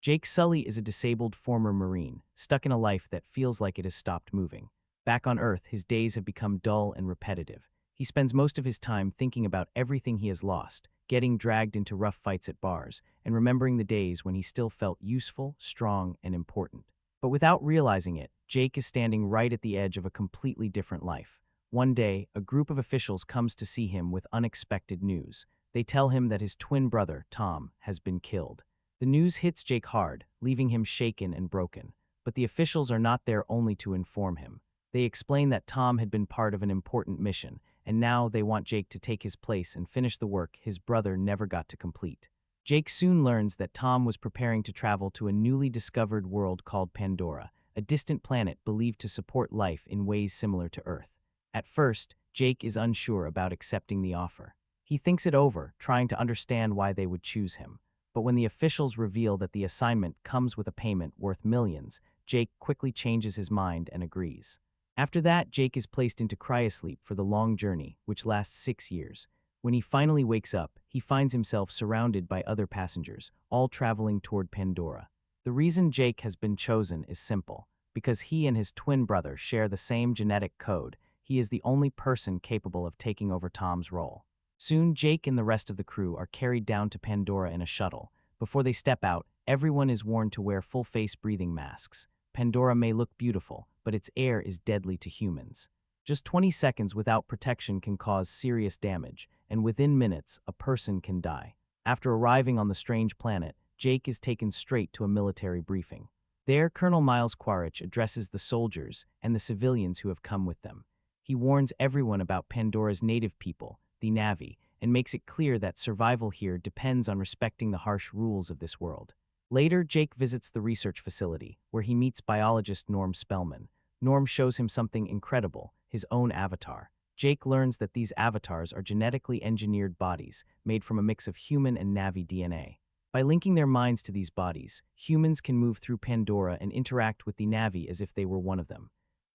Jake Sully is a disabled former Marine, stuck in a life that feels like it has stopped moving. Back on Earth, his days have become dull and repetitive. He spends most of his time thinking about everything he has lost, getting dragged into rough fights at bars, and remembering the days when he still felt useful, strong, and important. But without realizing it, Jake is standing right at the edge of a completely different life. One day, a group of officials comes to see him with unexpected news. They tell him that his twin brother, Tom, has been killed. The news hits Jake hard, leaving him shaken and broken. But the officials are not there only to inform him. They explain that Tom had been part of an important mission, and now they want Jake to take his place and finish the work his brother never got to complete. Jake soon learns that Tom was preparing to travel to a newly discovered world called Pandora, a distant planet believed to support life in ways similar to Earth. At first, Jake is unsure about accepting the offer. He thinks it over, trying to understand why they would choose him. But when the officials reveal that the assignment comes with a payment worth millions, Jake quickly changes his mind and agrees. After that, Jake is placed into cryosleep for the long journey, which lasts 6 years. When he finally wakes up, he finds himself surrounded by other passengers, all traveling toward Pandora. The reason Jake has been chosen is simple. Because he and his twin brother share the same genetic code, he is the only person capable of taking over Tom's role. Soon, Jake and the rest of the crew are carried down to Pandora in a shuttle. Before they step out, everyone is warned to wear full-face breathing masks. Pandora may look beautiful, but its air is deadly to humans. Just 20 seconds without protection can cause serious damage, and within minutes, a person can die. After arriving on the strange planet, Jake is taken straight to a military briefing. There, Colonel Miles Quaritch addresses the soldiers and the civilians who have come with them. He warns everyone about Pandora's native people, the Na'vi, and makes it clear that survival here depends on respecting the harsh rules of this world. Later, Jake visits the research facility, where he meets biologist Norm Spellman. Norm shows him something incredible, his own avatar. Jake learns that these avatars are genetically engineered bodies, made from a mix of human and Na'vi DNA. By linking their minds to these bodies, humans can move through Pandora and interact with the Na'vi as if they were one of them.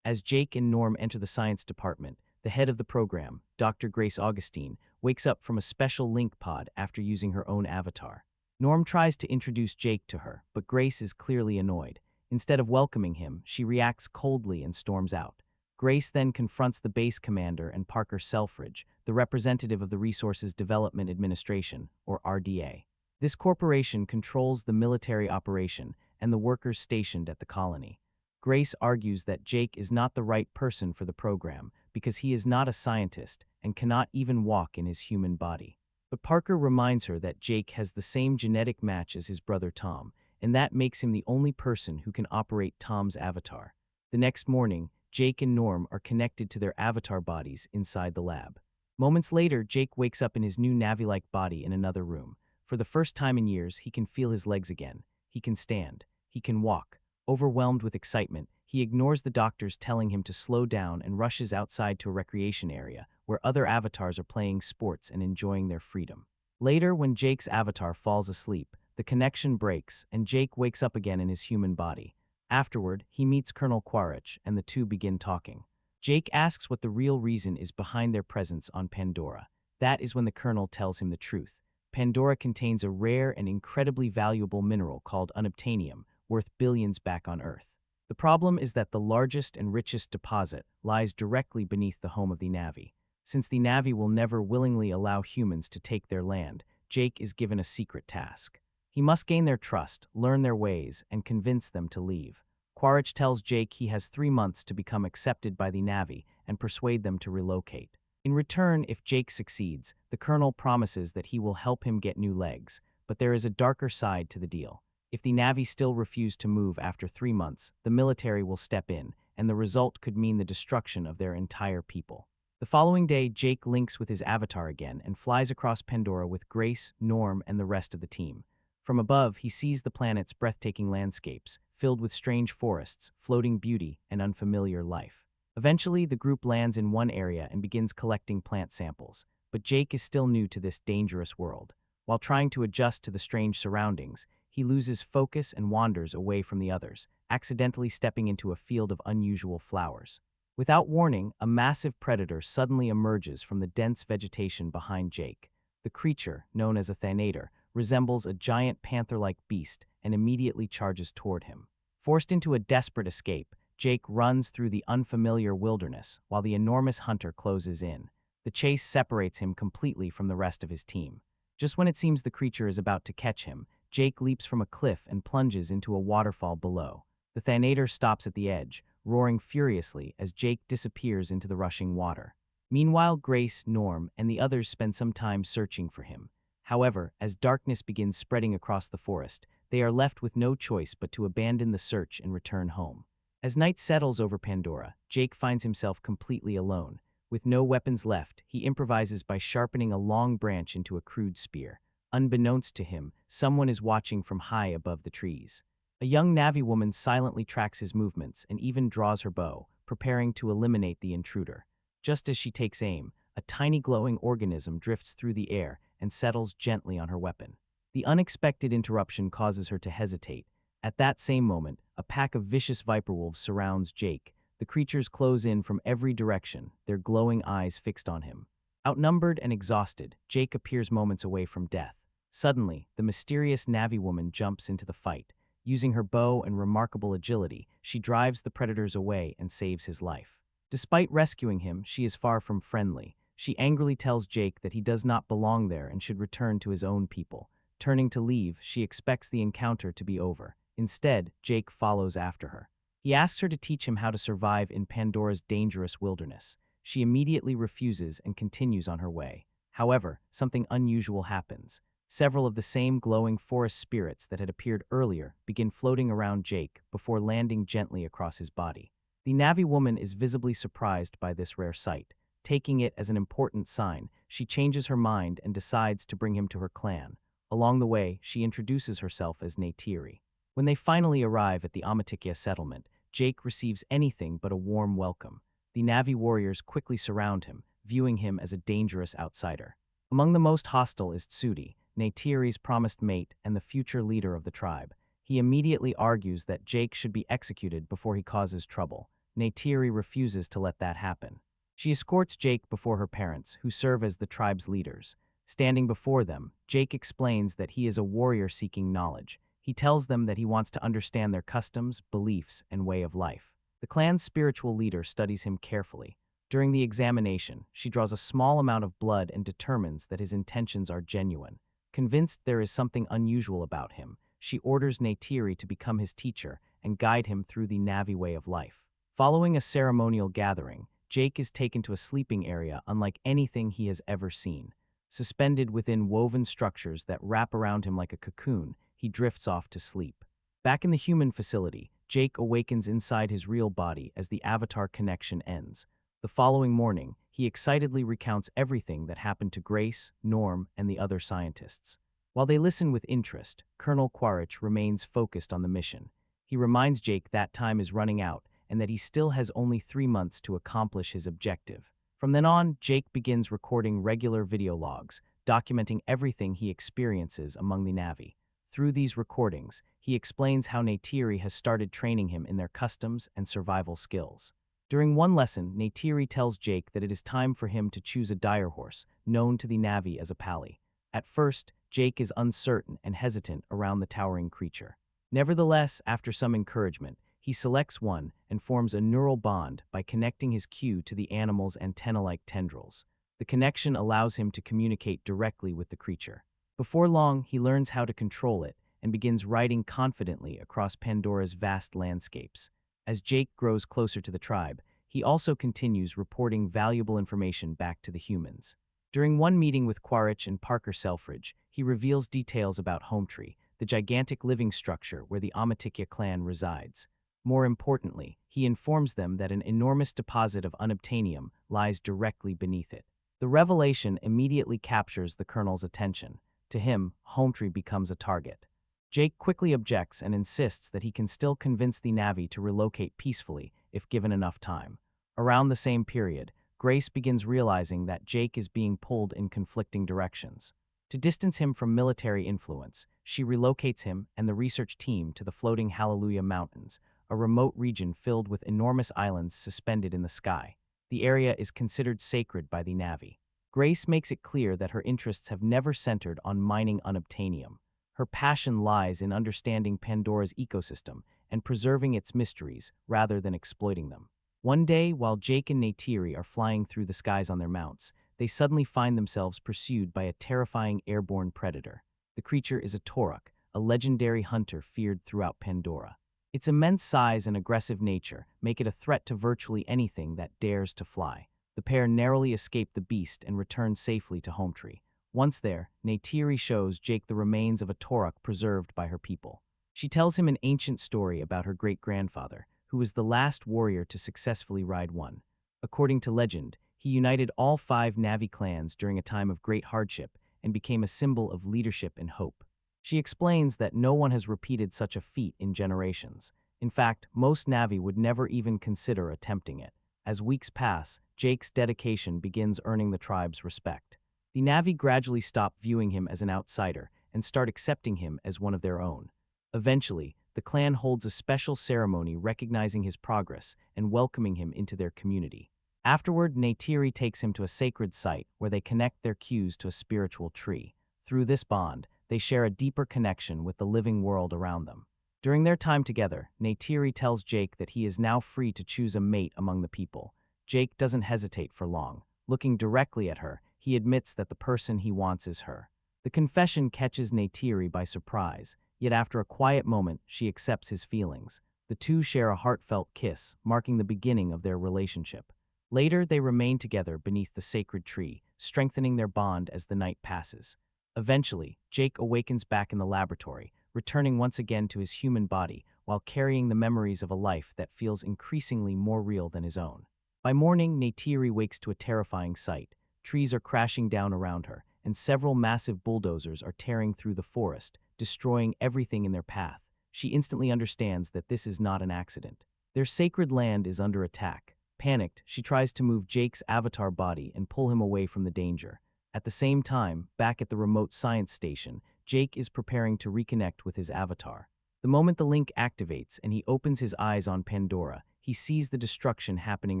As Jake and Norm enter the science department, the head of the program, Dr. Grace Augustine, wakes up from a special link pod after using her own avatar. Norm tries to introduce Jake to her, but Grace is clearly annoyed. Instead of welcoming him, she reacts coldly and storms out. Grace then confronts the base commander and Parker Selfridge, the representative of the Resources Development Administration, or RDA. This corporation controls the military operation and the workers stationed at the colony. Grace argues that Jake is not the right person for the program because he is not a scientist and cannot even walk in his human body. But Parker reminds her that Jake has the same genetic match as his brother Tom, and that makes him the only person who can operate Tom's avatar. The next morning, Jake and Norm are connected to their avatar bodies inside the lab. Moments later, Jake wakes up in his new Na'vi-like body in another room. For the first time in years, he can feel his legs again. He can stand. He can walk. Overwhelmed with excitement, he ignores the doctors telling him to slow down and rushes outside to a recreation area where other avatars are playing sports and enjoying their freedom. Later, when Jake's avatar falls asleep, the connection breaks and Jake wakes up again in his human body. Afterward, he meets Colonel Quaritch and the two begin talking. Jake asks what the real reason is behind their presence on Pandora. That is when the Colonel tells him the truth. Pandora contains a rare and incredibly valuable mineral called unobtainium, worth billions back on Earth. The problem is that the largest and richest deposit lies directly beneath the home of the Na'vi. Since the Na'vi will never willingly allow humans to take their land, Jake is given a secret task. He must gain their trust, learn their ways, and convince them to leave. Quaritch tells Jake he has 3 months to become accepted by the Na'vi and persuade them to relocate. In return, if Jake succeeds, the Colonel promises that he will help him get new legs, but there is a darker side to the deal. If the Na'vi still refuse to move after 3 months, the military will step in, and the result could mean the destruction of their entire people. The following day, Jake links with his avatar again and flies across Pandora with Grace, Norm, and the rest of the team. From above, he sees the planet's breathtaking landscapes, filled with strange forests, floating beauty, and unfamiliar life. Eventually, the group lands in one area and begins collecting plant samples, but Jake is still new to this dangerous world. While trying to adjust to the strange surroundings, he loses focus and wanders away from the others, accidentally stepping into a field of unusual flowers. Without warning, a massive predator suddenly emerges from the dense vegetation behind Jake. The creature, known as a Thanator, resembles a giant panther-like beast and immediately charges toward him. Forced into a desperate escape, Jake runs through the unfamiliar wilderness while the enormous hunter closes in. The chase separates him completely from the rest of his team. Just when it seems the creature is about to catch him, Jake leaps from a cliff and plunges into a waterfall below. The Thanator stops at the edge, roaring furiously as Jake disappears into the rushing water. Meanwhile, Grace, Norm, and the others spend some time searching for him. However, as darkness begins spreading across the forest, they are left with no choice but to abandon the search and return home. As night settles over Pandora, Jake finds himself completely alone. With no weapons left, he improvises by sharpening a long branch into a crude spear. Unbeknownst to him, someone is watching from high above the trees. A young Na'vi woman silently tracks his movements and even draws her bow, preparing to eliminate the intruder. Just as she takes aim, a tiny glowing organism drifts through the air and settles gently on her weapon. The unexpected interruption causes her to hesitate. At that same moment, a pack of vicious viperwolves surrounds Jake. The creatures close in from every direction, their glowing eyes fixed on him. Outnumbered and exhausted, Jake appears moments away from death. Suddenly, the mysterious Na'vi woman jumps into the fight. Using her bow and remarkable agility, she drives the predators away and saves his life. Despite rescuing him, she is far from friendly. She angrily tells Jake that he does not belong there and should return to his own people. Turning to leave, she expects the encounter to be over. Instead, Jake follows after her. He asks her to teach him how to survive in Pandora's dangerous wilderness. She immediately refuses and continues on her way. However, something unusual happens. Several of the same glowing forest spirits that had appeared earlier begin floating around Jake before landing gently across his body. The Na'vi woman is visibly surprised by this rare sight. Taking it as an important sign, she changes her mind and decides to bring him to her clan. Along the way, she introduces herself as Neytiri. When they finally arrive at the Amatikya settlement, Jake receives anything but a warm welcome. The Na'vi warriors quickly surround him, viewing him as a dangerous outsider. Among the most hostile is Tsudi, Neytiri's promised mate and the future leader of the tribe. He immediately argues that Jake should be executed before he causes trouble. Neytiri refuses to let that happen. She escorts Jake before her parents, who serve as the tribe's leaders. Standing before them, Jake explains that he is a warrior seeking knowledge. He tells them that he wants to understand their customs, beliefs, and way of life. The clan's spiritual leader studies him carefully. During the examination, she draws a small amount of blood and determines that his intentions are genuine. Convinced there is something unusual about him, she orders Neytiri to become his teacher and guide him through the Na'vi way of life. Following a ceremonial gathering, Jake is taken to a sleeping area unlike anything he has ever seen. Suspended within woven structures that wrap around him like a cocoon, he drifts off to sleep. Back in the human facility, Jake awakens inside his real body as the Avatar connection ends. The following morning, he excitedly recounts everything that happened to Grace, Norm, and the other scientists. While they listen with interest, Colonel Quaritch remains focused on the mission. He reminds Jake that time is running out and that he still has only 3 months to accomplish his objective. From then on, Jake begins recording regular video logs, documenting everything he experiences among the Na'vi. Through these recordings, he explains how Neytiri has started training him in their customs and survival skills. During one lesson, Neytiri tells Jake that it is time for him to choose a dire horse, known to the Na'vi as a pally. At first, Jake is uncertain and hesitant around the towering creature. Nevertheless, after some encouragement, he selects one and forms a neural bond by connecting his cue to the animal's antenna-like tendrils. The connection allows him to communicate directly with the creature. Before long, he learns how to control it and begins riding confidently across Pandora's vast landscapes. As Jake grows closer to the tribe, he also continues reporting valuable information back to the humans. During one meeting with Quaritch and Parker Selfridge, he reveals details about Hometree, the gigantic living structure where the Amatikya clan resides. More importantly, he informs them that an enormous deposit of unobtainium lies directly beneath it. The revelation immediately captures the colonel's attention. To him, Hometree becomes a target. Jake quickly objects and insists that he can still convince the Na'vi to relocate peacefully if given enough time. Around the same period, Grace begins realizing that Jake is being pulled in conflicting directions. To distance him from military influence, she relocates him and the research team to the floating Hallelujah Mountains, a remote region filled with enormous islands suspended in the sky. The area is considered sacred by the Na'vi. Grace makes it clear that her interests have never centered on mining unobtainium. Her passion lies in understanding Pandora's ecosystem and preserving its mysteries rather than exploiting them. One day, while Jake and Neytiri are flying through the skies on their mounts, they suddenly find themselves pursued by a terrifying airborne predator. The creature is a Toruk, a legendary hunter feared throughout Pandora. Its immense size and aggressive nature make it a threat to virtually anything that dares to fly. The pair narrowly escape the beast and return safely to Hometree. Once there, Neytiri shows Jake the remains of a Toruk preserved by her people. She tells him an ancient story about her great-grandfather, who was the last warrior to successfully ride one. According to legend, he united all 5 Na'vi clans during a time of great hardship and became a symbol of leadership and hope. She explains that no one has repeated such a feat in generations. In fact, most Na'vi would never even consider attempting it. As weeks pass, Jake's dedication begins earning the tribe's respect. The Na'vi gradually stop viewing him as an outsider and start accepting him as one of their own. Eventually, the clan holds a special ceremony recognizing his progress and welcoming him into their community. Afterward, Neytiri takes him to a sacred site where they connect their cues to a spiritual tree. Through this bond, they share a deeper connection with the living world around them. During their time together, Neytiri tells Jake that he is now free to choose a mate among the people. Jake doesn't hesitate for long. Looking directly at her, he admits that the person he wants is her. The confession catches Neytiri by surprise, yet after a quiet moment, she accepts his feelings. The two share a heartfelt kiss, marking the beginning of their relationship. Later, they remain together beneath the sacred tree, strengthening their bond as the night passes. Eventually, Jake awakens back in the laboratory, returning once again to his human body while carrying the memories of a life that feels increasingly more real than his own. By morning, Neytiri wakes to a terrifying sight. Trees are crashing down around her, and several massive bulldozers are tearing through the forest, destroying everything in their path. She instantly understands that this is not an accident. Their sacred land is under attack. Panicked, she tries to move Jake's avatar body and pull him away from the danger. At the same time, back at the remote science station, Jake is preparing to reconnect with his avatar. The moment the link activates and he opens his eyes on Pandora, he sees the destruction happening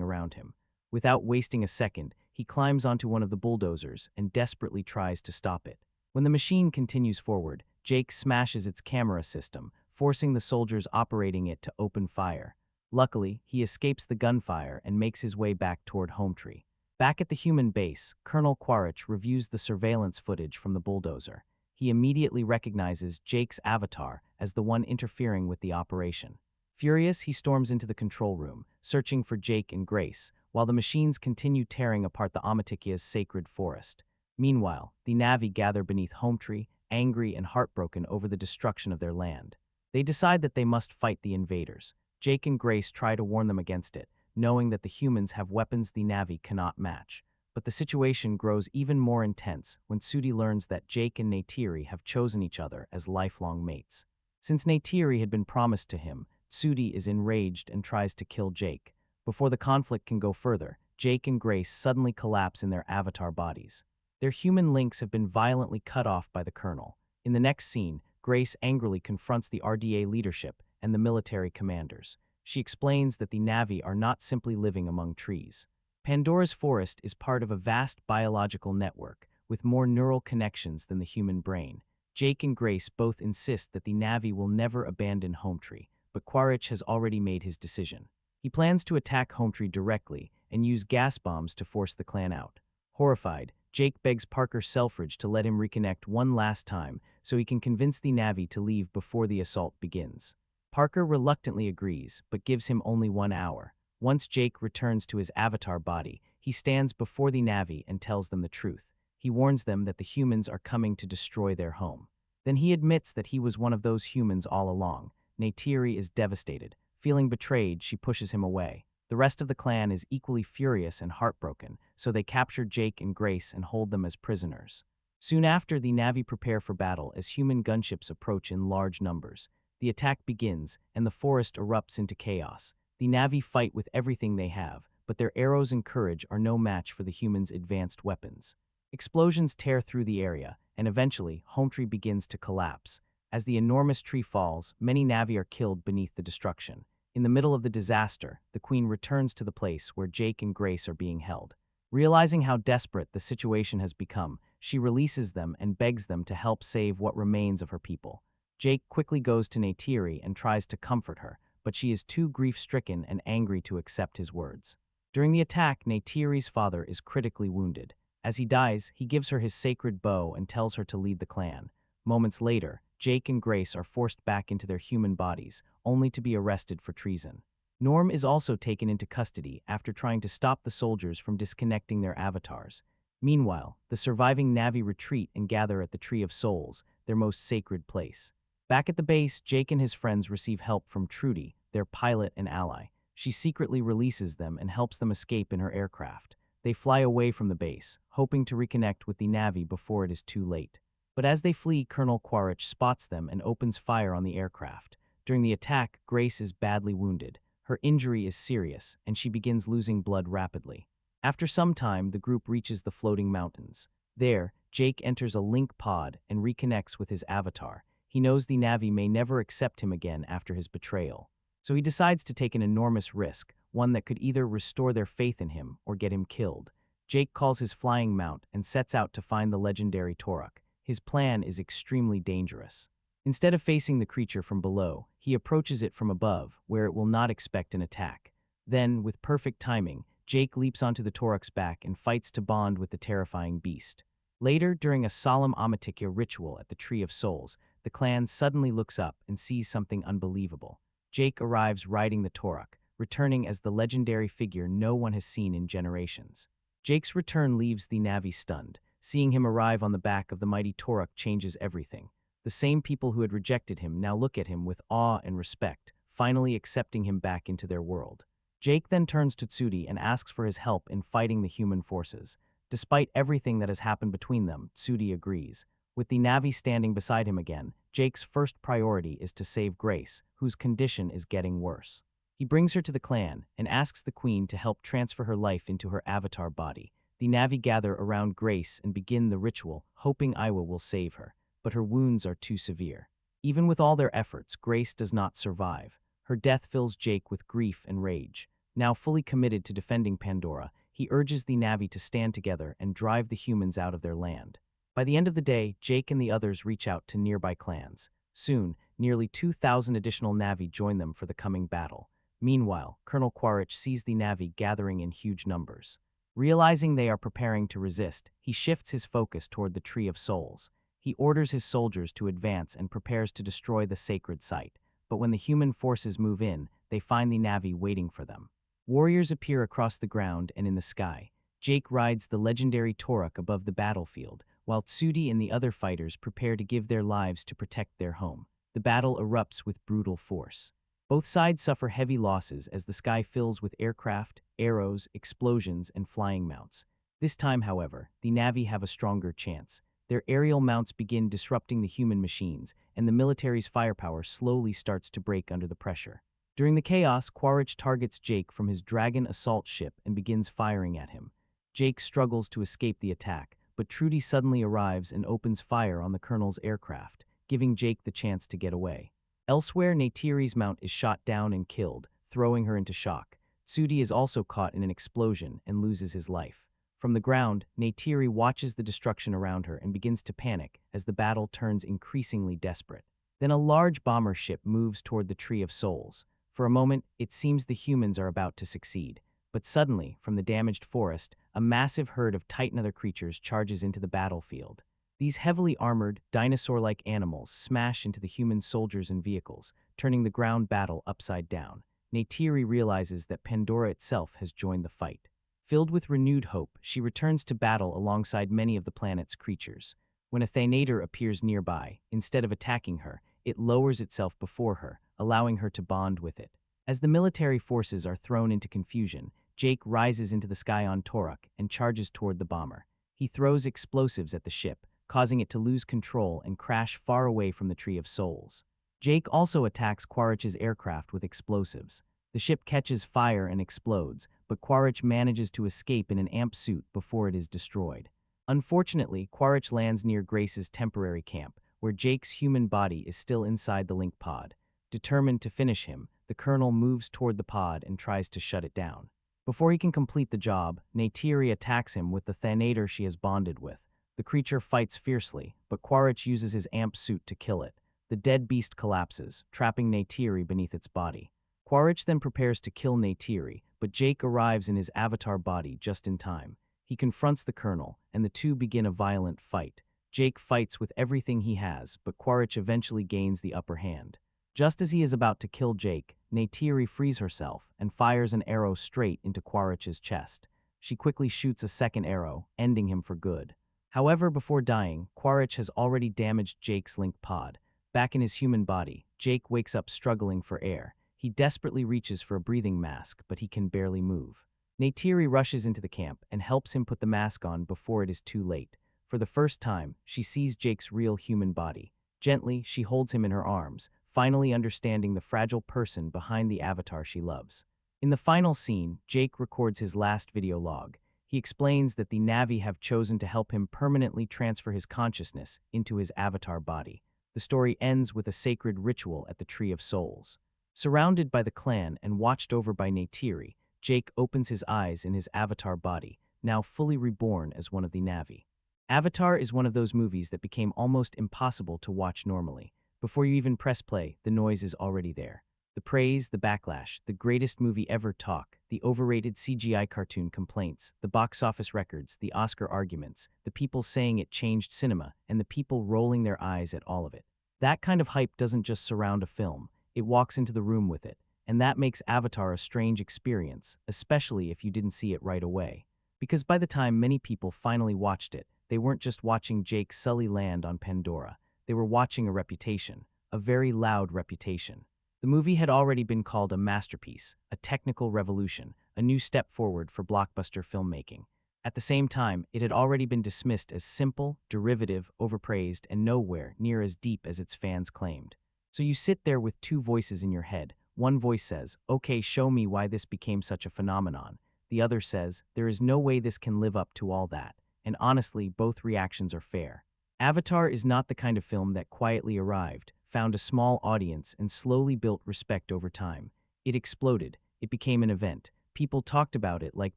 around him. Without wasting a second, he climbs onto one of the bulldozers and desperately tries to stop it. When the machine continues forward, Jake smashes its camera system, forcing the soldiers operating it to open fire. Luckily, he escapes the gunfire and makes his way back toward Hometree. Back at the human base, Colonel Quaritch reviews the surveillance footage from the bulldozer. He immediately recognizes Jake's avatar as the one interfering with the operation. Furious, he storms into the control room, searching for Jake and Grace, while the machines continue tearing apart the Amatikia's sacred forest. Meanwhile, the Na'vi gather beneath Hometree, angry and heartbroken over the destruction of their land. They decide that they must fight the invaders. Jake and Grace try to warn them against it, knowing that the humans have weapons the Na'vi cannot match. But the situation grows even more intense when Sudi learns that Jake and Neytiri have chosen each other as lifelong mates. Since Neytiri had been promised to him, Sudi is enraged and tries to kill Jake. Before the conflict can go further, Jake and Grace suddenly collapse in their avatar bodies. Their human links have been violently cut off by the Colonel. In the next scene, Grace angrily confronts the RDA leadership and the military commanders. She explains that the Na'vi are not simply living among trees. Pandora's forest is part of a vast biological network, with more neural connections than the human brain. Jake and Grace both insist that the Na'vi will never abandon Hometree, but Quaritch has already made his decision. He plans to attack Hometree directly and use gas bombs to force the clan out. Horrified, Jake begs Parker Selfridge to let him reconnect one last time so he can convince the Na'vi to leave before the assault begins. Parker reluctantly agrees, but gives him only 1 hour. Once Jake returns to his avatar body, he stands before the Na'vi and tells them the truth. He warns them that the humans are coming to destroy their home. Then he admits that he was one of those humans all along. Neytiri is devastated. Feeling betrayed, she pushes him away. The rest of the clan is equally furious and heartbroken, so they capture Jake and Grace and hold them as prisoners. Soon after, the Na'vi prepare for battle as human gunships approach in large numbers. The attack begins, and the forest erupts into chaos. The Na'vi fight with everything they have, but their arrows and courage are no match for the humans' advanced weapons. Explosions tear through the area, and eventually, Hometree begins to collapse. As the enormous tree falls, many Na'vi are killed beneath the destruction. In the middle of the disaster, the Queen returns to the place where Jake and Grace are being held. Realizing how desperate the situation has become, she releases them and begs them to help save what remains of her people. Jake quickly goes to Neytiri and tries to comfort her, but she is too grief-stricken and angry to accept his words. During the attack, Neytiri's father is critically wounded. As he dies, he gives her his sacred bow and tells her to lead the clan. Moments later, Jake and Grace are forced back into their human bodies, only to be arrested for treason. Norm is also taken into custody after trying to stop the soldiers from disconnecting their avatars. Meanwhile, the surviving Na'vi retreat and gather at the Tree of Souls, their most sacred place. Back at the base, Jake and his friends receive help from Trudy, their pilot and ally. She secretly releases them and helps them escape in her aircraft. They fly away from the base, hoping to reconnect with the Na'vi before it is too late. But as they flee, Colonel Quaritch spots them and opens fire on the aircraft. During the attack, Grace is badly wounded. Her injury is serious, and she begins losing blood rapidly. After some time, the group reaches the floating mountains. There, Jake enters a link pod and reconnects with his avatar. He knows the Na'vi may never accept him again after his betrayal. So he decides to take an enormous risk, one that could either restore their faith in him or get him killed. Jake calls his flying mount and sets out to find the legendary Toruk. His plan is extremely dangerous. Instead of facing the creature from below, he approaches it from above, where it will not expect an attack. Then, with perfect timing, Jake leaps onto the Toruk's back and fights to bond with the terrifying beast. Later, during a solemn Amatikya ritual at the Tree of Souls, the clan suddenly looks up and sees something unbelievable. Jake arrives riding the Toruk, returning as the legendary figure no one has seen in generations. Jake's return leaves the Na'vi stunned. Seeing him arrive on the back of the mighty Toruk changes everything. The same people who had rejected him now look at him with awe and respect, finally accepting him back into their world. Jake then turns to Tsudi and asks for his help in fighting the human forces. Despite everything that has happened between them, Tsudi agrees. With the Na'vi standing beside him again, Jake's first priority is to save Grace, whose condition is getting worse. He brings her to the clan and asks the queen to help transfer her life into her avatar body. The Na'vi gather around Grace and begin the ritual, hoping Iwa will save her, but her wounds are too severe. Even with all their efforts, Grace does not survive. Her death fills Jake with grief and rage. Now fully committed to defending Pandora, he urges the Na'vi to stand together and drive the humans out of their land. By the end of the day, Jake and the others reach out to nearby clans. Soon, nearly 2,000 additional Na'vi join them for the coming battle. Meanwhile, Colonel Quaritch sees the Na'vi gathering in huge numbers. Realizing they are preparing to resist, he shifts his focus toward the Tree of Souls. He orders his soldiers to advance and prepares to destroy the sacred site. But when the human forces move in, they find the Na'vi waiting for them. Warriors appear across the ground and in the sky. Jake rides the legendary Toruk above the battlefield, while Tsudi and the other fighters prepare to give their lives to protect their home. The battle erupts with brutal force. Both sides suffer heavy losses as the sky fills with aircraft, arrows, explosions, and flying mounts. This time, however, the Na'vi have a stronger chance. Their aerial mounts begin disrupting the human machines, and the military's firepower slowly starts to break under the pressure. During the chaos, Quaritch targets Jake from his dragon assault ship and begins firing at him. Jake struggles to escape the attack, but Trudy suddenly arrives and opens fire on the colonel's aircraft, giving Jake the chance to get away. Elsewhere, Neytiri's mount is shot down and killed, throwing her into shock. Tsudi is also caught in an explosion and loses his life. From the ground, Neytiri watches the destruction around her and begins to panic as the battle turns increasingly desperate. Then a large bomber ship moves toward the Tree of Souls. For a moment, it seems the humans are about to succeed. But suddenly, from the damaged forest, a massive herd of Titan-other creatures charges into the battlefield. These heavily armored, dinosaur-like animals smash into the human soldiers and vehicles, turning the ground battle upside down. Neytiri realizes that Pandora itself has joined the fight. Filled with renewed hope, she returns to battle alongside many of the planet's creatures. When a Thanator appears nearby, instead of attacking her, it lowers itself before her, allowing her to bond with it. As the military forces are thrown into confusion, Jake rises into the sky on Toruk and charges toward the bomber. He throws explosives at the ship, causing it to lose control and crash far away from the Tree of Souls. Jake also attacks Quaritch's aircraft with explosives. The ship catches fire and explodes, but Quaritch manages to escape in an amp suit before it is destroyed. Unfortunately, Quaritch lands near Grace's temporary camp, where Jake's human body is still inside the link pod. Determined to finish him, the colonel moves toward the pod and tries to shut it down. Before he can complete the job, Neytiri attacks him with the Thanator she has bonded with. The creature fights fiercely, but Quaritch uses his amp suit to kill it. The dead beast collapses, trapping Neytiri beneath its body. Quaritch then prepares to kill Neytiri, but Jake arrives in his avatar body just in time. He confronts the Colonel, and the two begin a violent fight. Jake fights with everything he has, but Quaritch eventually gains the upper hand. Just as he is about to kill Jake, Neytiri frees herself and fires an arrow straight into Quaritch's chest. She quickly shoots a second arrow, ending him for good. However, before dying, Quaritch has already damaged Jake's link pod. Back in his human body, Jake wakes up struggling for air. He desperately reaches for a breathing mask, but he can barely move. Neytiri rushes into the camp and helps him put the mask on before it is too late. For the first time, she sees Jake's real human body. Gently, she holds him in her arms, finally understanding the fragile person behind the avatar she loves. In the final scene, Jake records his last video log. He explains that the Na'vi have chosen to help him permanently transfer his consciousness into his avatar body. The story ends with a sacred ritual at the Tree of Souls. Surrounded by the clan and watched over by Neytiri, Jake opens his eyes in his avatar body, now fully reborn as one of the Na'vi. Avatar is one of those movies that became almost impossible to watch normally. Before you even press play, the noise is already there. The praise, the backlash, the greatest movie ever talk, the overrated CGI cartoon complaints, the box office records, the Oscar arguments, the people saying it changed cinema, and the people rolling their eyes at all of it. That kind of hype doesn't just surround a film, it walks into the room with it, and that makes Avatar a strange experience, especially if you didn't see it right away. Because by the time many people finally watched it, they weren't just watching Jake Sully land on Pandora, they were watching a reputation, a very loud reputation. The movie had already been called a masterpiece, a technical revolution, a new step forward for blockbuster filmmaking. At the same time, it had already been dismissed as simple, derivative, overpraised, and nowhere near as deep as its fans claimed. So you sit there with two voices in your head. One voice says, "Okay, show me why this became such a phenomenon." The other says, "There is no way this can live up to all that." And honestly, both reactions are fair. Avatar is not the kind of film that quietly arrived, found a small audience, and slowly built respect over time. It exploded. It became an event. People talked about it like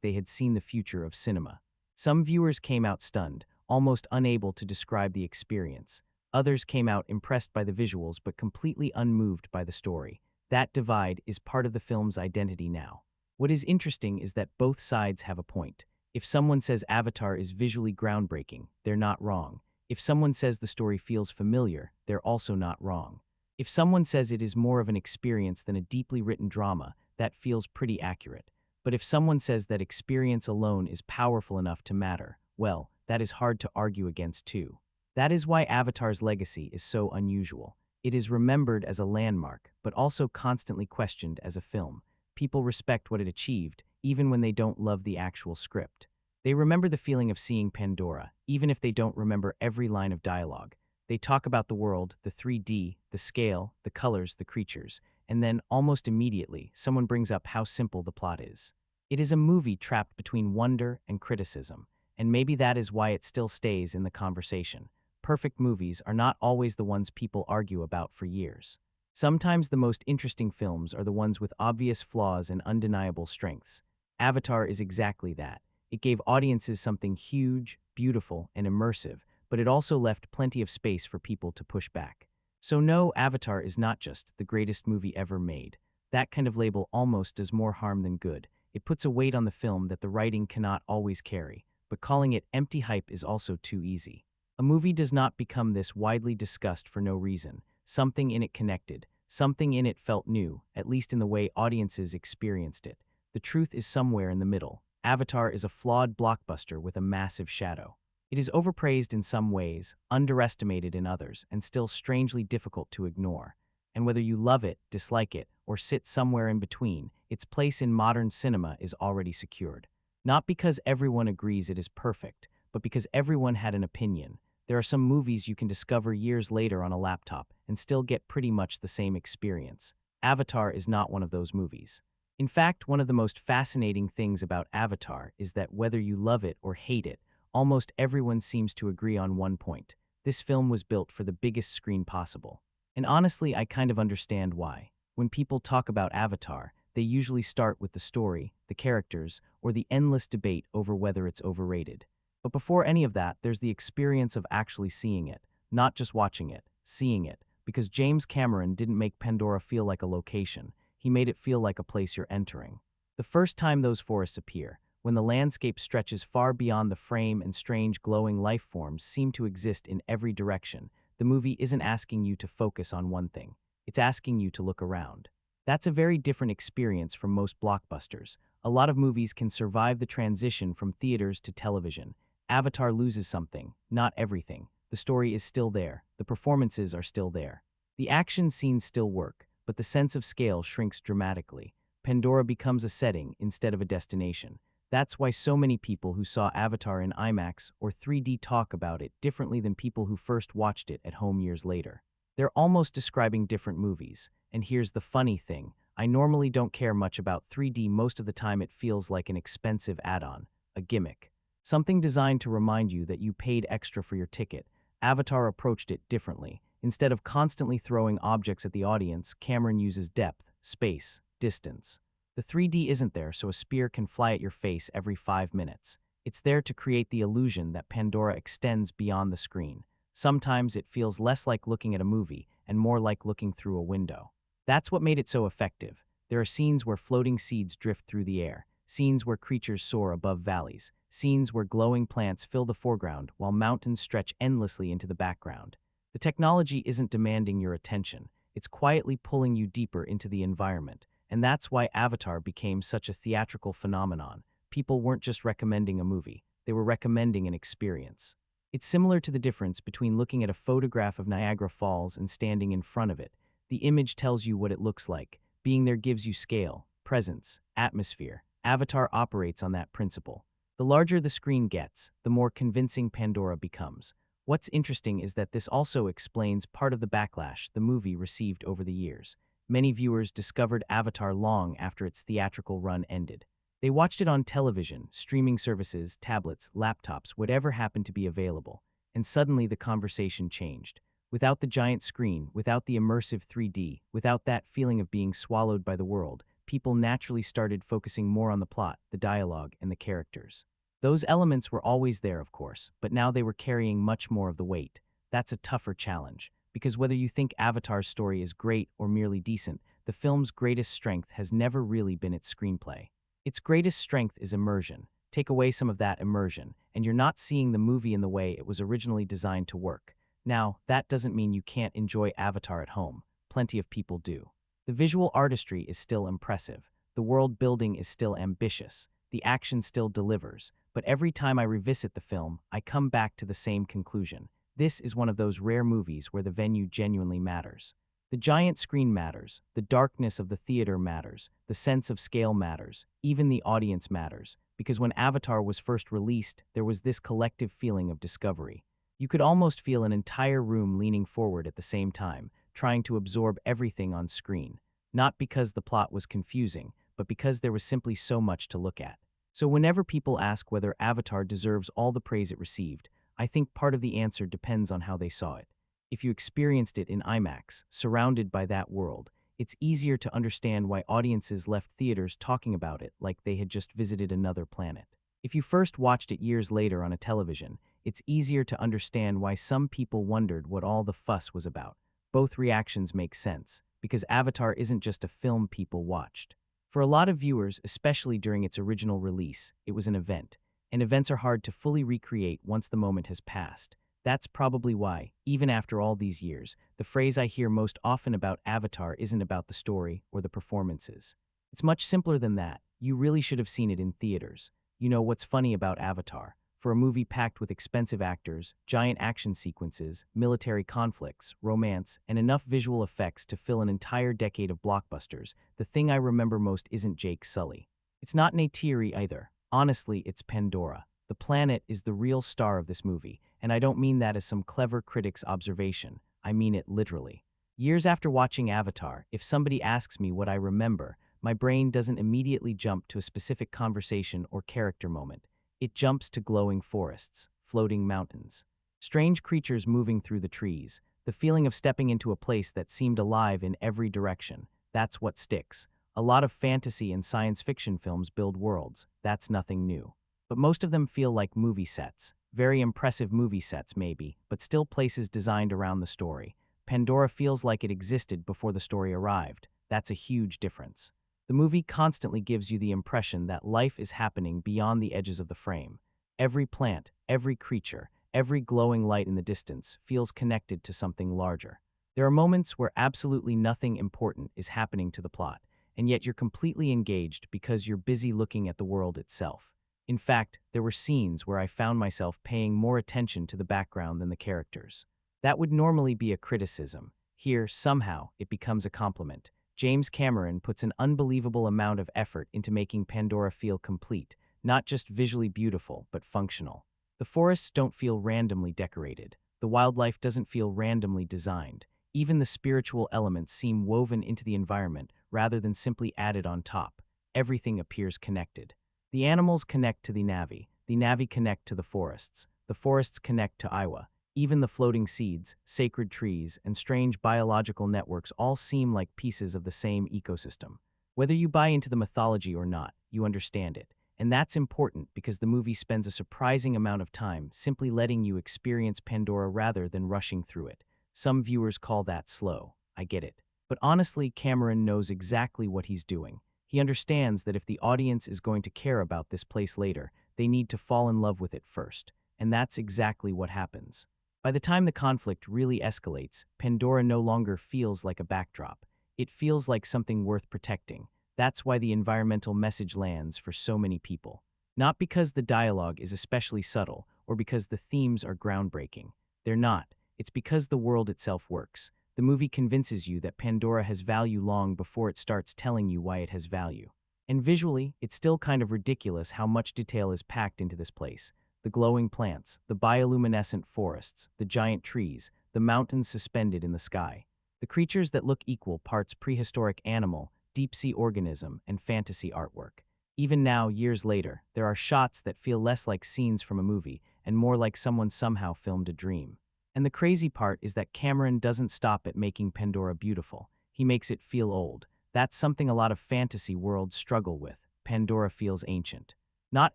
they had seen the future of cinema. Some viewers came out stunned, almost unable to describe the experience. Others came out impressed by the visuals but completely unmoved by the story. That divide is part of the film's identity now. What is interesting is that both sides have a point. If someone says Avatar is visually groundbreaking, they're not wrong. If someone says the story feels familiar, they're also not wrong. If someone says it is more of an experience than a deeply written drama, that feels pretty accurate. But if someone says that experience alone is powerful enough to matter, well, that is hard to argue against too. That is why Avatar's legacy is so unusual. It is remembered as a landmark, but also constantly questioned as a film. People respect what it achieved, even when they don't love the actual script. They remember the feeling of seeing Pandora, even if they don't remember every line of dialogue. They talk about the world, the 3D, the scale, the colors, the creatures, and then, almost immediately, someone brings up how simple the plot is. It is a movie trapped between wonder and criticism, and maybe that is why it still stays in the conversation. Perfect movies are not always the ones people argue about for years. Sometimes the most interesting films are the ones with obvious flaws and undeniable strengths. Avatar is exactly that. It gave audiences something huge, beautiful, and immersive, but it also left plenty of space for people to push back. So no, Avatar is not just the greatest movie ever made. That kind of label almost does more harm than good. It puts a weight on the film that the writing cannot always carry, but calling it empty hype is also too easy. A movie does not become this widely discussed for no reason. Something in it connected, something in it felt new, at least in the way audiences experienced it. The truth is somewhere in the middle. Avatar is a flawed blockbuster with a massive shadow. It is overpraised in some ways, underestimated in others, and still strangely difficult to ignore. And whether you love it, dislike it, or sit somewhere in between, its place in modern cinema is already secured. Not because everyone agrees it is perfect, but because everyone had an opinion. There are some movies you can discover years later on a laptop and still get pretty much the same experience. Avatar is not one of those movies. In fact, one of the most fascinating things about Avatar is that whether you love it or hate it, almost everyone seems to agree on one point. This film was built for the biggest screen possible. And honestly, I kind of understand why. When people talk about Avatar, they usually start with the story, the characters, or the endless debate over whether it's overrated. But before any of that, there's the experience of actually seeing it, not just watching it, seeing it, because James Cameron didn't make Pandora feel like a location, he made it feel like a place you're entering. The first time those forests appear, when the landscape stretches far beyond the frame and strange glowing life forms seem to exist in every direction, the movie isn't asking you to focus on one thing. It's asking you to look around. That's a very different experience from most blockbusters. A lot of movies can survive the transition from theaters to television. Avatar loses something, not everything. The story is still there. The performances are still there. The action scenes still work, but the sense of scale shrinks dramatically. Pandora becomes a setting instead of a destination. That's why so many people who saw Avatar in IMAX or 3D talk about it differently than people who first watched it at home years later. They're almost describing different movies. And here's the funny thing. I normally don't care much about 3D. Most of the time it feels like an expensive add-on, a gimmick. Something designed to remind you that you paid extra for your ticket. Avatar approached it differently. Instead of constantly throwing objects at the audience, Cameron uses depth, space, distance. The 3D isn't there so a spear can fly at your face every 5 minutes. It's there to create the illusion that Pandora extends beyond the screen. Sometimes it feels less like looking at a movie and more like looking through a window. That's what made it so effective. There are scenes where floating seeds drift through the air, scenes where creatures soar above valleys, scenes where glowing plants fill the foreground while mountains stretch endlessly into the background. The technology isn't demanding your attention, it's quietly pulling you deeper into the environment, and that's why Avatar became such a theatrical phenomenon. People weren't just recommending a movie, they were recommending an experience. It's similar to the difference between looking at a photograph of Niagara Falls and standing in front of it. The image tells you what it looks like. Being there gives you scale, presence, atmosphere. Avatar operates on that principle. The larger the screen gets, the more convincing Pandora becomes. What's interesting is that this also explains part of the backlash the movie received over the years. Many viewers discovered Avatar long after its theatrical run ended. They watched it on television, streaming services, tablets, laptops, whatever happened to be available. And suddenly the conversation changed. Without the giant screen, without the immersive 3D, without that feeling of being swallowed by the world, people naturally started focusing more on the plot, the dialogue, and the characters. Those elements were always there, of course, but now they were carrying much more of the weight. That's a tougher challenge, because whether you think Avatar's story is great or merely decent, the film's greatest strength has never really been its screenplay. Its greatest strength is immersion. Take away some of that immersion, and you're not seeing the movie in the way it was originally designed to work. Now, that doesn't mean you can't enjoy Avatar at home. Plenty of people do. The visual artistry is still impressive. The world building is still ambitious. The action still delivers. But every time I revisit the film, I come back to the same conclusion. This is one of those rare movies where the venue genuinely matters. The giant screen matters. The darkness of the theater matters. The sense of scale matters. Even the audience matters. Because when Avatar was first released, there was this collective feeling of discovery. You could almost feel an entire room leaning forward at the same time, trying to absorb everything on screen. Not because the plot was confusing, but because there was simply so much to look at. So whenever people ask whether Avatar deserves all the praise it received, I think part of the answer depends on how they saw it. If you experienced it in IMAX, surrounded by that world, it's easier to understand why audiences left theaters talking about it like they had just visited another planet. If you first watched it years later on a television, it's easier to understand why some people wondered what all the fuss was about. Both reactions make sense, because Avatar isn't just a film people watched. For a lot of viewers, especially during its original release, it was an event, and events are hard to fully recreate once the moment has passed. That's probably why, even after all these years, the phrase I hear most often about Avatar isn't about the story or the performances. It's much simpler than that. You really should have seen it in theaters. You know what's funny about Avatar? For a movie packed with expensive actors, giant action sequences, military conflicts, romance, and enough visual effects to fill an entire decade of blockbusters, the thing I remember most isn't Jake Sully. It's not Neytiri either. Honestly, it's Pandora. The planet is the real star of this movie, and I don't mean that as some clever critic's observation. I mean it literally. Years after watching Avatar, if somebody asks me what I remember, my brain doesn't immediately jump to a specific conversation or character moment. It jumps to glowing forests, floating mountains, strange creatures moving through the trees, the feeling of stepping into a place that seemed alive in every direction. That's what sticks. A lot of fantasy and science fiction films build worlds. That's nothing new. but most of them feel like movie sets. Very impressive movie sets, maybe, but still places designed around the story. Pandora feels like it existed before the story arrived. That's a huge difference. The movie constantly gives you the impression that life is happening beyond the edges of the frame. Every plant, every creature, every glowing light in the distance feels connected to something larger. There are moments where absolutely nothing important is happening to the plot, and yet you're completely engaged because you're busy looking at the world itself. In fact, there were scenes where I found myself paying more attention to the background than the characters. That would normally be a criticism. Here, somehow, it becomes a compliment. James Cameron puts an unbelievable amount of effort into making Pandora feel complete, not just visually beautiful, but functional. The forests don't feel randomly decorated. The wildlife doesn't feel randomly designed. Even the spiritual elements seem woven into the environment rather than simply added on top. Everything appears connected. The animals connect to the Navi connect to the forests connect to Iowa. Even the floating seeds, sacred trees, and strange biological networks all seem like pieces of the same ecosystem. Whether you buy into the mythology or not, you understand it. And that's important because the movie spends a surprising amount of time simply letting you experience Pandora rather than rushing through it. Some viewers call that slow. I get it. But honestly, Cameron knows exactly what he's doing. He understands that if the audience is going to care about this place later, they need to fall in love with it first. And that's exactly what happens. By the time the conflict really escalates, Pandora no longer feels like a backdrop. It feels like something worth protecting. That's why the environmental message lands for so many people. Not because the dialogue is especially subtle or because the themes are groundbreaking. They're not. It's because the world itself works. The movie convinces you that Pandora has value long before it starts telling you why it has value. And visually, it's still kind of ridiculous how much detail is packed into this place. The glowing plants, the bioluminescent forests, the giant trees, the mountains suspended in the sky. The creatures that look equal parts prehistoric animal, deep-sea organism, and fantasy artwork. Even now, years later, there are shots that feel less like scenes from a movie and more like someone somehow filmed a dream. And the crazy part is that Cameron doesn't stop at making Pandora beautiful. He makes it feel old. That's something a lot of fantasy worlds struggle with. Pandora feels ancient. Not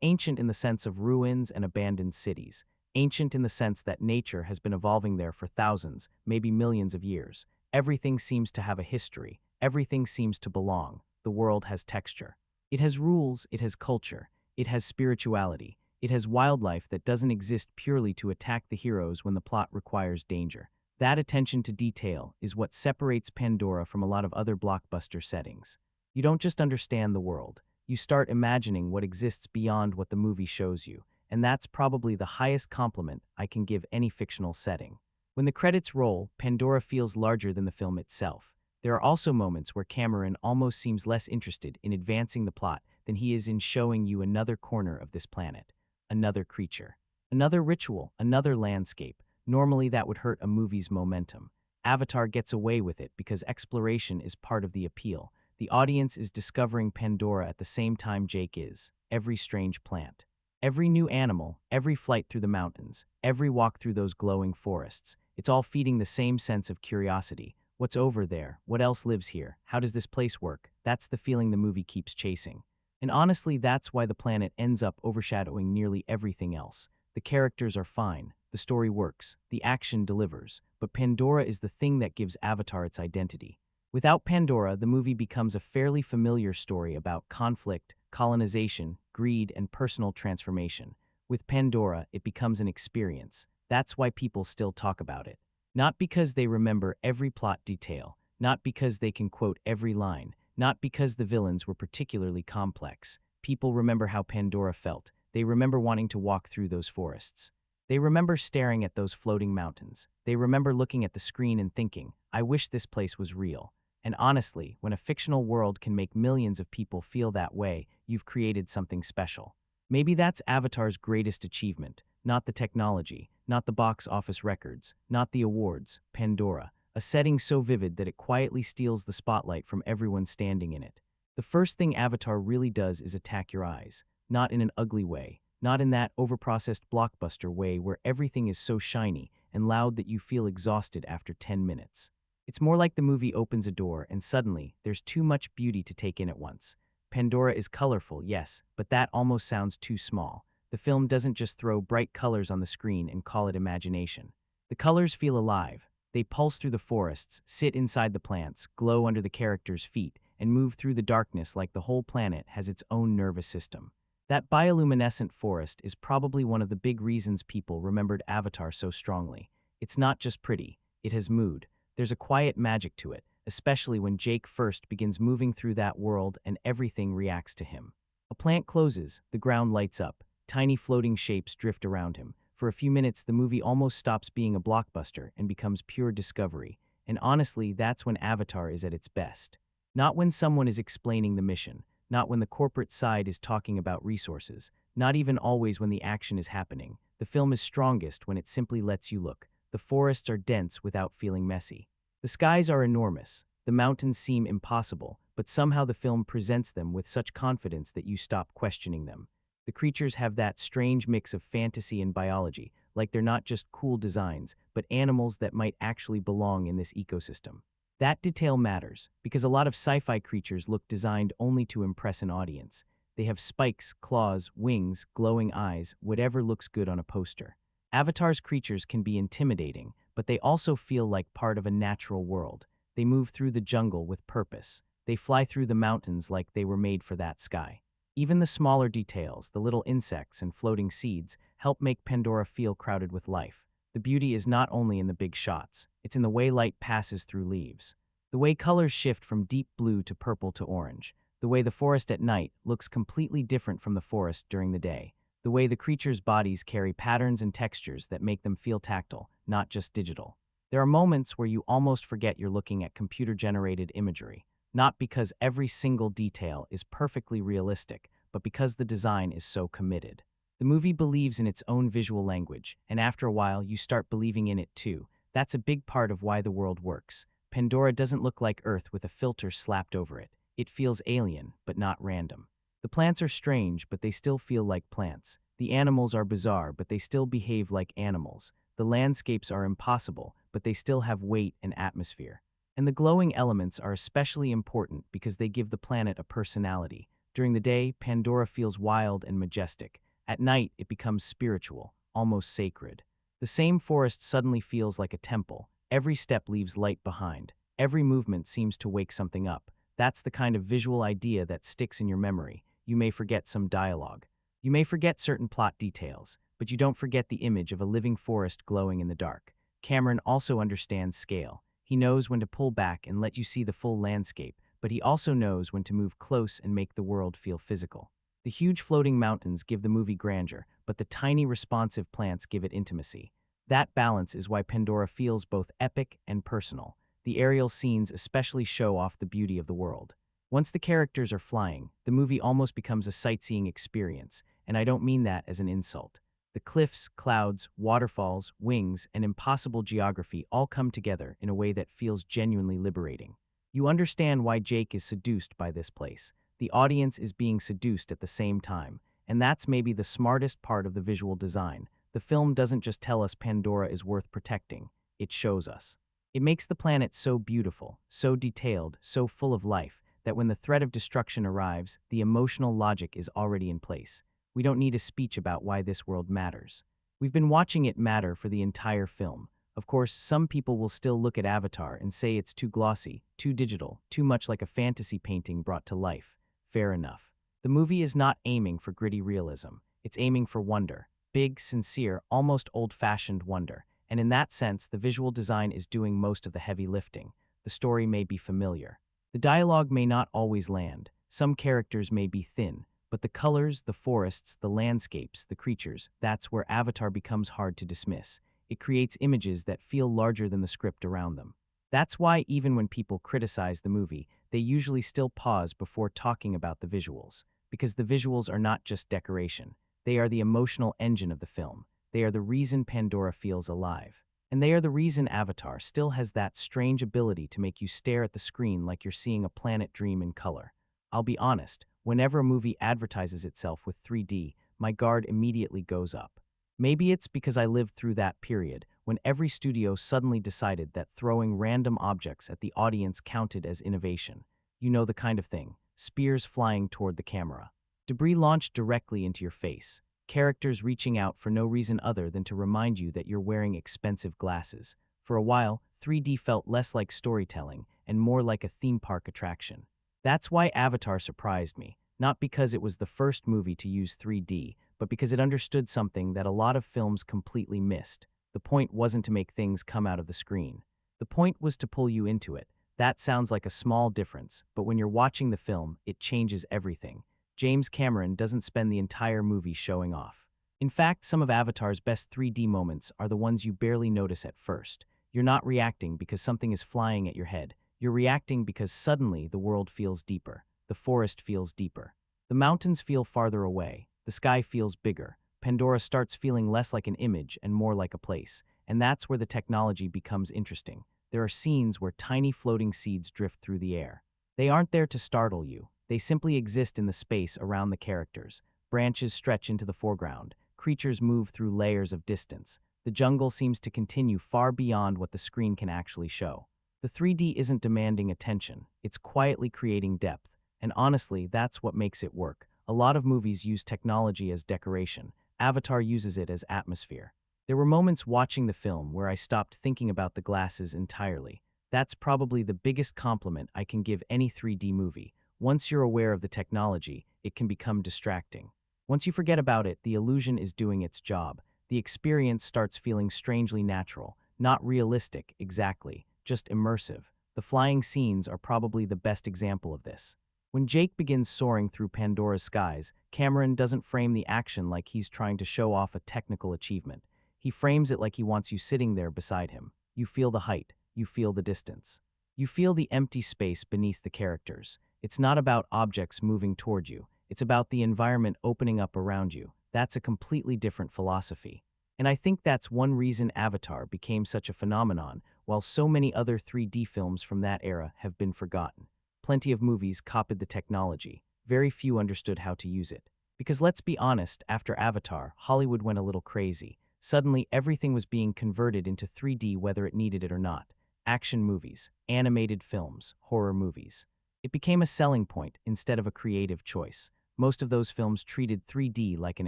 ancient in the sense of ruins and abandoned cities. Ancient in the sense that nature has been evolving there for thousands, maybe millions of years. Everything seems to have a history. Everything seems to belong. The world has texture. It has rules, it has culture, it has spirituality. It has wildlife that doesn't exist purely to attack the heroes when the plot requires danger. That attention to detail is what separates Pandora from a lot of other blockbuster settings. You don't just understand the world. You start imagining what exists beyond what the movie shows you, and that's probably the highest compliment I can give any fictional setting. When the credits roll, Pandora feels larger than the film itself. There are also moments where Cameron almost seems less interested in advancing the plot than he is in showing you another corner of this planet. Another creature, another ritual, another landscape. Normally that would hurt a movie's momentum. Avatar gets away with it because exploration is part of the appeal. The audience is discovering Pandora at the same time Jake is. Every strange plant, every new animal, every flight through the mountains, every walk through those glowing forests. It's all feeding the same sense of curiosity. What's over there? What else lives here? How does this place work? That's the feeling the movie keeps chasing. And honestly, that's why the planet ends up overshadowing nearly everything else. The characters are fine, the story works, the action delivers, but Pandora is the thing that gives Avatar its identity. Without Pandora, the movie becomes a fairly familiar story about conflict, colonization, greed, and personal transformation. With Pandora, it becomes an experience. That's why people still talk about it. Not because they remember every plot detail, not because they can quote every line, not because the villains were particularly complex. People remember how Pandora felt. They remember wanting to walk through those forests. They remember staring at those floating mountains. They remember looking at the screen and thinking, I wish this place was real. And honestly, when a fictional world can make millions of people feel that way, you've created something special. Maybe that's Avatar's greatest achievement, not the technology, not the box office records, not the awards, Pandora. A setting so vivid that it quietly steals the spotlight from everyone standing in it. The first thing Avatar really does is attack your eyes, not in an ugly way, not in that overprocessed blockbuster way where everything is so shiny and loud that you feel exhausted after 10 minutes. It's more like the movie opens a door and suddenly there's too much beauty to take in at once. Pandora is colorful, yes, but that almost sounds too small. The film doesn't just throw bright colors on the screen and call it imagination. The colors feel alive. They pulse through the forests, sit inside the plants, glow under the characters' feet, and move through the darkness like the whole planet has its own nervous system. That bioluminescent forest is probably one of the big reasons people remembered Avatar so strongly. It's not just pretty, it has mood. There's a quiet magic to it, especially when Jake first begins moving through that world and everything reacts to him. A plant closes, the ground lights up, tiny floating shapes drift around him. For a few minutes, the movie almost stops being a blockbuster and becomes pure discovery. And honestly, that's when Avatar is at its best. Not when someone is explaining the mission, not when the corporate side is talking about resources, not even always when the action is happening. The film is strongest when it simply lets you look. The forests are dense without feeling messy. The skies are enormous. The mountains seem impossible, but somehow the film presents them with such confidence that you stop questioning them. The creatures have that strange mix of fantasy and biology, like they're not just cool designs, but animals that might actually belong in this ecosystem. That detail matters, because a lot of sci-fi creatures look designed only to impress an audience. They have spikes, claws, wings, glowing eyes, whatever looks good on a poster. Avatar's creatures can be intimidating, but they also feel like part of a natural world. They move through the jungle with purpose. They fly through the mountains like they were made for that sky. Even the smaller details, the little insects and floating seeds, help make Pandora feel crowded with life. The beauty is not only in the big shots, it's in the way light passes through leaves. The way colors shift from deep blue to purple to orange. The way the forest at night looks completely different from the forest during the day. The way the creatures' bodies carry patterns and textures that make them feel tactile, not just digital. There are moments where you almost forget you're looking at computer-generated imagery, not because every single detail is perfectly realistic, but because the design is so committed. The movie believes in its own visual language, and after a while you start believing in it too. That's a big part of why the world works. Pandora doesn't look like Earth with a filter slapped over it. It feels alien, but not random. The plants are strange, but they still feel like plants. The animals are bizarre, but they still behave like animals. The landscapes are impossible, but they still have weight and atmosphere. And the glowing elements are especially important because they give the planet a personality. During the day, Pandora feels wild and majestic. At night, it becomes spiritual, almost sacred. The same forest suddenly feels like a temple. Every step leaves light behind. Every movement seems to wake something up. That's the kind of visual idea that sticks in your memory. You may forget some dialogue. You may forget certain plot details, but you don't forget the image of a living forest glowing in the dark. Cameron also understands scale. He knows when to pull back and let you see the full landscape, but he also knows when to move close and make the world feel physical. The huge floating mountains give the movie grandeur, but the tiny responsive plants give it intimacy. That balance is why Pandora feels both epic and personal. The aerial scenes especially show off the beauty of the world. Once the characters are flying, the movie almost becomes a sightseeing experience, and I don't mean that as an insult. The cliffs, clouds, waterfalls, wings, and impossible geography all come together in a way that feels genuinely liberating. You understand why Jake is seduced by this place. The audience is being seduced at the same time, and that's maybe the smartest part of the visual design. The film doesn't just tell us Pandora is worth protecting, it shows us. It makes the planet so beautiful, so detailed, so full of life, that when the threat of destruction arrives, the emotional logic is already in place. We don't need a speech about why this world matters. We've been watching it matter for the entire film. Of course, some people will still look at Avatar and say it's too glossy, too digital, too much like a fantasy painting brought to life. Fair enough. The movie is not aiming for gritty realism. It's aiming for wonder. Big, sincere, almost old-fashioned wonder. And in that sense, the visual design is doing most of the heavy lifting. The story may be familiar. The dialogue may not always land. Some characters may be thin. But the colors, the forests, the landscapes, the creatures, that's where Avatar becomes hard to dismiss. It creates images that feel larger than the script around them. That's why even when people criticize the movie, they usually still pause before talking about the visuals. Because the visuals are not just decoration. They are the emotional engine of the film. They are the reason Pandora feels alive. And they are the reason Avatar still has that strange ability to make you stare at the screen like you're seeing a planet dream in color. I'll be honest, whenever a movie advertises itself with 3D, my guard immediately goes up. Maybe it's because I lived through that period when every studio suddenly decided that throwing random objects at the audience counted as innovation. You know the kind of thing, spears flying toward the camera. Debris launched directly into your face. characters reaching out for no reason other than to remind you that you're wearing expensive glasses. For a while, 3D felt less like storytelling and more like a theme park attraction. That's why Avatar surprised me, not because it was the first movie to use 3D, but because it understood something that a lot of films completely missed. The point wasn't to make things come out of the screen. The point was to pull you into it. That sounds like a small difference, but when you're watching the film, it changes everything. James Cameron doesn't spend the entire movie showing off. In fact, some of Avatar's best 3D moments are the ones you barely notice at first. You're not reacting because something is flying at your head. You're reacting because suddenly the world feels deeper. The forest feels deeper. The mountains feel farther away. The sky feels bigger. Pandora starts feeling less like an image and more like a place. And that's where the technology becomes interesting. There are scenes where tiny floating seeds drift through the air. They aren't there to startle you. They simply exist in the space around the characters. Branches stretch into the foreground. Creatures move through layers of distance. The jungle seems to continue far beyond what the screen can actually show. The 3D isn't demanding attention. It's quietly creating depth. And honestly, that's what makes it work. A lot of movies use technology as decoration. Avatar uses it as atmosphere. There were moments watching the film where I stopped thinking about the glasses entirely. That's probably the biggest compliment I can give any 3D movie. Once you're aware of the technology, it can become distracting. Once you forget about it, the illusion is doing its job. The experience starts feeling strangely natural, not realistic exactly, just immersive. The flying scenes are probably the best example of this. When Jake begins soaring through Pandora's skies, Cameron doesn't frame the action like he's trying to show off a technical achievement. He frames it like he wants you sitting there beside him. You feel the height. You feel the distance. You feel the empty space beneath the characters. It's not about objects moving toward you. It's about the environment opening up around you. That's a completely different philosophy. And I think that's one reason Avatar became such a phenomenon, while so many other 3D films from that era have been forgotten. Plenty of movies copied the technology. Very few understood how to use it. Because let's be honest, after Avatar, Hollywood went a little crazy. Suddenly, everything was being converted into 3D whether it needed it or not. Action movies, animated films, horror movies. It became a selling point instead of a creative choice. Most of those films treated 3D like an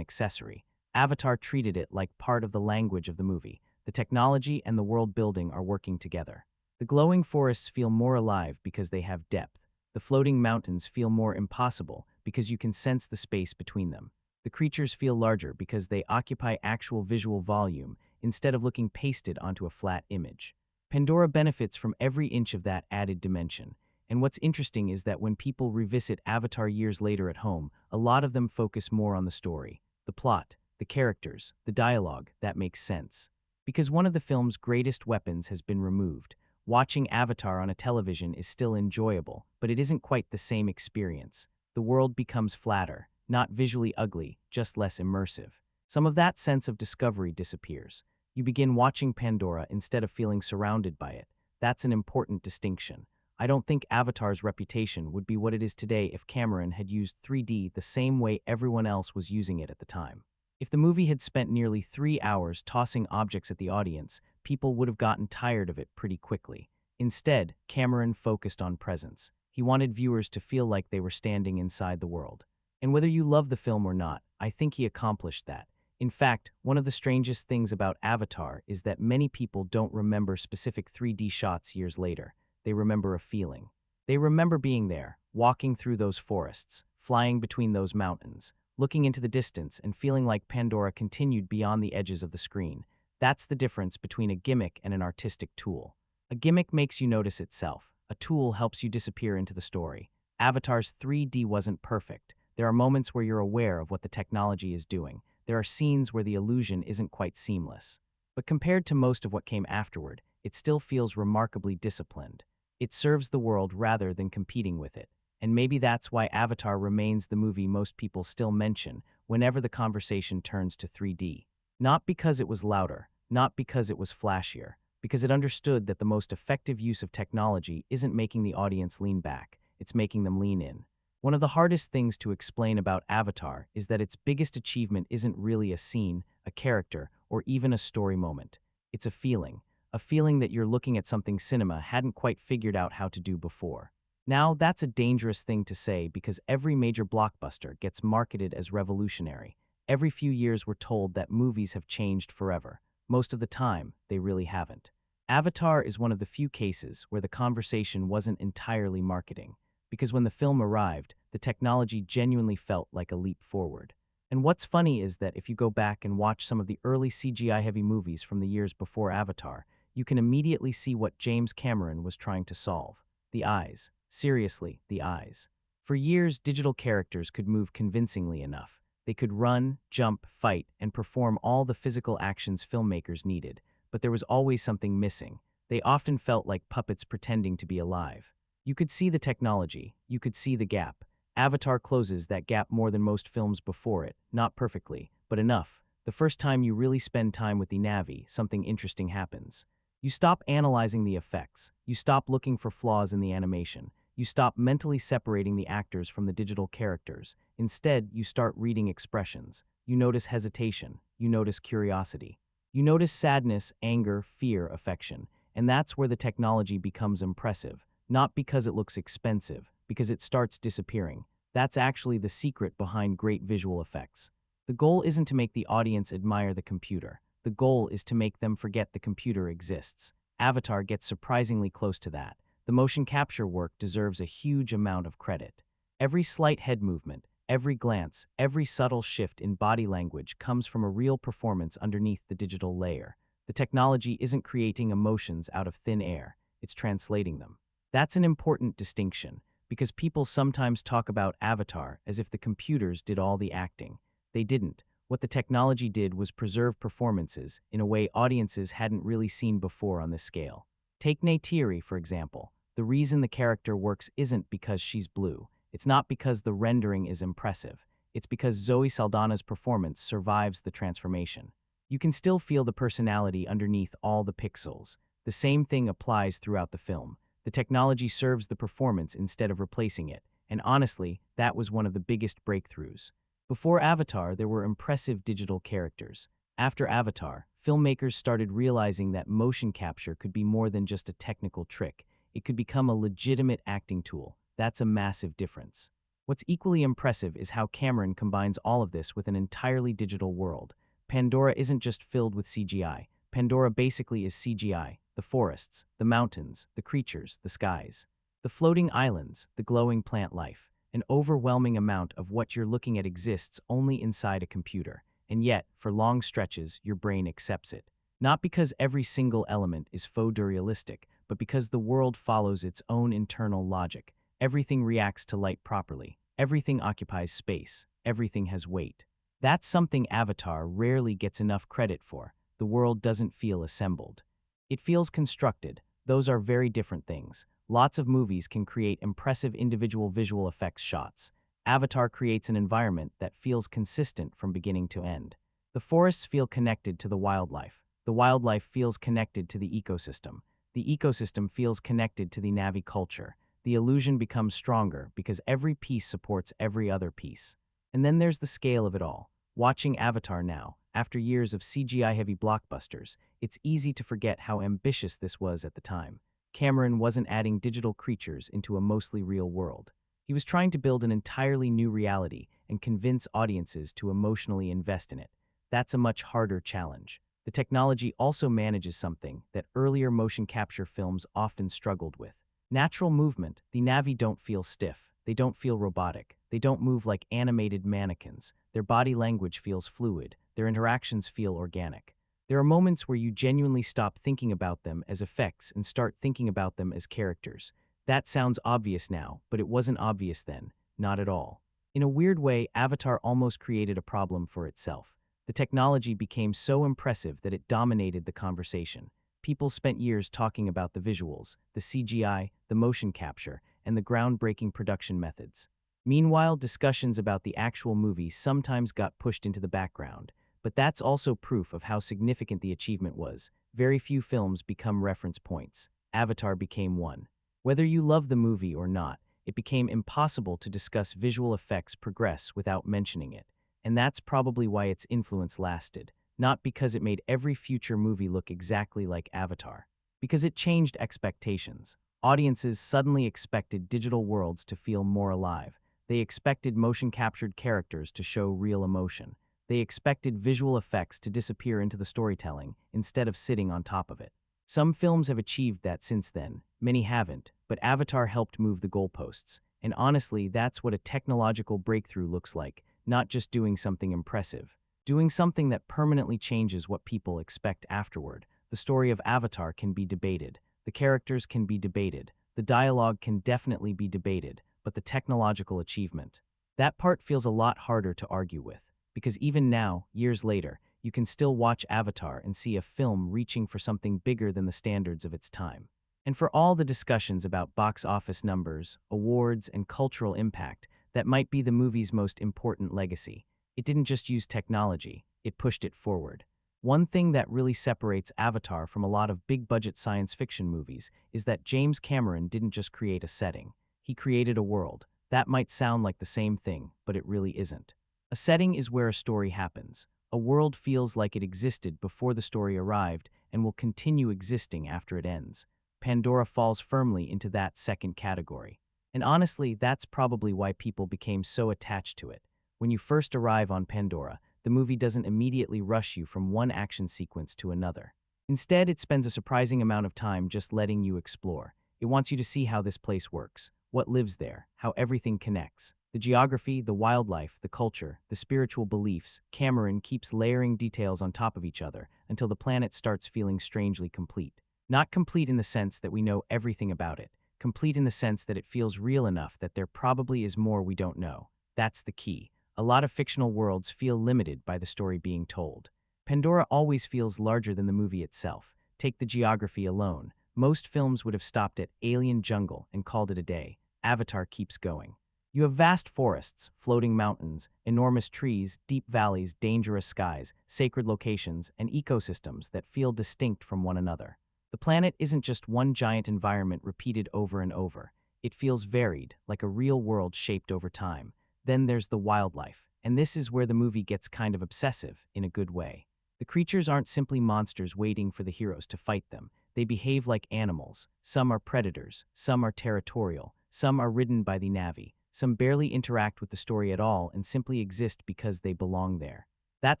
accessory. Avatar treated it like part of the language of the movie. The technology and the world building are working together. The glowing forests feel more alive because they have depth. The floating mountains feel more impossible because you can sense the space between them. The creatures feel larger because they occupy actual visual volume instead of looking pasted onto a flat image. Pandora benefits from every inch of that added dimension. And what's interesting is that when people revisit Avatar years later at home, a lot of them focus more on the story, the plot, the characters, the dialogue. That makes sense. Because one of the film's greatest weapons has been removed. Watching Avatar on a television is still enjoyable, but it isn't quite the same experience. The world becomes flatter, not visually ugly, just less immersive. Some of that sense of discovery disappears. You begin watching Pandora instead of feeling surrounded by it. That's an important distinction. I don't think Avatar's reputation would be what it is today if Cameron had used 3D the same way everyone else was using it at the time. If the movie had spent nearly 3 hours tossing objects at the audience, people would have gotten tired of it pretty quickly. Instead, Cameron focused on presence. He wanted viewers to feel like they were standing inside the world. And whether you love the film or not, I think he accomplished that. In fact, one of the strangest things about Avatar is that many people don't remember specific 3D shots years later. They remember a feeling. They remember being there, walking through those forests, flying between those mountains, looking into the distance and feeling like Pandora continued beyond the edges of the screen. That's the difference between a gimmick and an artistic tool. A gimmick makes you notice itself. A tool helps you disappear into the story. Avatar's 3D wasn't perfect. There are moments where you're aware of what the technology is doing. There are scenes where the illusion isn't quite seamless. But compared to most of what came afterward, it still feels remarkably disciplined. It serves the world rather than competing with it. And maybe that's why Avatar remains the movie most people still mention whenever the conversation turns to 3D. Not because it was louder, not because it was flashier, because it understood that the most effective use of technology isn't making the audience lean back, it's making them lean in. One of the hardest things to explain about Avatar is that its biggest achievement isn't really a scene, a character, or even a story moment. It's a feeling that you're looking at something cinema hadn't quite figured out how to do before. Now, that's a dangerous thing to say because every major blockbuster gets marketed as revolutionary. Every few years we're told that movies have changed forever. Most of the time, they really haven't. Avatar is one of the few cases where the conversation wasn't entirely marketing, because when the film arrived, the technology genuinely felt like a leap forward. And what's funny is that if you go back and watch some of the early CGI-heavy movies from the years before Avatar, you can immediately see what James Cameron was trying to solve. The eyes. Seriously, the eyes. For years, digital characters could move convincingly enough. They could run, jump, fight, and perform all the physical actions filmmakers needed, but there was always something missing. They often felt like puppets pretending to be alive. You could see the technology, you could see the gap. Avatar closes that gap more than most films before it, not perfectly, but enough. The first time you really spend time with the Na'vi, something interesting happens. You stop analyzing the effects, you stop looking for flaws in the animation, you stop mentally separating the actors from the digital characters. Instead, you start reading expressions. You notice hesitation, you notice curiosity. You notice sadness, anger, fear, affection. And that's where the technology becomes impressive, not because it looks expensive, because it starts disappearing. That's actually the secret behind great visual effects. The goal isn't to make the audience admire the computer. The goal is to make them forget the computer exists. Avatar gets surprisingly close to that. The motion capture work deserves a huge amount of credit. Every slight head movement, every glance, every subtle shift in body language comes from a real performance underneath the digital layer. The technology isn't creating emotions out of thin air, it's translating them. That's an important distinction, because people sometimes talk about Avatar as if the computers did all the acting. They didn't. What the technology did was preserve performances in a way audiences hadn't really seen before on this scale. Take Neytiri, for example. The reason the character works isn't because she's blue. It's not because the rendering is impressive. It's because Zoe Saldaña's performance survives the transformation. You can still feel the personality underneath all the pixels. The same thing applies throughout the film. The technology serves the performance instead of replacing it, and honestly, that was one of the biggest breakthroughs. Before Avatar, there were impressive digital characters. After Avatar, filmmakers started realizing that motion capture could be more than just a technical trick. It could become a legitimate acting tool. That's a massive difference. What's equally impressive is how Cameron combines all of this with an entirely digital world. Pandora isn't just filled with CGI. Pandora basically is CGI. The forests, the mountains, the creatures, the skies. The floating islands, the glowing plant life. An overwhelming amount of what you're looking at exists only inside a computer. And yet, for long stretches, your brain accepts it. Not because every single element is photorealistic, but because the world follows its own internal logic. Everything reacts to light properly. Everything occupies space. Everything has weight. That's something Avatar rarely gets enough credit for. The world doesn't feel assembled. It feels constructed. Those are very different things. Lots of movies can create impressive individual visual effects shots. Avatar creates an environment that feels consistent from beginning to end. The forests feel connected to the wildlife. The wildlife feels connected to the ecosystem. The ecosystem feels connected to the Na'vi culture. The illusion becomes stronger because every piece supports every other piece. And then there's the scale of it all. Watching Avatar now, after years of CGI-heavy blockbusters, it's easy to forget how ambitious this was at the time. Cameron wasn't adding digital creatures into a mostly real world. He was trying to build an entirely new reality and convince audiences to emotionally invest in it. That's a much harder challenge. The technology also manages something that earlier motion capture films often struggled with. Natural movement. The Na'vi don't feel stiff. They don't feel robotic. They don't move like animated mannequins. Their body language feels fluid. Their interactions feel organic. There are moments where you genuinely stop thinking about them as effects and start thinking about them as characters. That sounds obvious now, but it wasn't obvious then. Not at all. In a weird way, Avatar almost created a problem for itself. The technology became so impressive that it dominated the conversation. People spent years talking about the visuals, the CGI, the motion capture, and the groundbreaking production methods. Meanwhile, discussions about the actual movie sometimes got pushed into the background. But that's also proof of how significant the achievement was. Very few films become reference points. Avatar became one. Whether you love the movie or not, it became impossible to discuss visual effects progress without mentioning it. And that's probably why its influence lasted. Not because it made every future movie look exactly like Avatar. Because it changed expectations. Audiences suddenly expected digital worlds to feel more alive. They expected motion-captured characters to show real emotion. They expected visual effects to disappear into the storytelling instead of sitting on top of it. Some films have achieved that since then, many haven't, but Avatar helped move the goalposts. And honestly, that's what a technological breakthrough looks like, not just doing something impressive. Doing something that permanently changes what people expect afterward. The story of Avatar can be debated. The characters can be debated. The dialogue can definitely be debated, but the technological achievement. That part feels a lot harder to argue with, because even now, years later, you can still watch Avatar and see a film reaching for something bigger than the standards of its time. And for all the discussions about box office numbers, awards, and cultural impact, that might be the movie's most important legacy. It didn't just use technology, it pushed it forward. One thing that really separates Avatar from a lot of big-budget science fiction movies is that James Cameron didn't just create a setting. He created a world. That might sound like the same thing, but it really isn't. A setting is where a story happens. A world feels like it existed before the story arrived and will continue existing after it ends. Pandora falls firmly into that second category. And honestly, that's probably why people became so attached to it. When you first arrive on Pandora, the movie doesn't immediately rush you from one action sequence to another. Instead, it spends a surprising amount of time just letting you explore. It wants you to see how this place works, what lives there, how everything connects. The geography, the wildlife, the culture, the spiritual beliefs. Cameron keeps layering details on top of each other until the planet starts feeling strangely complete. Not complete in the sense that we know everything about it, complete in the sense that it feels real enough that there probably is more we don't know. That's the key. A lot of fictional worlds feel limited by the story being told. Pandora always feels larger than the movie itself. Take the geography alone. Most films would have stopped at alien jungle and called it a day. Avatar keeps going. You have vast forests, floating mountains, enormous trees, deep valleys, dangerous skies, sacred locations, and ecosystems that feel distinct from one another. The planet isn't just one giant environment repeated over and over. It feels varied, like a real world shaped over time. Then there's the wildlife, and this is where the movie gets kind of obsessive, in a good way. The creatures aren't simply monsters waiting for the heroes to fight them. They behave like animals. Some are predators, some are territorial, some are ridden by the Na'vi, some barely interact with the story at all and simply exist because they belong there. That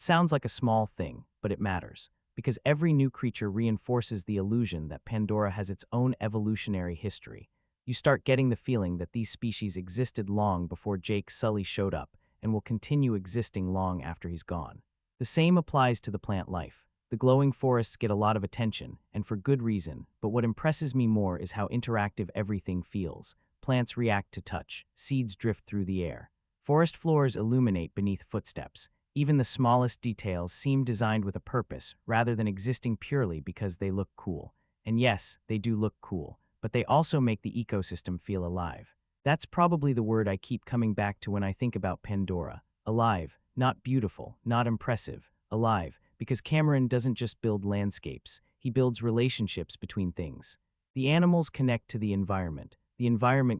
sounds like a small thing, but it matters, because every new creature reinforces the illusion that Pandora has its own evolutionary history. You start getting the feeling that these species existed long before Jake Sully showed up and will continue existing long after he's gone. The same applies to the plant life. The glowing forests get a lot of attention, and for good reason, but what impresses me more is how interactive everything feels. Plants react to touch, seeds drift through the air. Forest floors illuminate beneath footsteps. Even the smallest details seem designed with a purpose, rather than existing purely because they look cool. And yes, they do look cool, but they also make the ecosystem feel alive. That's probably the word I keep coming back to when I think about Pandora. Alive, not beautiful, not impressive, alive, because Cameron doesn't just build landscapes, he builds relationships between things. The animals connect to the environment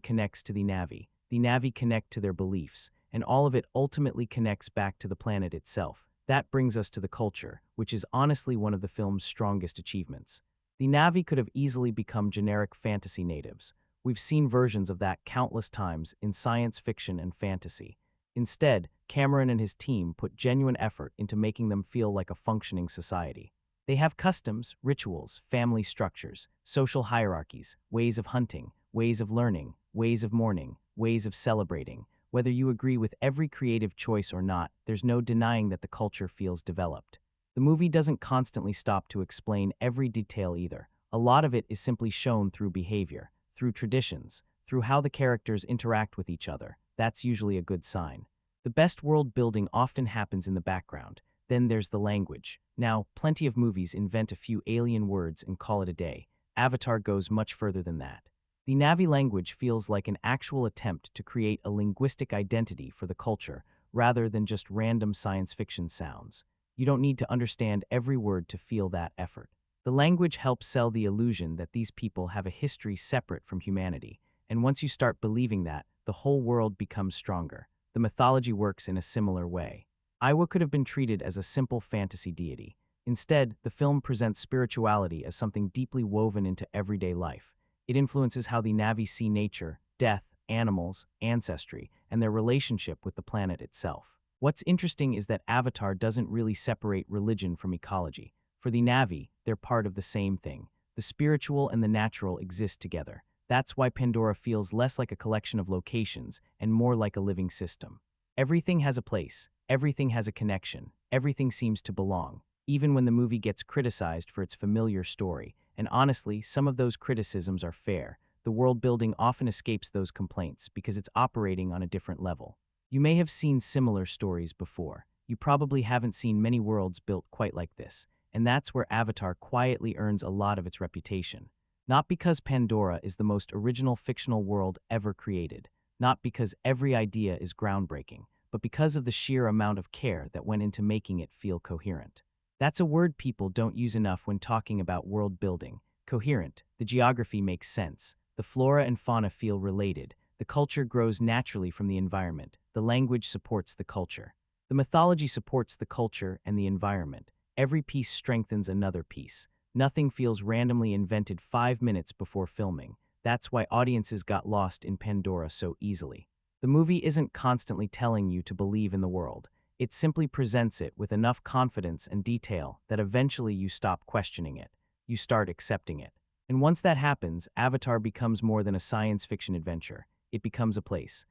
connects to the Na'vi connect to their beliefs, and all of it ultimately connects back to the planet itself. That brings us to the culture, which is honestly one of the film's strongest achievements. The Na'vi could have easily become generic fantasy natives. We've seen versions of that countless times in science fiction and fantasy. Instead, Cameron and his team put genuine effort into making them feel like a functioning society. They have customs, rituals, family structures, social hierarchies, ways of hunting, ways of learning, ways of mourning, ways of celebrating. Whether you agree with every creative choice or not, there's no denying that the culture feels developed. The movie doesn't constantly stop to explain every detail either. A lot of it is simply shown through behavior, through traditions, through how the characters interact with each other. That's usually a good sign. The best world building often happens in the background. Then there's the language. Now, plenty of movies invent a few alien words and call it a day. Avatar goes much further than that. The Na'vi language feels like an actual attempt to create a linguistic identity for the culture, rather than just random science fiction sounds. You don't need to understand every word to feel that effort. The language helps sell the illusion that these people have a history separate from humanity, and once you start believing that, the whole world becomes stronger. The mythology works in a similar way. Aiwa could have been treated as a simple fantasy deity. Instead, the film presents spirituality as something deeply woven into everyday life. It influences how the Na'vi see nature, death, animals, ancestry, and their relationship with the planet itself. What's interesting is that Avatar doesn't really separate religion from ecology. For the Na'vi, they're part of the same thing. The spiritual and the natural exist together. That's why Pandora feels less like a collection of locations and more like a living system. Everything has a place, everything has a connection, everything seems to belong, even when the movie gets criticized for its familiar story. And honestly, some of those criticisms are fair. The world building often escapes those complaints because it's operating on a different level. You may have seen similar stories before. You probably haven't seen many worlds built quite like this, and that's where Avatar quietly earns a lot of its reputation. Not because Pandora is the most original fictional world ever created, not because every idea is groundbreaking, but because of the sheer amount of care that went into making it feel coherent. That's a word people don't use enough when talking about world building. Coherent. The geography makes sense. The flora and fauna feel related. The culture grows naturally from the environment. The language supports the culture. The mythology supports the culture and the environment. Every piece strengthens another piece. Nothing feels randomly invented 5 minutes before filming. That's why audiences got lost in Pandora so easily. The movie isn't constantly telling you to believe in the world. It simply presents it with enough confidence and detail that eventually you stop questioning it. You start accepting it. And once that happens, Avatar becomes more than a science fiction adventure. It becomes a place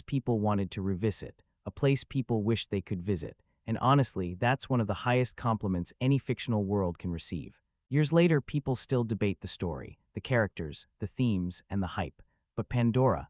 people wanted to revisit, a place people wish they could visit. And honestly, that's one of the highest compliments any fictional world can receive. Years later, people still debate the story, the characters, the themes, and the hype. But Pandora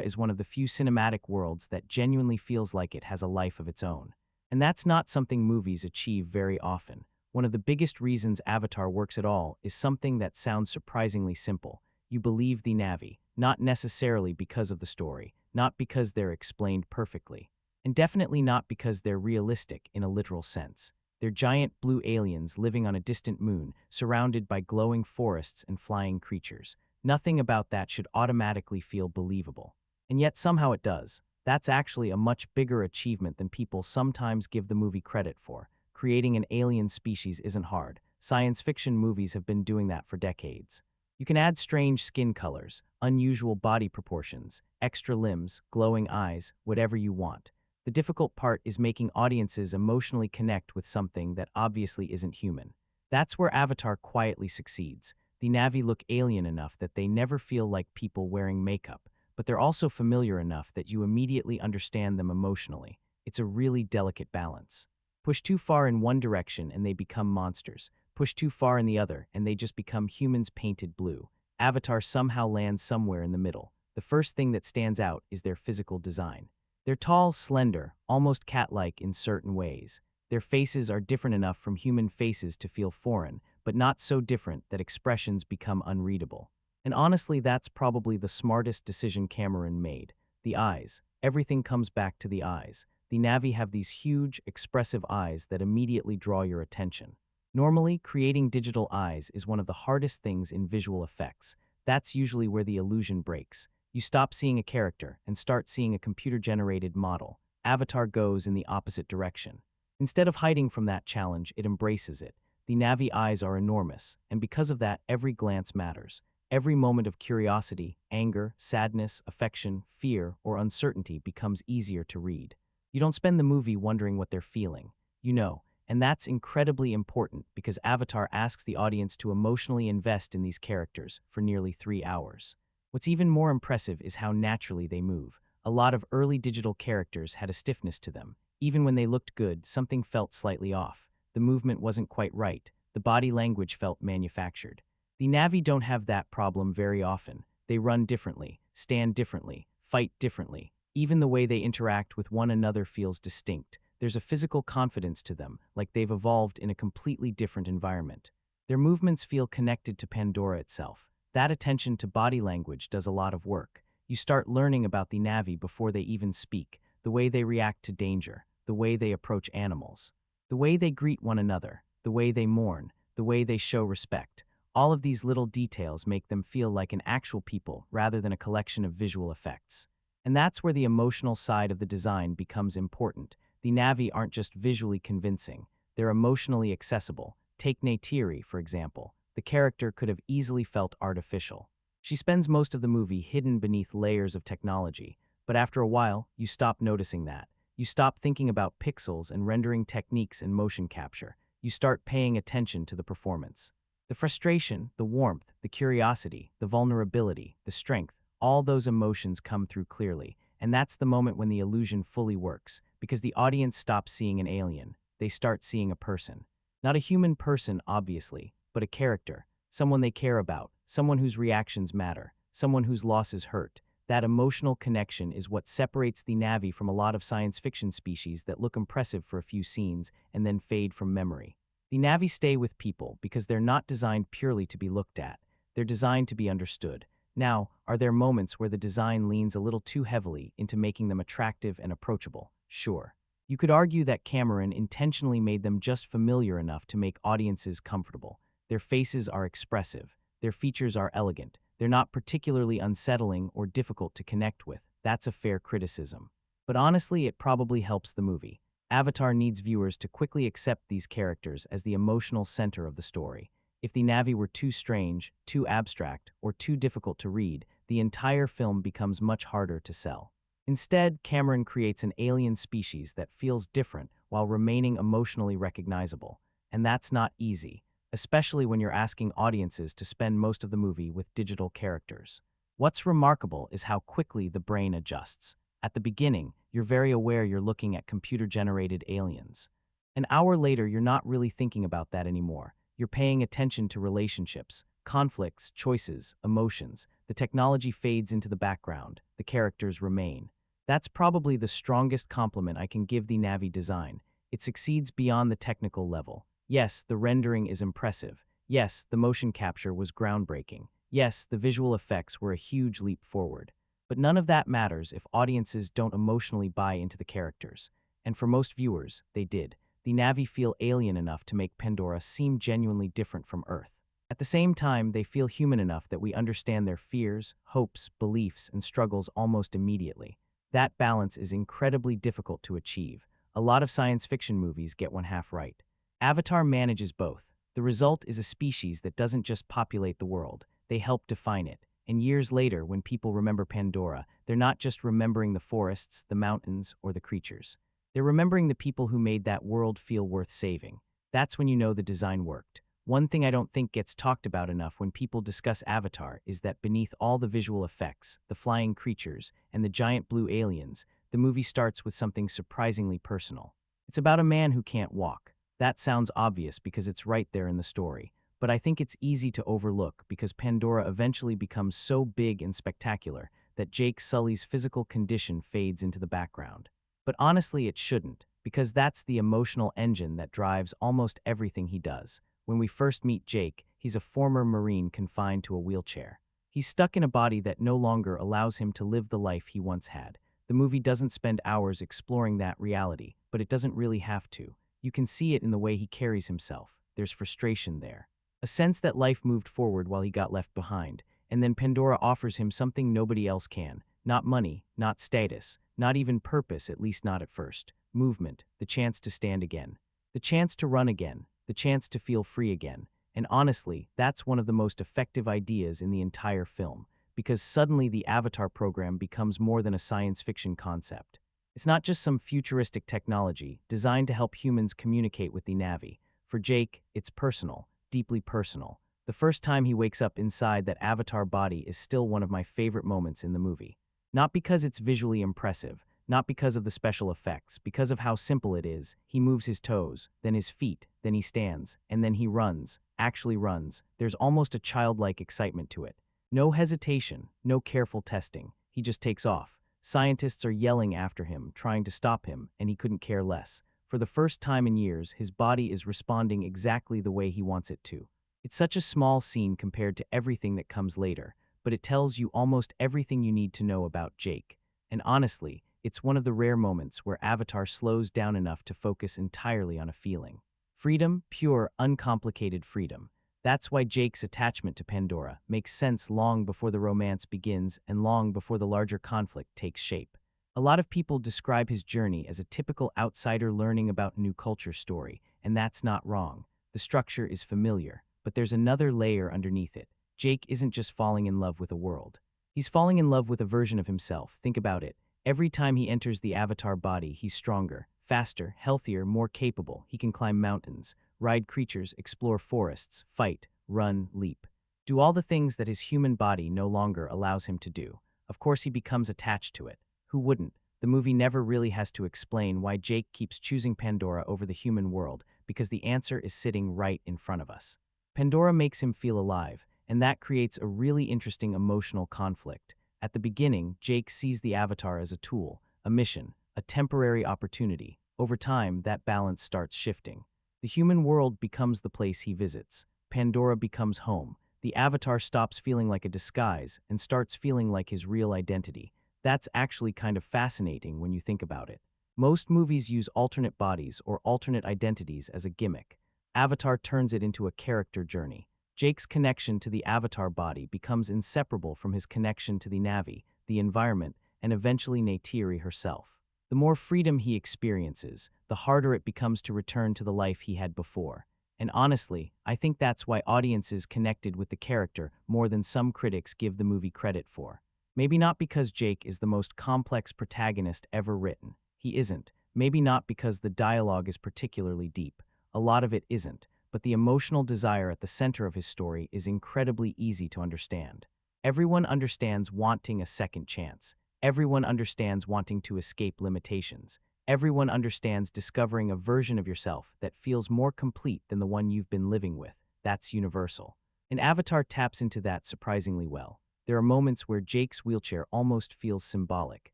is one of the few cinematic worlds that genuinely feels like it has a life of its own. And that's not something movies achieve very often. One of the biggest reasons Avatar works at all is something that sounds surprisingly simple. You believe the Na'vi, not necessarily because of the story, not because they're explained perfectly, and definitely not because they're realistic in a literal sense. They're giant blue aliens living on a distant moon, surrounded by glowing forests and flying creatures. Nothing about that should automatically feel believable. And yet somehow it does. That's actually a much bigger achievement than people sometimes give the movie credit for. Creating an alien species isn't hard. Science fiction movies have been doing that for decades. You can add strange skin colors, unusual body proportions, extra limbs, glowing eyes, whatever you want. The difficult part is making audiences emotionally connect with something that obviously isn't human. That's where Avatar quietly succeeds. The Na'vi look alien enough that they never feel like people wearing makeup, but they're also familiar enough that you immediately understand them emotionally. It's a really delicate balance. Push too far in one direction and they become monsters. Push too far in the other and they just become humans painted blue. Avatar somehow lands somewhere in the middle. The first thing that stands out is their physical design. They're tall, slender, almost cat-like in certain ways. Their faces are different enough from human faces to feel foreign, but not so different that expressions become unreadable. And honestly, that's probably the smartest decision Cameron made. The eyes. Everything comes back to the eyes. The Na'vi have these huge, expressive eyes that immediately draw your attention. Normally, creating digital eyes is one of the hardest things in visual effects. That's usually where the illusion breaks. You stop seeing a character and start seeing a computer-generated model. Avatar goes in the opposite direction. Instead of hiding from that challenge, it embraces it. The Na'vi eyes are enormous, and because of that, every glance matters. Every moment of curiosity, anger, sadness, affection, fear, or uncertainty becomes easier to read. You don't spend the movie wondering what they're feeling. You know, and that's incredibly important because Avatar asks the audience to emotionally invest in these characters for nearly 3 hours. What's even more impressive is how naturally they move. A lot of early digital characters had a stiffness to them. Even when they looked good, something felt slightly off. The movement wasn't quite right. The body language felt manufactured. The Na'vi don't have that problem very often. They run differently, stand differently, fight differently. Even the way they interact with one another feels distinct. There's a physical confidence to them, like they've evolved in a completely different environment. Their movements feel connected to Pandora itself. That attention to body language does a lot of work. You start learning about the Na'vi before they even speak, the way they react to danger, the way they approach animals, the way they greet one another, the way they mourn, the way they show respect. All of these little details make them feel like an actual people rather than a collection of visual effects. And that's where the emotional side of the design becomes important. The Na'vi aren't just visually convincing, they're emotionally accessible. Take Neytiri, for example. The character could have easily felt artificial. She spends most of the movie hidden beneath layers of technology, but after a while, you stop noticing that. You stop thinking about pixels and rendering techniques and motion capture. You start paying attention to the performance. The frustration, the warmth, the curiosity, the vulnerability, the strength, all those emotions come through clearly. And that's the moment when the illusion fully works, because the audience stops seeing an alien. They start seeing a person. Not a human person, obviously, but a character, someone they care about, someone whose reactions matter, someone whose losses hurt. That emotional connection is what separates the Na'vi from a lot of science fiction species that look impressive for a few scenes and then fade from memory. The Na'vi stay with people because they're not designed purely to be looked at. They're designed to be understood. Now, are there moments where the design leans a little too heavily into making them attractive and approachable? Sure. You could argue that Cameron intentionally made them just familiar enough to make audiences comfortable. Their faces are expressive. Their features are elegant. They're not particularly unsettling or difficult to connect with. That's a fair criticism. But honestly, it probably helps the movie. Avatar needs viewers to quickly accept these characters as the emotional center of the story. If the Na'vi were too strange, too abstract, or too difficult to read, the entire film becomes much harder to sell. Instead, Cameron creates an alien species that feels different while remaining emotionally recognizable. And that's not easy, especially when you're asking audiences to spend most of the movie with digital characters. What's remarkable is how quickly the brain adjusts. At the beginning, you're very aware you're looking at computer-generated aliens. An hour later, you're not really thinking about that anymore. You're paying attention to relationships, conflicts, choices, emotions. The technology fades into the background. The characters remain. That's probably the strongest compliment I can give the Na'vi design. It succeeds beyond the technical level. Yes, the rendering is impressive. Yes, the motion capture was groundbreaking. Yes, the visual effects were a huge leap forward. But none of that matters if audiences don't emotionally buy into the characters. And for most viewers, they did. The Na'vi feel alien enough to make Pandora seem genuinely different from Earth. At the same time, they feel human enough that we understand their fears, hopes, beliefs, and struggles almost immediately. That balance is incredibly difficult to achieve. A lot of science fiction movies get one half right. Avatar manages both. The result is a species that doesn't just populate the world, they help define it. And years later, when people remember Pandora, they're not just remembering the forests, the mountains, or the creatures. They're remembering the people who made that world feel worth saving. That's when you know the design worked. One thing I don't think gets talked about enough when people discuss Avatar is that beneath all the visual effects, the flying creatures, and the giant blue aliens, the movie starts with something surprisingly personal. It's about a man who can't walk. That sounds obvious because it's right there in the story. But I think it's easy to overlook because Pandora eventually becomes so big and spectacular that Jake Sully's physical condition fades into the background. But honestly, it shouldn't, because that's the emotional engine that drives almost everything he does. When we first meet Jake, he's a former Marine confined to a wheelchair. He's stuck in a body that no longer allows him to live the life he once had. The movie doesn't spend hours exploring that reality, but it doesn't really have to. You can see it in the way he carries himself. There's frustration there. A sense that life moved forward while he got left behind, and then Pandora offers him something nobody else can. Not money, not status, not even purpose, at least not at first. Movement, the chance to stand again. The chance to run again, the chance to feel free again. And honestly, that's one of the most effective ideas in the entire film, because suddenly the Avatar program becomes more than a science fiction concept. It's not just some futuristic technology designed to help humans communicate with the Na'vi. For Jake, it's personal. Deeply personal. The first time he wakes up inside that Avatar body is still one of my favorite moments in the movie. Not because it's visually impressive, not because of the special effects, because of how simple it is. He moves his toes, then his feet, then he stands, and then he runs, actually runs. There's almost a childlike excitement to it. No hesitation, no careful testing. He just takes off. Scientists are yelling after him, trying to stop him, and he couldn't care less. For the first time in years, his body is responding exactly the way he wants it to. It's such a small scene compared to everything that comes later, but it tells you almost everything you need to know about Jake. And honestly, it's one of the rare moments where Avatar slows down enough to focus entirely on a feeling. Freedom, pure, uncomplicated freedom. That's why Jake's attachment to Pandora makes sense long before the romance begins and long before the larger conflict takes shape. A lot of people describe his journey as a typical outsider learning about new culture story, and that's not wrong. The structure is familiar, but there's another layer underneath it. Jake isn't just falling in love with a world. He's falling in love with a version of himself. Think about it. Every time he enters the Avatar body, he's stronger, faster, healthier, more capable. He can climb mountains, ride creatures, explore forests, fight, run, leap. Do all the things that his human body no longer allows him to do. Of course, he becomes attached to it. Who wouldn't? The movie never really has to explain why Jake keeps choosing Pandora over the human world, because the answer is sitting right in front of us. Pandora makes him feel alive, and that creates a really interesting emotional conflict. At the beginning, Jake sees the Avatar as a tool, a mission, a temporary opportunity. Over time, that balance starts shifting. The human world becomes the place he visits. Pandora becomes home. The Avatar stops feeling like a disguise and starts feeling like his real identity. That's actually kind of fascinating when you think about it. Most movies use alternate bodies or alternate identities as a gimmick. Avatar turns it into a character journey. Jake's connection to the Avatar body becomes inseparable from his connection to the Na'vi, the environment, and eventually Neytiri herself. The more freedom he experiences, the harder it becomes to return to the life he had before. And honestly, I think that's why audiences connected with the character more than some critics give the movie credit for. Maybe not because Jake is the most complex protagonist ever written. He isn't. Maybe not because the dialogue is particularly deep. A lot of it isn't. But the emotional desire at the center of his story is incredibly easy to understand. Everyone understands wanting a second chance. Everyone understands wanting to escape limitations. Everyone understands discovering a version of yourself that feels more complete than the one you've been living with. That's universal. And Avatar taps into that surprisingly well. There are moments where Jake's wheelchair almost feels symbolic,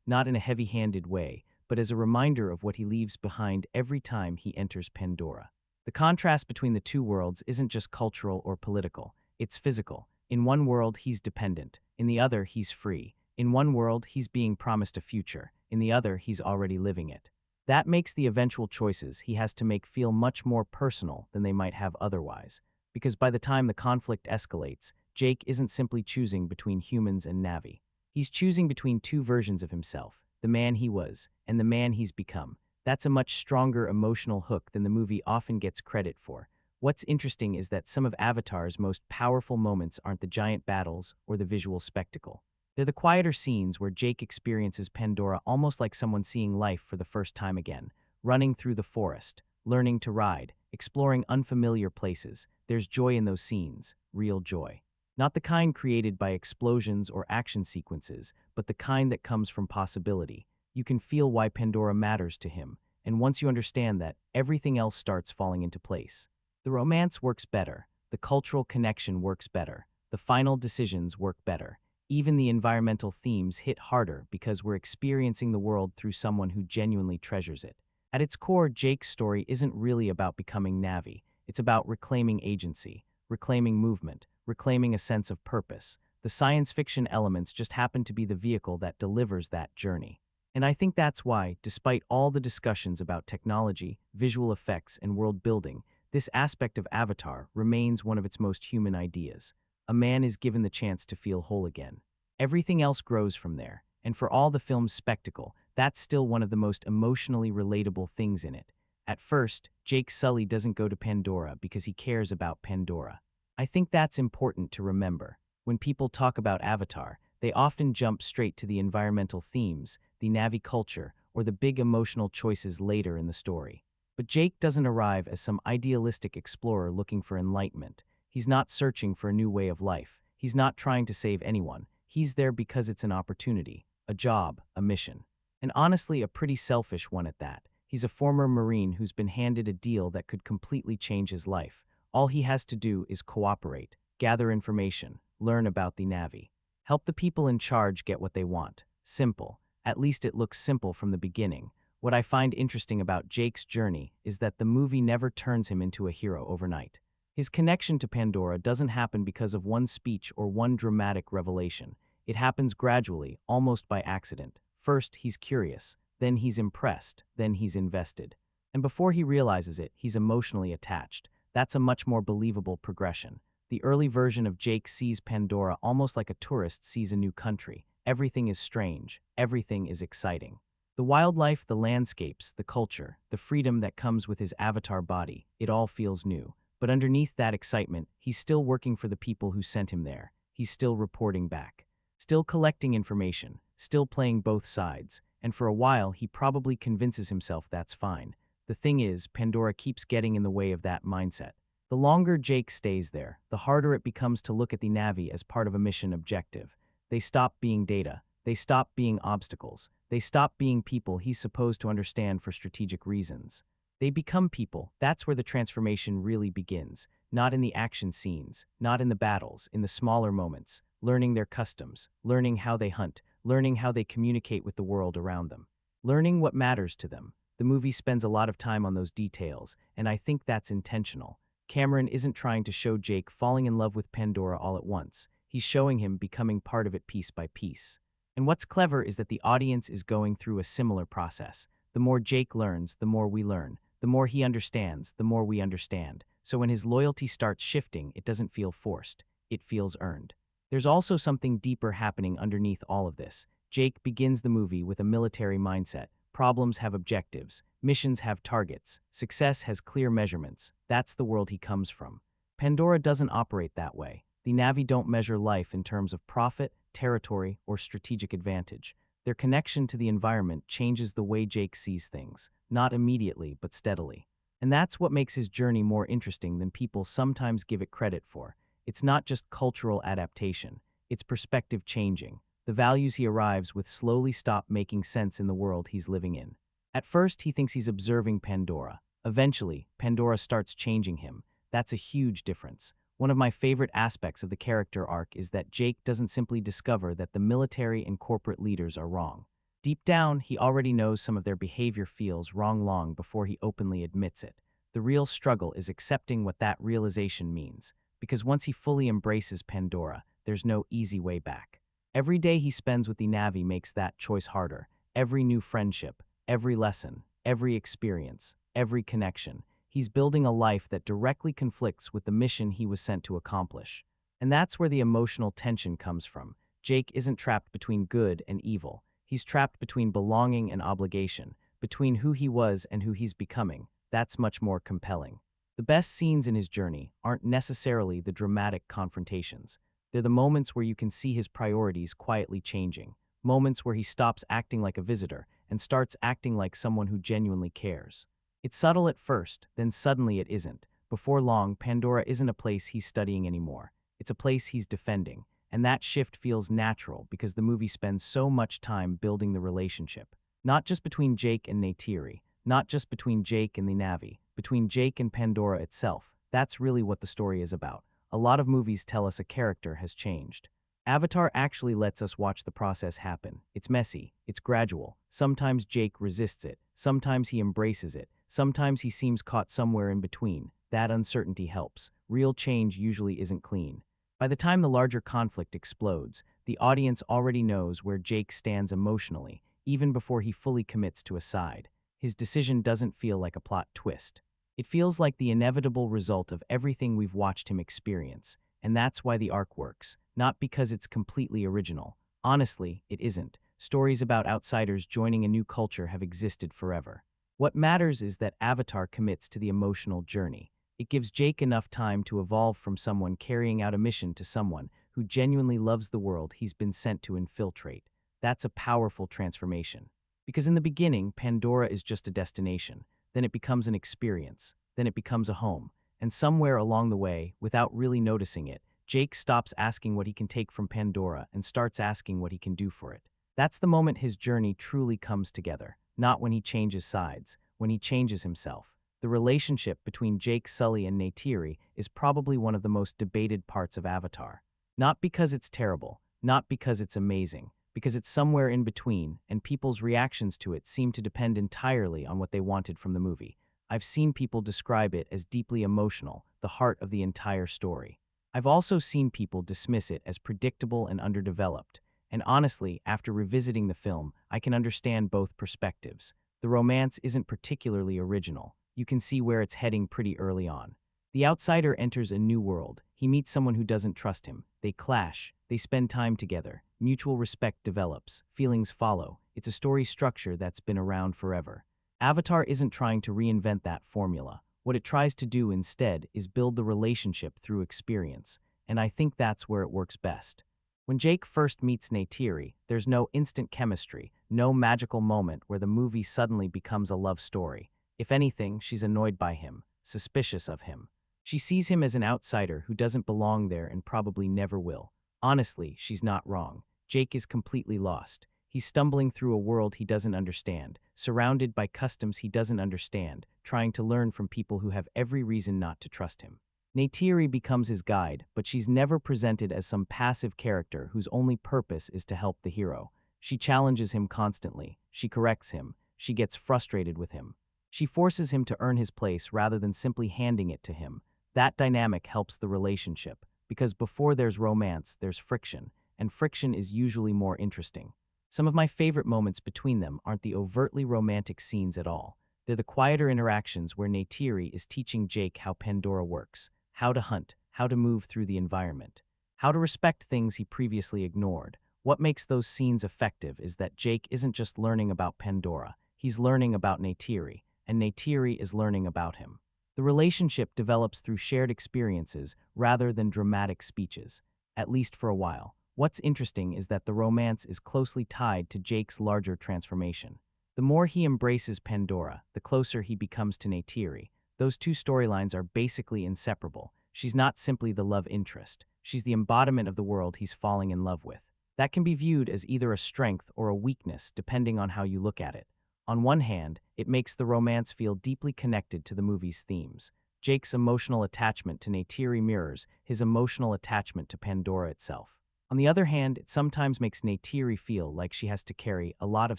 not in a heavy-handed way, but as a reminder of what he leaves behind every time he enters Pandora. The contrast between the two worlds isn't just cultural or political, it's physical. In one world, he's dependent. In the other, he's free. In one world, he's being promised a future. In the other, he's already living it. That makes the eventual choices he has to make feel much more personal than they might have otherwise. Because by the time the conflict escalates, Jake isn't simply choosing between humans and Na'vi. He's choosing between two versions of himself, the man he was and the man he's become. That's a much stronger emotional hook than the movie often gets credit for. What's interesting is that some of Avatar's most powerful moments aren't the giant battles or the visual spectacle. They're the quieter scenes where Jake experiences Pandora almost like someone seeing life for the first time again, running through the forest, learning to ride, exploring unfamiliar places. There's joy in those scenes, real joy. Not the kind created by explosions or action sequences, but the kind that comes from possibility. You can feel why Pandora matters to him, and once you understand that, everything else starts falling into place. The romance works better, the cultural connection works better, the final decisions work better. Even the environmental themes hit harder because we're experiencing the world through someone who genuinely treasures it. At its core, Jake's story isn't really about becoming Na'vi. It's about reclaiming agency, reclaiming movement, reclaiming a sense of purpose. The science fiction elements just happen to be the vehicle that delivers that journey. And I think that's why, despite all the discussions about technology, visual effects, and world building, this aspect of Avatar remains one of its most human ideas. A man is given the chance to feel whole again. Everything else grows from there, and for all the film's spectacle, that's still one of the most emotionally relatable things in it. At first, Jake Sully doesn't go to Pandora because he cares about Pandora. I think that's important to remember. When people talk about Avatar, they often jump straight to the environmental themes, the Na'vi culture, or the big emotional choices later in the story. But Jake doesn't arrive as some idealistic explorer looking for enlightenment. He's not searching for a new way of life. He's not trying to save anyone. He's there because it's an opportunity, a job, a mission. And honestly, a pretty selfish one at that. He's a former Marine who's been handed a deal that could completely change his life. All he has to do is cooperate, gather information, learn about the Na'vi. Help the people in charge get what they want. Simple. At least it looks simple from the beginning. What I find interesting about Jake's journey is that the movie never turns him into a hero overnight. His connection to Pandora doesn't happen because of one speech or one dramatic revelation. It happens gradually, almost by accident. First, he's curious, then he's impressed, then he's invested. And before he realizes it, he's emotionally attached. That's a much more believable progression. The early version of Jake sees Pandora almost like a tourist sees a new country. Everything is strange. Everything is exciting. The wildlife, the landscapes, the culture, the freedom that comes with his avatar body, it all feels new. But underneath that excitement, he's still working for the people who sent him there. He's still reporting back, still collecting information, still playing both sides, and for a while he probably convinces himself that's fine. The thing is, Pandora keeps getting in the way of that mindset. The longer Jake stays there, the harder it becomes to look at the Na'vi as part of a mission objective. They stop being data. They stop being obstacles. They stop being people he's supposed to understand for strategic reasons. They become people. That's where the transformation really begins. Not in the action scenes, not in the battles, in the smaller moments. Learning their customs, learning how they hunt, learning how they communicate with the world around them. Learning what matters to them. The movie spends a lot of time on those details, and I think that's intentional. Cameron isn't trying to show Jake falling in love with Pandora all at once. He's showing him becoming part of it piece by piece. And what's clever is that the audience is going through a similar process. The more Jake learns, the more we learn. The more he understands, the more we understand. So when his loyalty starts shifting, it doesn't feel forced. It feels earned. There's also something deeper happening underneath all of this. Jake begins the movie with a military mindset. Problems have objectives. Missions have targets. Success has clear measurements. That's the world he comes from. Pandora doesn't operate that way. The Na'vi don't measure life in terms of profit, territory, or strategic advantage. Their connection to the environment changes the way Jake sees things, not immediately, but steadily. And that's what makes his journey more interesting than people sometimes give it credit for. It's not just cultural adaptation, it's perspective changing. The values he arrives with slowly stop making sense in the world he's living in. At first, he thinks he's observing Pandora. Eventually, Pandora starts changing him. That's a huge difference. One of my favorite aspects of the character arc is that Jake doesn't simply discover that the military and corporate leaders are wrong. Deep down, he already knows some of their behavior feels wrong long before he openly admits it. The real struggle is accepting what that realization means, because once he fully embraces Pandora, there's no easy way back. Every day he spends with the Na'vi makes that choice harder. Every new friendship, every lesson, every experience, every connection. He's building a life that directly conflicts with the mission he was sent to accomplish. And that's where the emotional tension comes from. Jake isn't trapped between good and evil. He's trapped between belonging and obligation, between who he was and who he's becoming. That's much more compelling. The best scenes in his journey aren't necessarily the dramatic confrontations. They're the moments where you can see his priorities quietly changing, moments where he stops acting like a visitor and starts acting like someone who genuinely cares. It's subtle at first, then suddenly it isn't. Before long, Pandora isn't a place he's studying anymore. It's a place he's defending, and that shift feels natural because the movie spends so much time building the relationship. Not just between Jake and Neytiri, not just between Jake and the Na'vi, between Jake and Pandora itself. That's really what the story is about. A lot of movies tell us a character has changed. Avatar actually lets us watch the process happen. It's messy, it's gradual. Sometimes Jake resists it, sometimes he embraces it, sometimes he seems caught somewhere in between. That uncertainty helps. Real change usually isn't clean. By the time the larger conflict explodes, the audience already knows where Jake stands emotionally, even before he fully commits to a side. His decision doesn't feel like a plot twist. It feels like the inevitable result of everything we've watched him experience. And that's why the arc works, not because it's completely original. Honestly, it isn't. Stories about outsiders joining a new culture have existed forever. What matters is that Avatar commits to the emotional journey. It gives Jake enough time to evolve from someone carrying out a mission to someone who genuinely loves the world he's been sent to infiltrate. That's a powerful transformation. Because in the beginning, Pandora is just a destination. Then it becomes an experience. Then it becomes a home. And somewhere along the way, without really noticing it, Jake stops asking what he can take from Pandora and starts asking what he can do for it. That's the moment his journey truly comes together, not when he changes sides, when he changes himself. The relationship between Jake Sully and Neytiri is probably one of the most debated parts of Avatar. Not because it's terrible, not because it's amazing, because it's somewhere in between, and people's reactions to it seem to depend entirely on what they wanted from the movie. I've seen people describe it as deeply emotional, the heart of the entire story. I've also seen people dismiss it as predictable and underdeveloped. And honestly, after revisiting the film, I can understand both perspectives. The romance isn't particularly original. You can see where it's heading pretty early on. The outsider enters a new world. He meets someone who doesn't trust him. They clash. They spend time together. Mutual respect develops. Feelings follow. It's a story structure that's been around forever. Avatar isn't trying to reinvent that formula. What it tries to do instead is build the relationship through experience, and I think that's where it works best. When Jake first meets Neytiri, there's no instant chemistry, no magical moment where the movie suddenly becomes a love story. If anything, she's annoyed by him, suspicious of him. She sees him as an outsider who doesn't belong there and probably never will. Honestly, she's not wrong. Jake is completely lost. He's stumbling through a world he doesn't understand, surrounded by customs he doesn't understand, trying to learn from people who have every reason not to trust him. Neytiri becomes his guide, but she's never presented as some passive character whose only purpose is to help the hero. She challenges him constantly. She corrects him. She gets frustrated with him. She forces him to earn his place rather than simply handing it to him. That dynamic helps the relationship, because before there's romance, there's friction, and friction is usually more interesting. Some of my favorite moments between them aren't the overtly romantic scenes at all. They're the quieter interactions where Neytiri is teaching Jake how Pandora works, how to hunt, how to move through the environment, how to respect things he previously ignored. What makes those scenes effective is that Jake isn't just learning about Pandora, he's learning about Neytiri, and Neytiri is learning about him. The relationship develops through shared experiences rather than dramatic speeches, at least for a while. What's interesting is that the romance is closely tied to Jake's larger transformation. The more he embraces Pandora, the closer he becomes to Neytiri. Those two storylines are basically inseparable. She's not simply the love interest. She's the embodiment of the world he's falling in love with. That can be viewed as either a strength or a weakness depending on how you look at it. On one hand, it makes the romance feel deeply connected to the movie's themes. Jake's emotional attachment to Neytiri mirrors his emotional attachment to Pandora itself. On the other hand, it sometimes makes Neytiri feel like she has to carry a lot of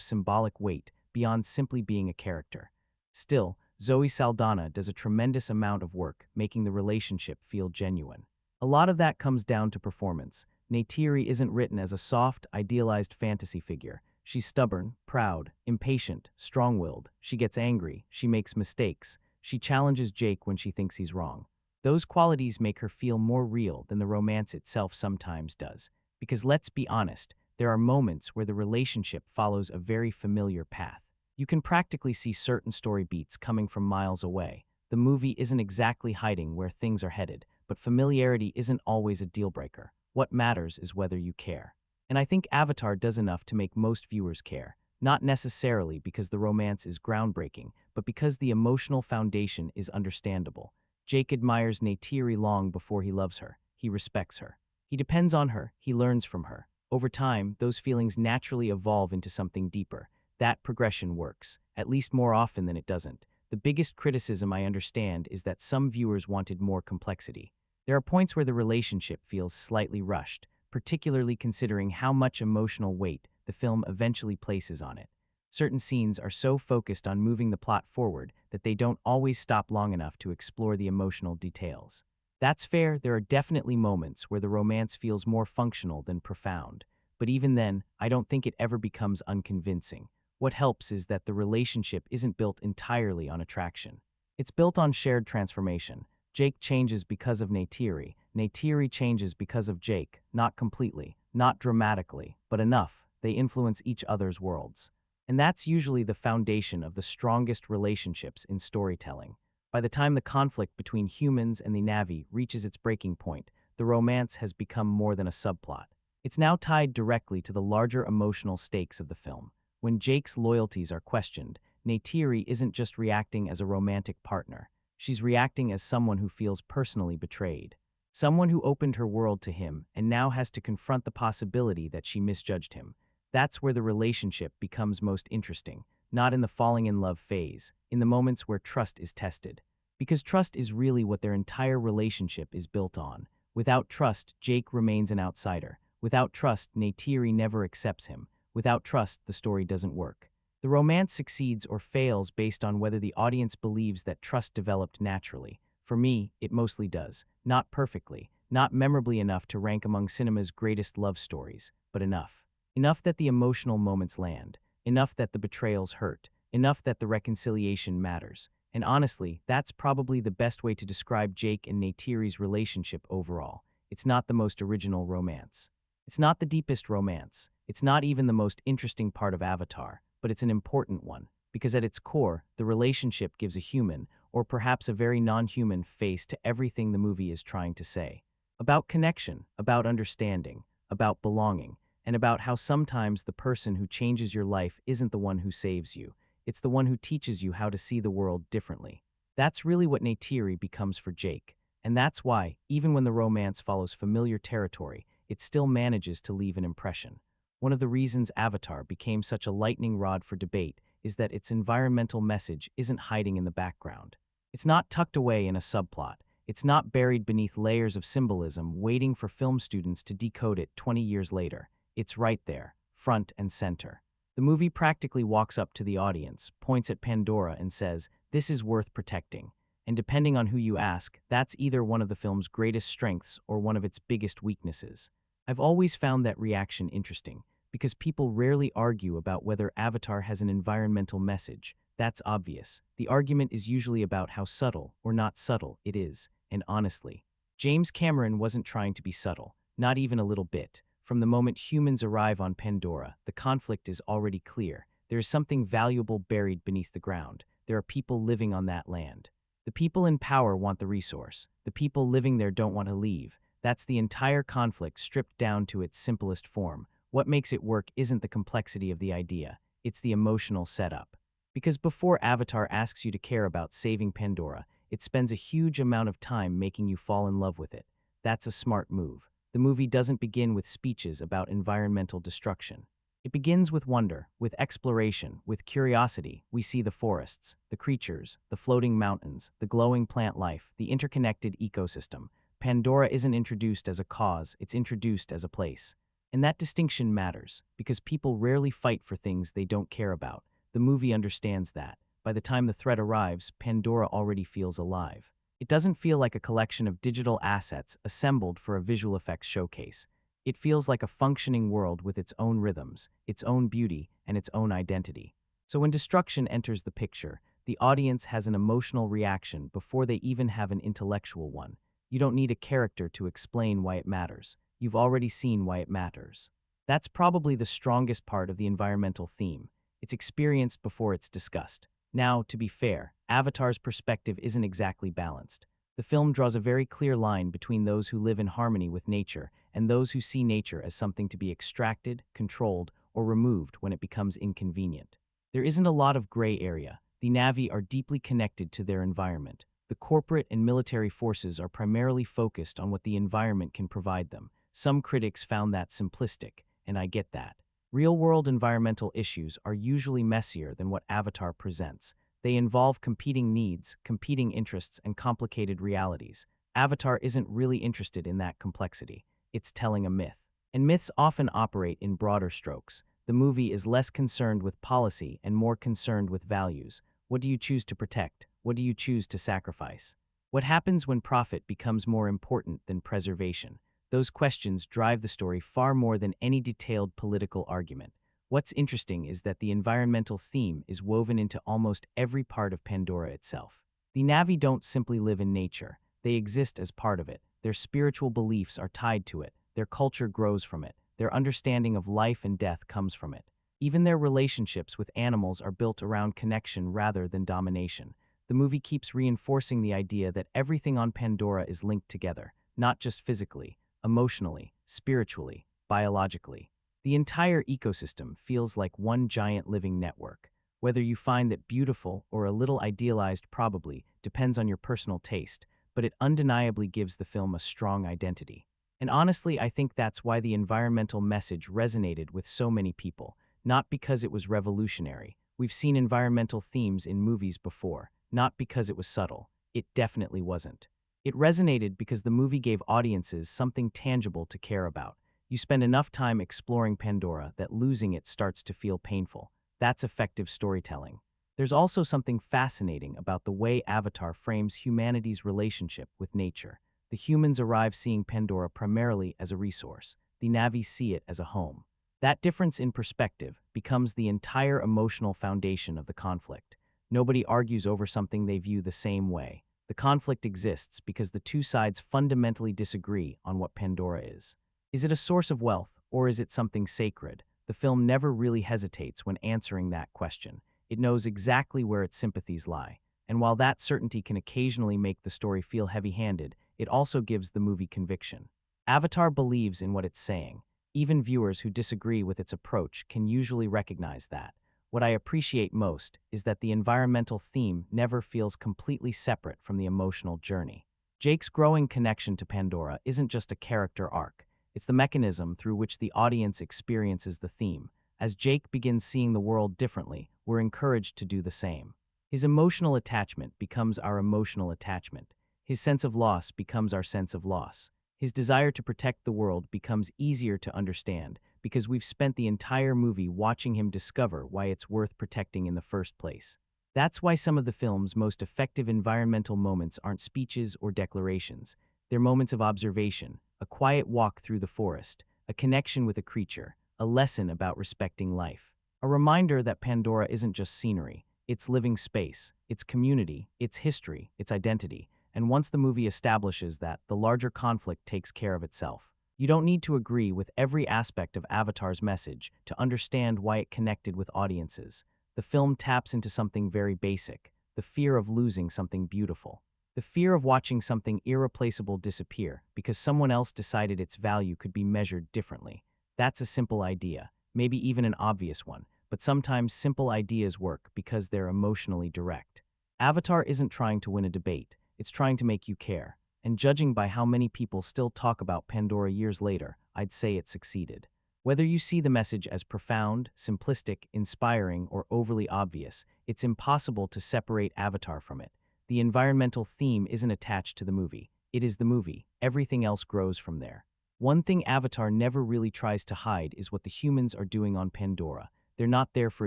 symbolic weight beyond simply being a character. Still, Zoe Saldaña does a tremendous amount of work making the relationship feel genuine. A lot of that comes down to performance. Neytiri isn't written as a soft, idealized fantasy figure. She's stubborn, proud, impatient, strong-willed. She gets angry. She makes mistakes. She challenges Jake when she thinks he's wrong. Those qualities make her feel more real than the romance itself sometimes does. Because let's be honest, there are moments where the relationship follows a very familiar path. You can practically see certain story beats coming from miles away. The movie isn't exactly hiding where things are headed, but familiarity isn't always a deal-breaker. What matters is whether you care. And I think Avatar does enough to make most viewers care, not necessarily because the romance is groundbreaking, but because the emotional foundation is understandable. Jake admires Neytiri long before he loves her. He respects her. He depends on her. He learns from her. Over time, those feelings naturally evolve into something deeper. That progression works, at least more often than it doesn't. The biggest criticism I understand is that some viewers wanted more complexity. There are points where the relationship feels slightly rushed, particularly considering how much emotional weight the film eventually places on it. Certain scenes are so focused on moving the plot forward that they don't always stop long enough to explore the emotional details. That's fair, there are definitely moments where the romance feels more functional than profound, but even then, I don't think it ever becomes unconvincing. What helps is that the relationship isn't built entirely on attraction. It's built on shared transformation. Jake changes because of Neytiri. Neytiri changes because of Jake, not completely, not dramatically, but enough. They influence each other's worlds. And that's usually the foundation of the strongest relationships in storytelling. By the time the conflict between humans and the Na'vi reaches its breaking point, the romance has become more than a subplot. It's now tied directly to the larger emotional stakes of the film. When Jake's loyalties are questioned, Neytiri isn't just reacting as a romantic partner. She's reacting as someone who feels personally betrayed. Someone who opened her world to him and now has to confront the possibility that she misjudged him. That's where the relationship becomes most interesting, not in the falling in love phase, in the moments where trust is tested. Because trust is really what their entire relationship is built on. Without trust, Jake remains an outsider. Without trust, Neytiri never accepts him. Without trust, the story doesn't work. The romance succeeds or fails based on whether the audience believes that trust developed naturally. For me, it mostly does. Not perfectly, not memorably enough to rank among cinema's greatest love stories, but enough. Enough that the emotional moments land. Enough that the betrayals hurt. Enough that the reconciliation matters. And honestly, that's probably the best way to describe Jake and Neytiri's relationship overall. It's not the most original romance. It's not the deepest romance. It's not even the most interesting part of Avatar, but it's an important one, because at its core, the relationship gives a human, or perhaps a very non-human, face to everything the movie is trying to say. About connection, about understanding, about belonging, and about how sometimes the person who changes your life isn't the one who saves you. It's the one who teaches you how to see the world differently. That's really what Neytiri becomes for Jake. And that's why, even when the romance follows familiar territory, it still manages to leave an impression. One of the reasons Avatar became such a lightning rod for debate is that its environmental message isn't hiding in the background. It's not tucked away in a subplot. It's not buried beneath layers of symbolism waiting for film students to decode it 20 years later. It's right there, front and center. The movie practically walks up to the audience, points at Pandora, and says, "This is worth protecting." And depending on who you ask, that's either one of the film's greatest strengths or one of its biggest weaknesses. I've always found that reaction interesting, because people rarely argue about whether Avatar has an environmental message. That's obvious. The argument is usually about how subtle or not subtle it is, and honestly, James Cameron wasn't trying to be subtle, not even a little bit. From the moment humans arrive on Pandora, the conflict is already clear. There is something valuable buried beneath the ground. There are people living on that land. The people in power want the resource. The people living there don't want to leave. That's the entire conflict stripped down to its simplest form. What makes it work isn't the complexity of the idea, it's the emotional setup. Because before Avatar asks you to care about saving Pandora, it spends a huge amount of time making you fall in love with it. That's a smart move. The movie doesn't begin with speeches about environmental destruction. It begins with wonder, with exploration, with curiosity. We see the forests, the creatures, the floating mountains, the glowing plant life, the interconnected ecosystem. Pandora isn't introduced as a cause, it's introduced as a place. And that distinction matters, because people rarely fight for things they don't care about. The movie understands that. By the time the threat arrives, Pandora already feels alive. It doesn't feel like a collection of digital assets assembled for a visual effects showcase. It feels like a functioning world with its own rhythms, its own beauty, and its own identity. So when destruction enters the picture, the audience has an emotional reaction before they even have an intellectual one. You don't need a character to explain why it matters. You've already seen why it matters. That's probably the strongest part of the environmental theme. It's experienced before it's discussed. Now, to be fair, Avatar's perspective isn't exactly balanced. The film draws a very clear line between those who live in harmony with nature and those who see nature as something to be extracted, controlled, or removed when it becomes inconvenient. There isn't a lot of gray area. The Na'vi are deeply connected to their environment. The corporate and military forces are primarily focused on what the environment can provide them. Some critics found that simplistic, and I get that. Real-world environmental issues are usually messier than what Avatar presents. They involve competing needs, competing interests, and complicated realities. Avatar isn't really interested in that complexity. It's telling a myth. And myths often operate in broader strokes. The movie is less concerned with policy and more concerned with values. What do you choose to protect? What do you choose to sacrifice? What happens when profit becomes more important than preservation? Those questions drive the story far more than any detailed political argument. What's interesting is that the environmental theme is woven into almost every part of Pandora itself. The Na'vi don't simply live in nature. They exist as part of it. Their spiritual beliefs are tied to it. Their culture grows from it. Their understanding of life and death comes from it. Even their relationships with animals are built around connection rather than domination. The movie keeps reinforcing the idea that everything on Pandora is linked together, not just physically, emotionally, spiritually, biologically. The entire ecosystem feels like one giant living network. Whether you find that beautiful or a little idealized probably depends on your personal taste, but it undeniably gives the film a strong identity. And honestly, I think that's why the environmental message resonated with so many people, not because it was revolutionary. We've seen environmental themes in movies before, not because it was subtle. It definitely wasn't. It resonated because the movie gave audiences something tangible to care about. You spend enough time exploring Pandora that losing it starts to feel painful. That's effective storytelling. There's also something fascinating about the way Avatar frames humanity's relationship with nature. The humans arrive seeing Pandora primarily as a resource. The Na'vi see it as a home. That difference in perspective becomes the entire emotional foundation of the conflict. Nobody argues over something they view the same way. The conflict exists because the two sides fundamentally disagree on what Pandora is. Is it a source of wealth, or is it something sacred? The film never really hesitates when answering that question. It knows exactly where its sympathies lie. And while that certainty can occasionally make the story feel heavy-handed, it also gives the movie conviction. Avatar believes in what it's saying. Even viewers who disagree with its approach can usually recognize that. What I appreciate most is that the environmental theme never feels completely separate from the emotional journey. Jake's growing connection to Pandora isn't just a character arc, it's the mechanism through which the audience experiences the theme. As Jake begins seeing the world differently, we're encouraged to do the same. His emotional attachment becomes our emotional attachment. His sense of loss becomes our sense of loss. His desire to protect the world becomes easier to understand because we've spent the entire movie watching him discover why it's worth protecting in the first place. That's why some of the film's most effective environmental moments aren't speeches or declarations. They're moments of observation, a quiet walk through the forest, a connection with a creature, a lesson about respecting life. A reminder that Pandora isn't just scenery, it's living space, it's community, it's history, it's identity. And once the movie establishes that, the larger conflict takes care of itself. You don't need to agree with every aspect of Avatar's message to understand why it connected with audiences. The film taps into something very basic, the fear of losing something beautiful. The fear of watching something irreplaceable disappear because someone else decided its value could be measured differently. That's a simple idea, maybe even an obvious one, but sometimes simple ideas work because they're emotionally direct. Avatar isn't trying to win a debate, it's trying to make you care. And judging by how many people still talk about Pandora years later, I'd say it succeeded. Whether you see the message as profound, simplistic, inspiring, or overly obvious, it's impossible to separate Avatar from it. The environmental theme isn't attached to the movie. It is the movie. Everything else grows from there. One thing Avatar never really tries to hide is what the humans are doing on Pandora. They're not there for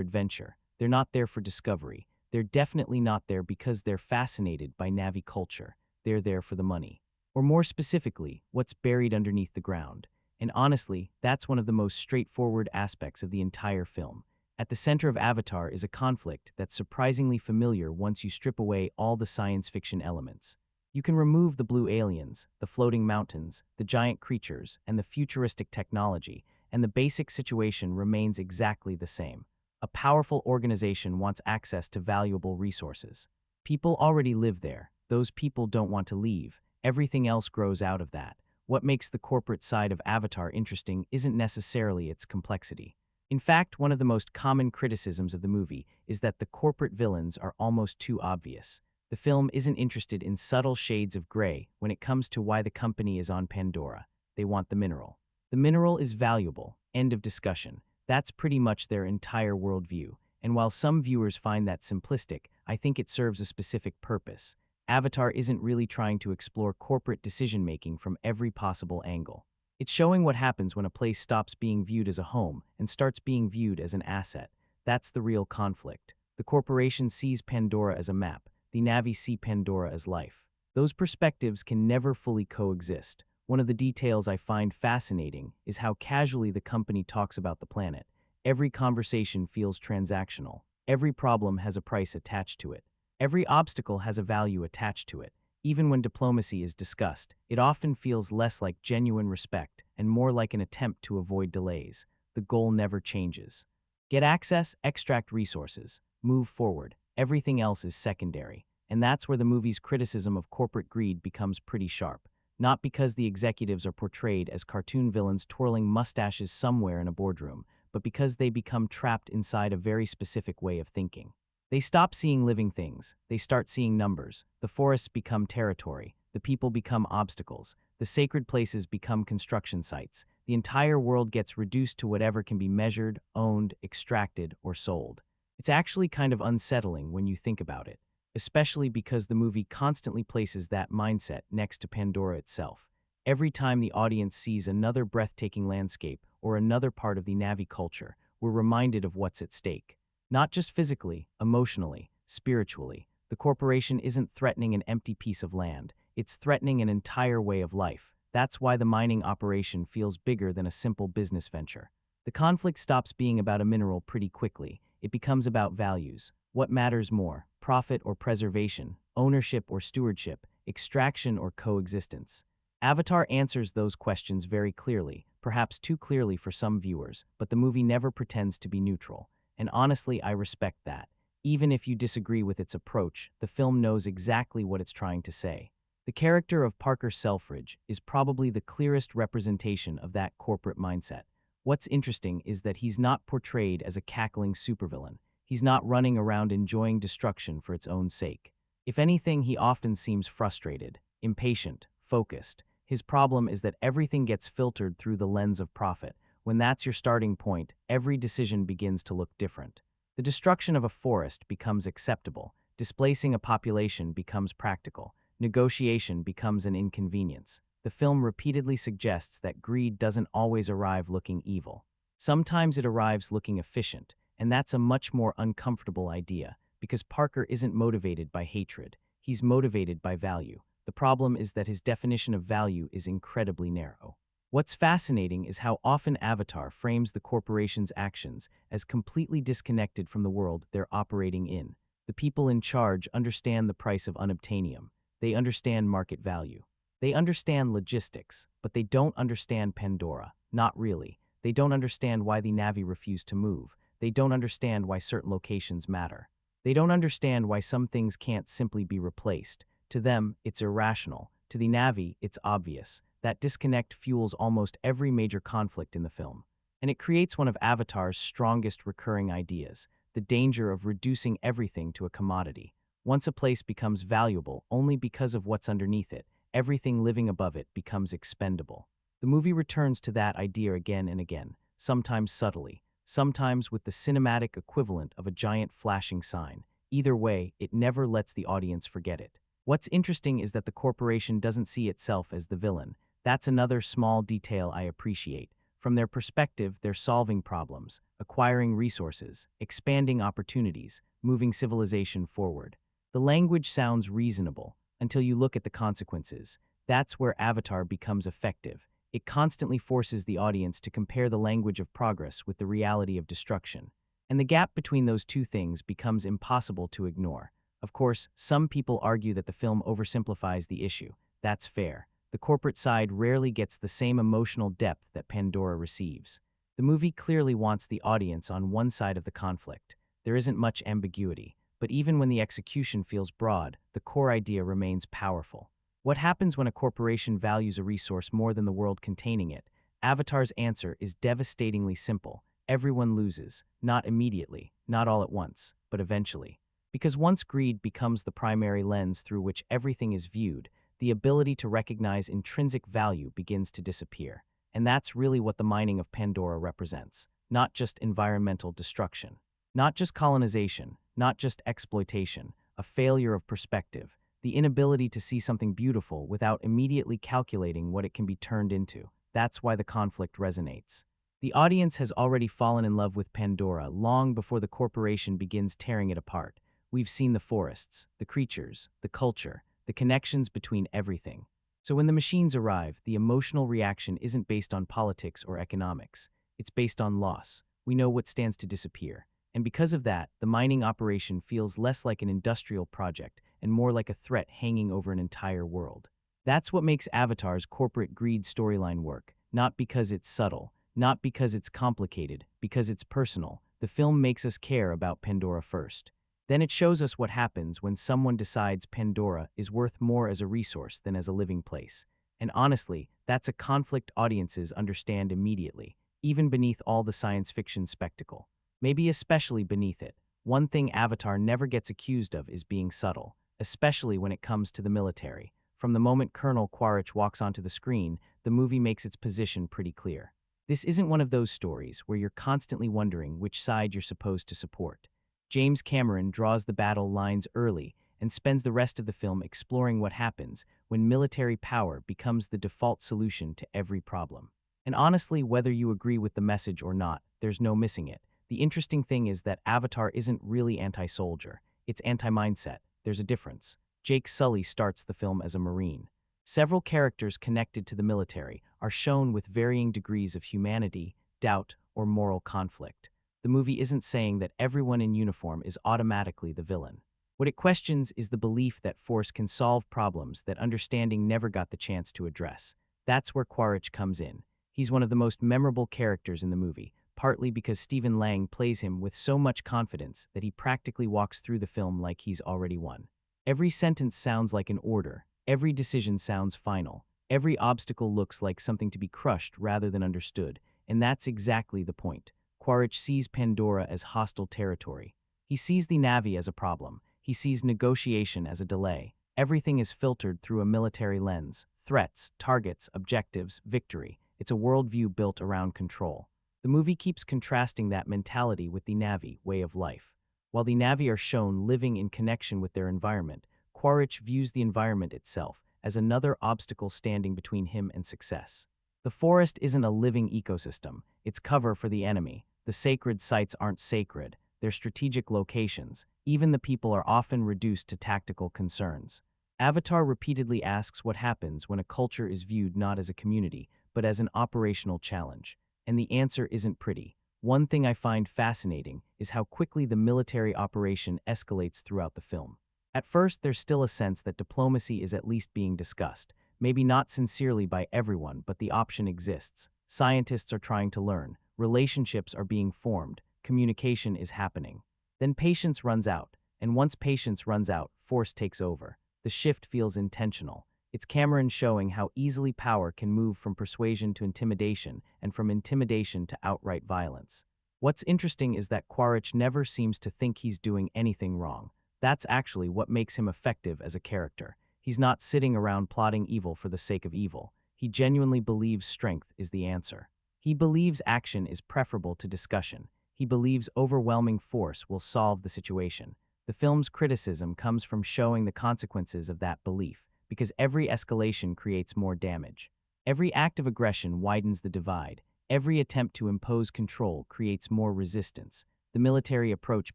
adventure. They're not there for discovery. They're definitely not there because they're fascinated by Na'vi culture. They're there for the money. Or more specifically, what's buried underneath the ground. And honestly, that's one of the most straightforward aspects of the entire film. At the center of Avatar is a conflict that's surprisingly familiar once you strip away all the science fiction elements. You can remove the blue aliens, the floating mountains, the giant creatures, and the futuristic technology, and the basic situation remains exactly the same. A powerful organization wants access to valuable resources. People already live there. Those people don't want to leave. Everything else grows out of that. What makes the corporate side of Avatar interesting isn't necessarily its complexity. In fact, one of the most common criticisms of the movie is that the corporate villains are almost too obvious. The film isn't interested in subtle shades of gray when it comes to why the company is on Pandora. They want the mineral. The mineral is valuable. End of discussion. That's pretty much their entire worldview. And while some viewers find that simplistic, I think it serves a specific purpose. Avatar isn't really trying to explore corporate decision-making from every possible angle. It's showing what happens when a place stops being viewed as a home and starts being viewed as an asset. That's the real conflict. The corporation sees Pandora as a map. The Na'vi see Pandora as life. Those perspectives can never fully coexist. One of the details I find fascinating is how casually the company talks about the planet. Every conversation feels transactional. Every problem has a price attached to it. Every obstacle has a value attached to it. Even when diplomacy is discussed, it often feels less like genuine respect and more like an attempt to avoid delays. The goal never changes. Get access, extract resources, move forward. Everything else is secondary. And that's where the movie's criticism of corporate greed becomes pretty sharp. Not because the executives are portrayed as cartoon villains twirling mustaches somewhere in a boardroom, but because they become trapped inside a very specific way of thinking. They stop seeing living things. They start seeing numbers. The forests become territory. The people become obstacles. The sacred places become construction sites. The entire world gets reduced to whatever can be measured, owned, extracted, or sold. It's actually kind of unsettling when you think about it, especially because the movie constantly places that mindset next to Pandora itself. Every time the audience sees another breathtaking landscape or another part of the Na'vi culture, we're reminded of what's at stake. Not just physically, emotionally, spiritually. The corporation isn't threatening an empty piece of land. It's threatening an entire way of life. That's why the mining operation feels bigger than a simple business venture. The conflict stops being about a mineral pretty quickly. It becomes about values. What matters more, profit or preservation, ownership or stewardship, extraction or coexistence? Avatar answers those questions very clearly, perhaps too clearly for some viewers, but the movie never pretends to be neutral. And honestly, I respect that. Even if you disagree with its approach, the film knows exactly what it's trying to say. The character of Parker Selfridge is probably the clearest representation of that corporate mindset. What's interesting is that he's not portrayed as a cackling supervillain. He's not running around enjoying destruction for its own sake. If anything, he often seems frustrated, impatient, focused. His problem is that everything gets filtered through the lens of profit. When that's your starting point, every decision begins to look different. The destruction of a forest becomes acceptable. Displacing a population becomes practical. Negotiation becomes an inconvenience. The film repeatedly suggests that greed doesn't always arrive looking evil. Sometimes it arrives looking efficient, and that's a much more uncomfortable idea, because Parker isn't motivated by hatred. He's motivated by value. The problem is that his definition of value is incredibly narrow. What's fascinating is how often Avatar frames the corporation's actions as completely disconnected from the world they're operating in. The people in charge understand the price of unobtainium. They understand market value. They understand logistics, but they don't understand Pandora. Not really. They don't understand why the Na'vi refuse to move. They don't understand why certain locations matter. They don't understand why some things can't simply be replaced. To them, it's irrational. To the Na'vi, it's obvious. That disconnect fuels almost every major conflict in the film. And it creates one of Avatar's strongest recurring ideas, the danger of reducing everything to a commodity. Once a place becomes valuable only because of what's underneath it, everything living above it becomes expendable. The movie returns to that idea again and again, sometimes subtly, sometimes with the cinematic equivalent of a giant flashing sign. Either way, it never lets the audience forget it. What's interesting is that the corporation doesn't see itself as the villain. That's another small detail I appreciate. From their perspective, they're solving problems, acquiring resources, expanding opportunities, moving civilization forward. The language sounds reasonable until you look at the consequences. That's where Avatar becomes effective. It constantly forces the audience to compare the language of progress with the reality of destruction. And the gap between those two things becomes impossible to ignore. Of course, some people argue that the film oversimplifies the issue. That's fair. The corporate side rarely gets the same emotional depth that Pandora receives. The movie clearly wants the audience on one side of the conflict. There isn't much ambiguity, but even when the execution feels broad, the core idea remains powerful. What happens when a corporation values a resource more than the world containing it? Avatar's answer is devastatingly simple. Everyone loses, not immediately, not all at once, but eventually. Because once greed becomes the primary lens through which everything is viewed, the ability to recognize intrinsic value begins to disappear. And that's really what the mining of Pandora represents. Not just environmental destruction. Not just colonization. Not just exploitation. A failure of perspective. The inability to see something beautiful without immediately calculating what it can be turned into. That's why the conflict resonates. The audience has already fallen in love with Pandora long before the corporation begins tearing it apart. We've seen the forests, the creatures, the culture, the connections between everything. So when the machines arrive, the emotional reaction isn't based on politics or economics. It's based on loss. We know what stands to disappear. And because of that, the mining operation feels less like an industrial project and more like a threat hanging over an entire world. That's what makes Avatar's corporate greed storyline work. Not because it's subtle, not because it's complicated, because it's personal. The film makes us care about Pandora first. Then it shows us what happens when someone decides Pandora is worth more as a resource than as a living place. And honestly, that's a conflict audiences understand immediately, even beneath all the science fiction spectacle. Maybe especially beneath it. One thing Avatar never gets accused of is being subtle, especially when it comes to the military. From the moment Colonel Quaritch walks onto the screen, the movie makes its position pretty clear. This isn't one of those stories where you're constantly wondering which side you're supposed to support. James Cameron draws the battle lines early and spends the rest of the film exploring what happens when military power becomes the default solution to every problem. And honestly, whether you agree with the message or not, there's no missing it. The interesting thing is that Avatar isn't really anti-soldier. It's anti-mindset. There's a difference. Jake Sully starts the film as a Marine. Several characters connected to the military are shown with varying degrees of humanity, doubt, or moral conflict. The movie isn't saying that everyone in uniform is automatically the villain. What it questions is the belief that force can solve problems that understanding never got the chance to address. That's where Quaritch comes in. He's one of the most memorable characters in the movie, partly because Stephen Lang plays him with so much confidence that he practically walks through the film like he's already won. Every sentence sounds like an order. Every decision sounds final. Every obstacle looks like something to be crushed rather than understood. and that's exactly the point. Quaritch sees Pandora as hostile territory. He sees the Na'vi as a problem. He sees negotiation as a delay. Everything is filtered through a military lens. Threats, targets, objectives, victory. It's a worldview built around control. The movie keeps contrasting that mentality with the Na'vi way of life. While the Na'vi are shown living in connection with their environment, Quaritch views the environment itself as another obstacle standing between him and success. The forest isn't a living ecosystem, it's cover for the enemy. The sacred sites aren't sacred, they're strategic locations. Even the people are often reduced to tactical concerns. Avatar repeatedly asks what happens when a culture is viewed not as a community, but as an operational challenge. And the answer isn't pretty. One thing I find fascinating is how quickly the military operation escalates throughout the film. At first, there's still a sense that diplomacy is at least being discussed. Maybe not sincerely by everyone, but the option exists. Scientists are trying to learn. Relationships are being formed. Communication is happening. Then patience runs out. And once patience runs out, force takes over. The shift feels intentional. It's Cameron showing how easily power can move from persuasion to intimidation, and from intimidation to outright violence. What's interesting is that Quaritch never seems to think he's doing anything wrong. That's actually what makes him effective as a character. He's not sitting around plotting evil for the sake of evil. He genuinely believes strength is the answer. He believes action is preferable to discussion. He believes overwhelming force will solve the situation. The film's criticism comes from showing the consequences of that belief, because every escalation creates more damage. Every act of aggression widens the divide. Every attempt to impose control creates more resistance. The military approach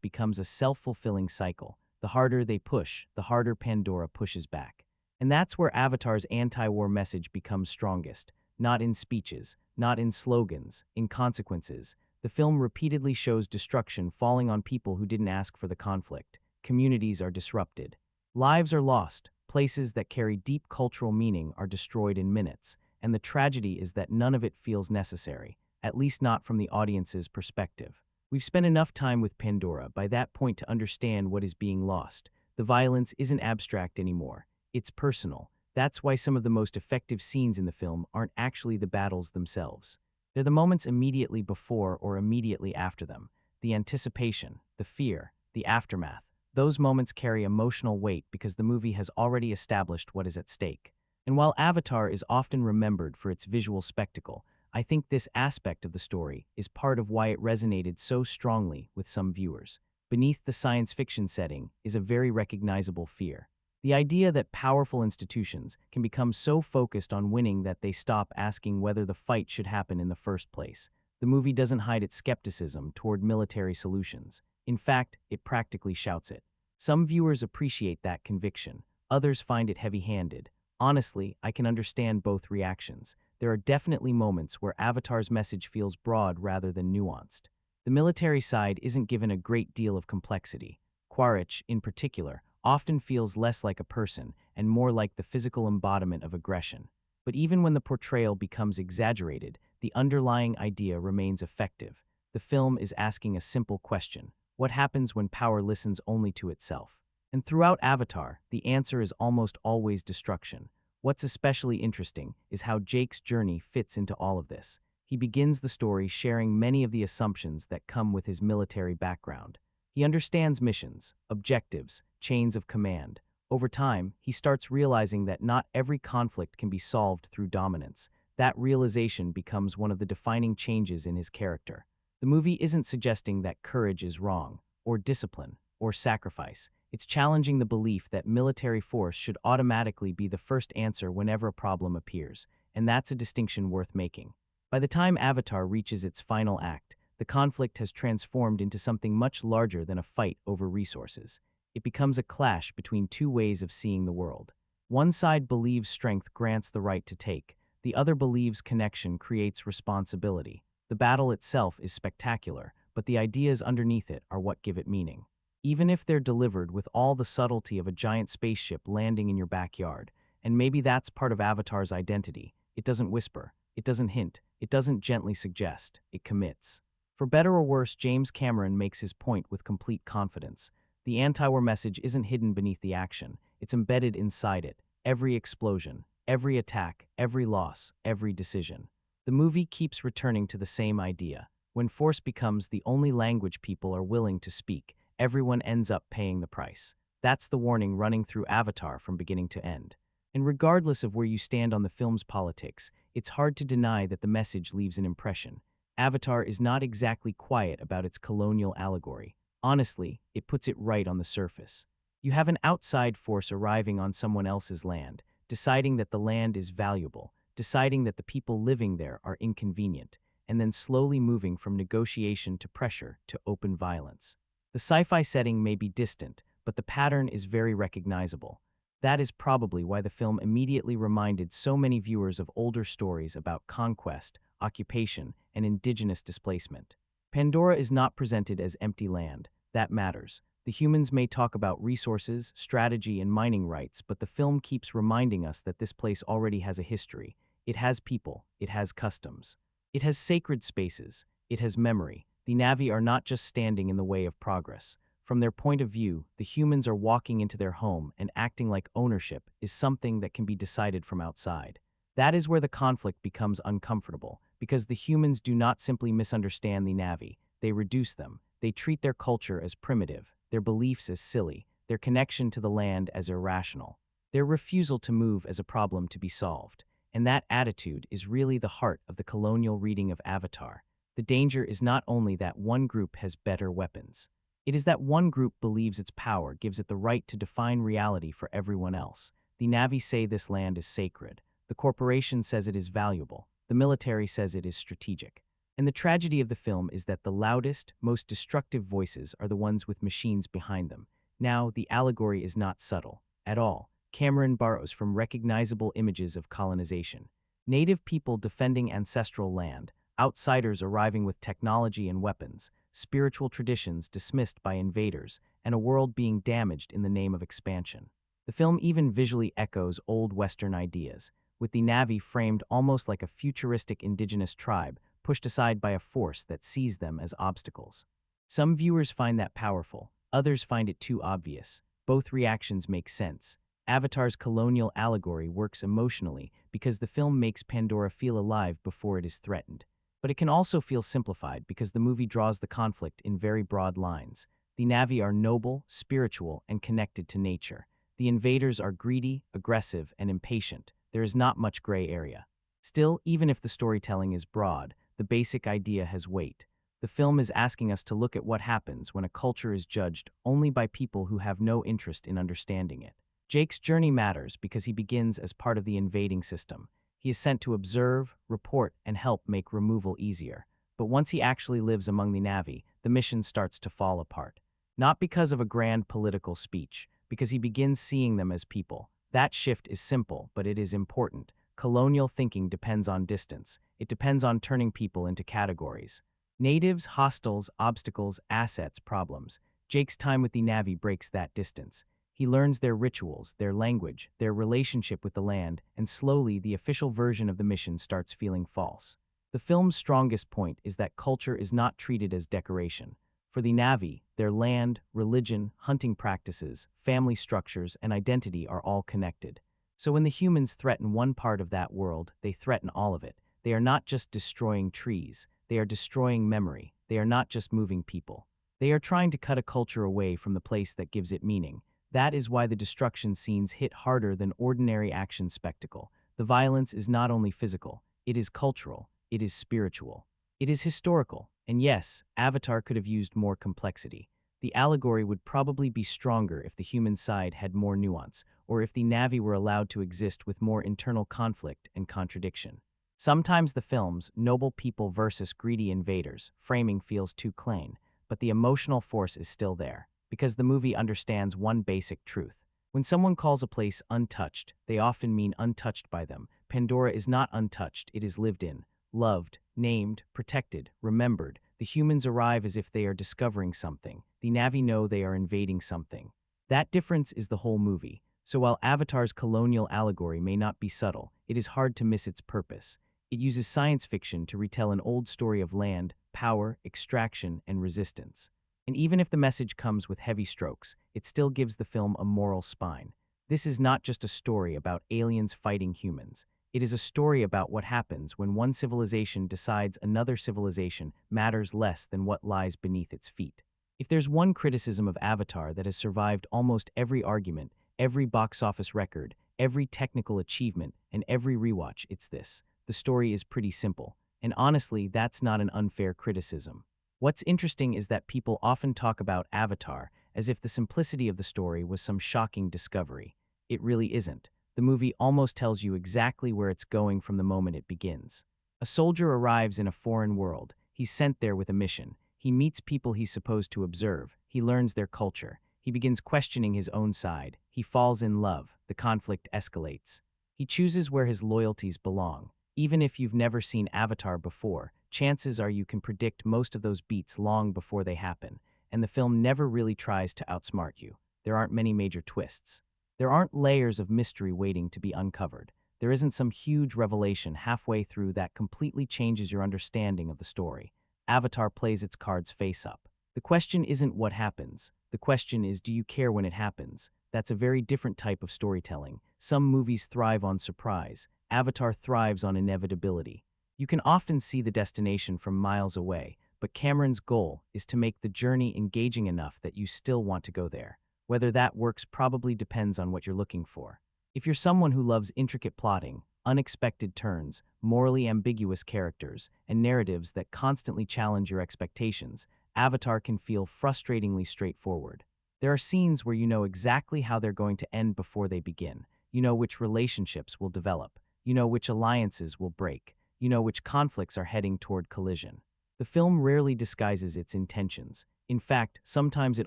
becomes a self-fulfilling cycle. The harder they push, the harder Pandora pushes back. And that's where Avatar's anti-war message becomes strongest. Not in speeches, not in slogans, in consequences. The film repeatedly shows destruction falling on people who didn't ask for the conflict. Communities are disrupted. Lives are lost. Places that carry deep cultural meaning are destroyed in minutes. And the tragedy is that none of it feels necessary, at least not from the audience's perspective. We've spent enough time with Pandora by that point to understand what is being lost. The violence isn't abstract anymore. It's personal. That's why some of the most effective scenes in the film aren't actually the battles themselves. They're the moments immediately before or immediately after them. The anticipation, the fear, the aftermath. Those moments carry emotional weight because the movie has already established what is at stake. And while Avatar is often remembered for its visual spectacle, I think this aspect of the story is part of why it resonated so strongly with some viewers. Beneath the science fiction setting is a very recognizable fear. The idea that powerful institutions can become so focused on winning that they stop asking whether the fight should happen in the first place. The movie doesn't hide its skepticism toward military solutions. In fact, it practically shouts it. Some viewers appreciate that conviction. Others find it heavy-handed. Honestly, I can understand both reactions. There are definitely moments where Avatar's message feels broad rather than nuanced. The military side isn't given a great deal of complexity. Quaritch, in particular, often feels less like a person and more like the physical embodiment of aggression. But even when the portrayal becomes exaggerated, the underlying idea remains effective. The film is asking a simple question: what happens when power listens only to itself? And throughout Avatar, the answer is almost always destruction. What's especially interesting is how Jake's journey fits into all of this. He begins the story sharing many of the assumptions that come with his military background. He understands missions, objectives, chains of command. Over time, he starts realizing that not every conflict can be solved through dominance. That realization becomes one of the defining changes in his character. The movie isn't suggesting that courage is wrong, or discipline, or sacrifice. It's challenging the belief that military force should automatically be the first answer whenever a problem appears, and that's a distinction worth making. By the time Avatar reaches its final act, the conflict has transformed into something much larger than a fight over resources. It becomes a clash between two ways of seeing the world. One side believes strength grants the right to take. The other believes connection creates responsibility. The battle itself is spectacular, but the ideas underneath it are what give it meaning. Even if they're delivered with all the subtlety of a giant spaceship landing in your backyard, and maybe that's part of Avatar's identity. It doesn't whisper, it doesn't hint, it doesn't gently suggest, it commits. For better or worse, James Cameron makes his point with complete confidence. The anti-war message isn't hidden beneath the action, it's embedded inside it. Every explosion, every attack, every loss, every decision. The movie keeps returning to the same idea. When force becomes the only language people are willing to speak, everyone ends up paying the price. That's the warning running through Avatar from beginning to end. And regardless of where you stand on the film's politics, it's hard to deny that the message leaves an impression. Avatar is not exactly quiet about its colonial allegory. Honestly, it puts it right on the surface. You have an outside force arriving on someone else's land, deciding that the land is valuable, deciding that the people living there are inconvenient, and then slowly moving from negotiation to pressure to open violence. The sci-fi setting may be distant, but the pattern is very recognizable. That is probably why the film immediately reminded so many viewers of older stories about conquest, occupation, and indigenous displacement. Pandora is not presented as empty land. That matters. The humans may talk about resources, strategy, and mining rights, but the film keeps reminding us that this place already has a history. It has people. It has customs. It has sacred spaces. It has memory. The Na'vi are not just standing in the way of progress. From their point of view, the humans are walking into their home, and acting like ownership is something that can be decided from outside. That is where the conflict becomes uncomfortable, because the humans do not simply misunderstand the Na'vi, they reduce them. They treat their culture as primitive, their beliefs as silly, their connection to the land as irrational, their refusal to move as a problem to be solved. And that attitude is really the heart of the colonial reading of Avatar. The danger is not only that one group has better weapons. It is that one group believes its power gives it the right to define reality for everyone else. The Na'vi say this land is sacred. The corporation says it is valuable. The military says it is strategic. And the tragedy of the film is that the loudest, most destructive voices are the ones with machines behind them. Now, the allegory is not subtle at all. Cameron borrows from recognizable images of colonization. Native people defending ancestral land, outsiders arriving with technology and weapons, spiritual traditions dismissed by invaders, and a world being damaged in the name of expansion. The film even visually echoes old Western ideas, with the Na'vi framed almost like a futuristic indigenous tribe pushed aside by a force that sees them as obstacles. Some viewers find that powerful, others find it too obvious. Both reactions make sense. Avatar's colonial allegory works emotionally because the film makes Pandora feel alive before it is threatened. But it can also feel simplified because the movie draws the conflict in very broad lines. The Na'vi are noble, spiritual, and connected to nature. The invaders are greedy, aggressive, and impatient. There is not much gray area. Still, even if the storytelling is broad, the basic idea has weight. The film is asking us to look at what happens when a culture is judged only by people who have no interest in understanding it. Jake's journey matters because he begins as part of the invading system. He is sent to observe, report, and help make removal easier. But once he actually lives among the Na'vi, the mission starts to fall apart. Not because of a grand political speech, because he begins seeing them as people. That shift is simple, but it is important. Colonial thinking depends on distance. It depends on turning people into categories. Natives, hostiles, obstacles, assets, problems. Jake's time with the Na'vi breaks that distance. He learns their rituals, their language, their relationship with the land, and slowly the official version of the mission starts feeling false. The film's strongest point is that culture is not treated as decoration. For the Na'vi, their land, religion, hunting practices, family structures, and identity are all connected. So when the humans threaten one part of that world, they threaten all of it. They are not just destroying trees, they are destroying memory. They are not just moving people. They are trying to cut a culture away from the place that gives it meaning. That is why the destruction scenes hit harder than ordinary action spectacle. The violence is not only physical, it is cultural, it is spiritual, it is historical. And yes, Avatar could have used more complexity. The allegory would probably be stronger if the human side had more nuance, or if the Na'vi were allowed to exist with more internal conflict and contradiction. Sometimes the film's noble people versus greedy invaders framing feels too plain, but the emotional force is still there, because the movie understands one basic truth. When someone calls a place untouched, they often mean untouched by them. Pandora is not untouched, it is lived in, loved, named, protected, remembered. The humans arrive as if they are discovering something. The Na'vi know they are invading something. That difference is the whole movie. So while Avatar's colonial allegory may not be subtle, it is hard to miss its purpose. It uses science fiction to retell an old story of land, power, extraction, and resistance. And even if the message comes with heavy strokes, it still gives the film a moral spine. This is not just a story about aliens fighting humans. It is a story about what happens when one civilization decides another civilization matters less than what lies beneath its feet. If there's one criticism of Avatar that has survived almost every argument, every box office record, every technical achievement, and every rewatch, it's this: the story is pretty simple. And honestly, that's not an unfair criticism. What's interesting is that people often talk about Avatar as if the simplicity of the story was some shocking discovery. It really isn't. The movie almost tells you exactly where it's going from the moment it begins. A soldier arrives in a foreign world. He's sent there with a mission. He meets people he's supposed to observe. He learns their culture. He begins questioning his own side. He falls in love. The conflict escalates. He chooses where his loyalties belong. Even if you've never seen Avatar before, chances are you can predict most of those beats long before they happen, and the film never really tries to outsmart you. There aren't many major twists. There aren't layers of mystery waiting to be uncovered. There isn't some huge revelation halfway through that completely changes your understanding of the story. Avatar plays its cards face up. The question isn't what happens. The question is, do you care when it happens? That's a very different type of storytelling. Some movies thrive on surprise. Avatar thrives on inevitability. You can often see the destination from miles away, but Cameron's goal is to make the journey engaging enough that you still want to go there. Whether that works probably depends on what you're looking for. If you're someone who loves intricate plotting, unexpected turns, morally ambiguous characters, and narratives that constantly challenge your expectations, Avatar can feel frustratingly straightforward. There are scenes where you know exactly how they're going to end before they begin. You know which relationships will develop. You know which alliances will break. You know which conflicts are heading toward collision. The film rarely disguises its intentions. In fact, sometimes it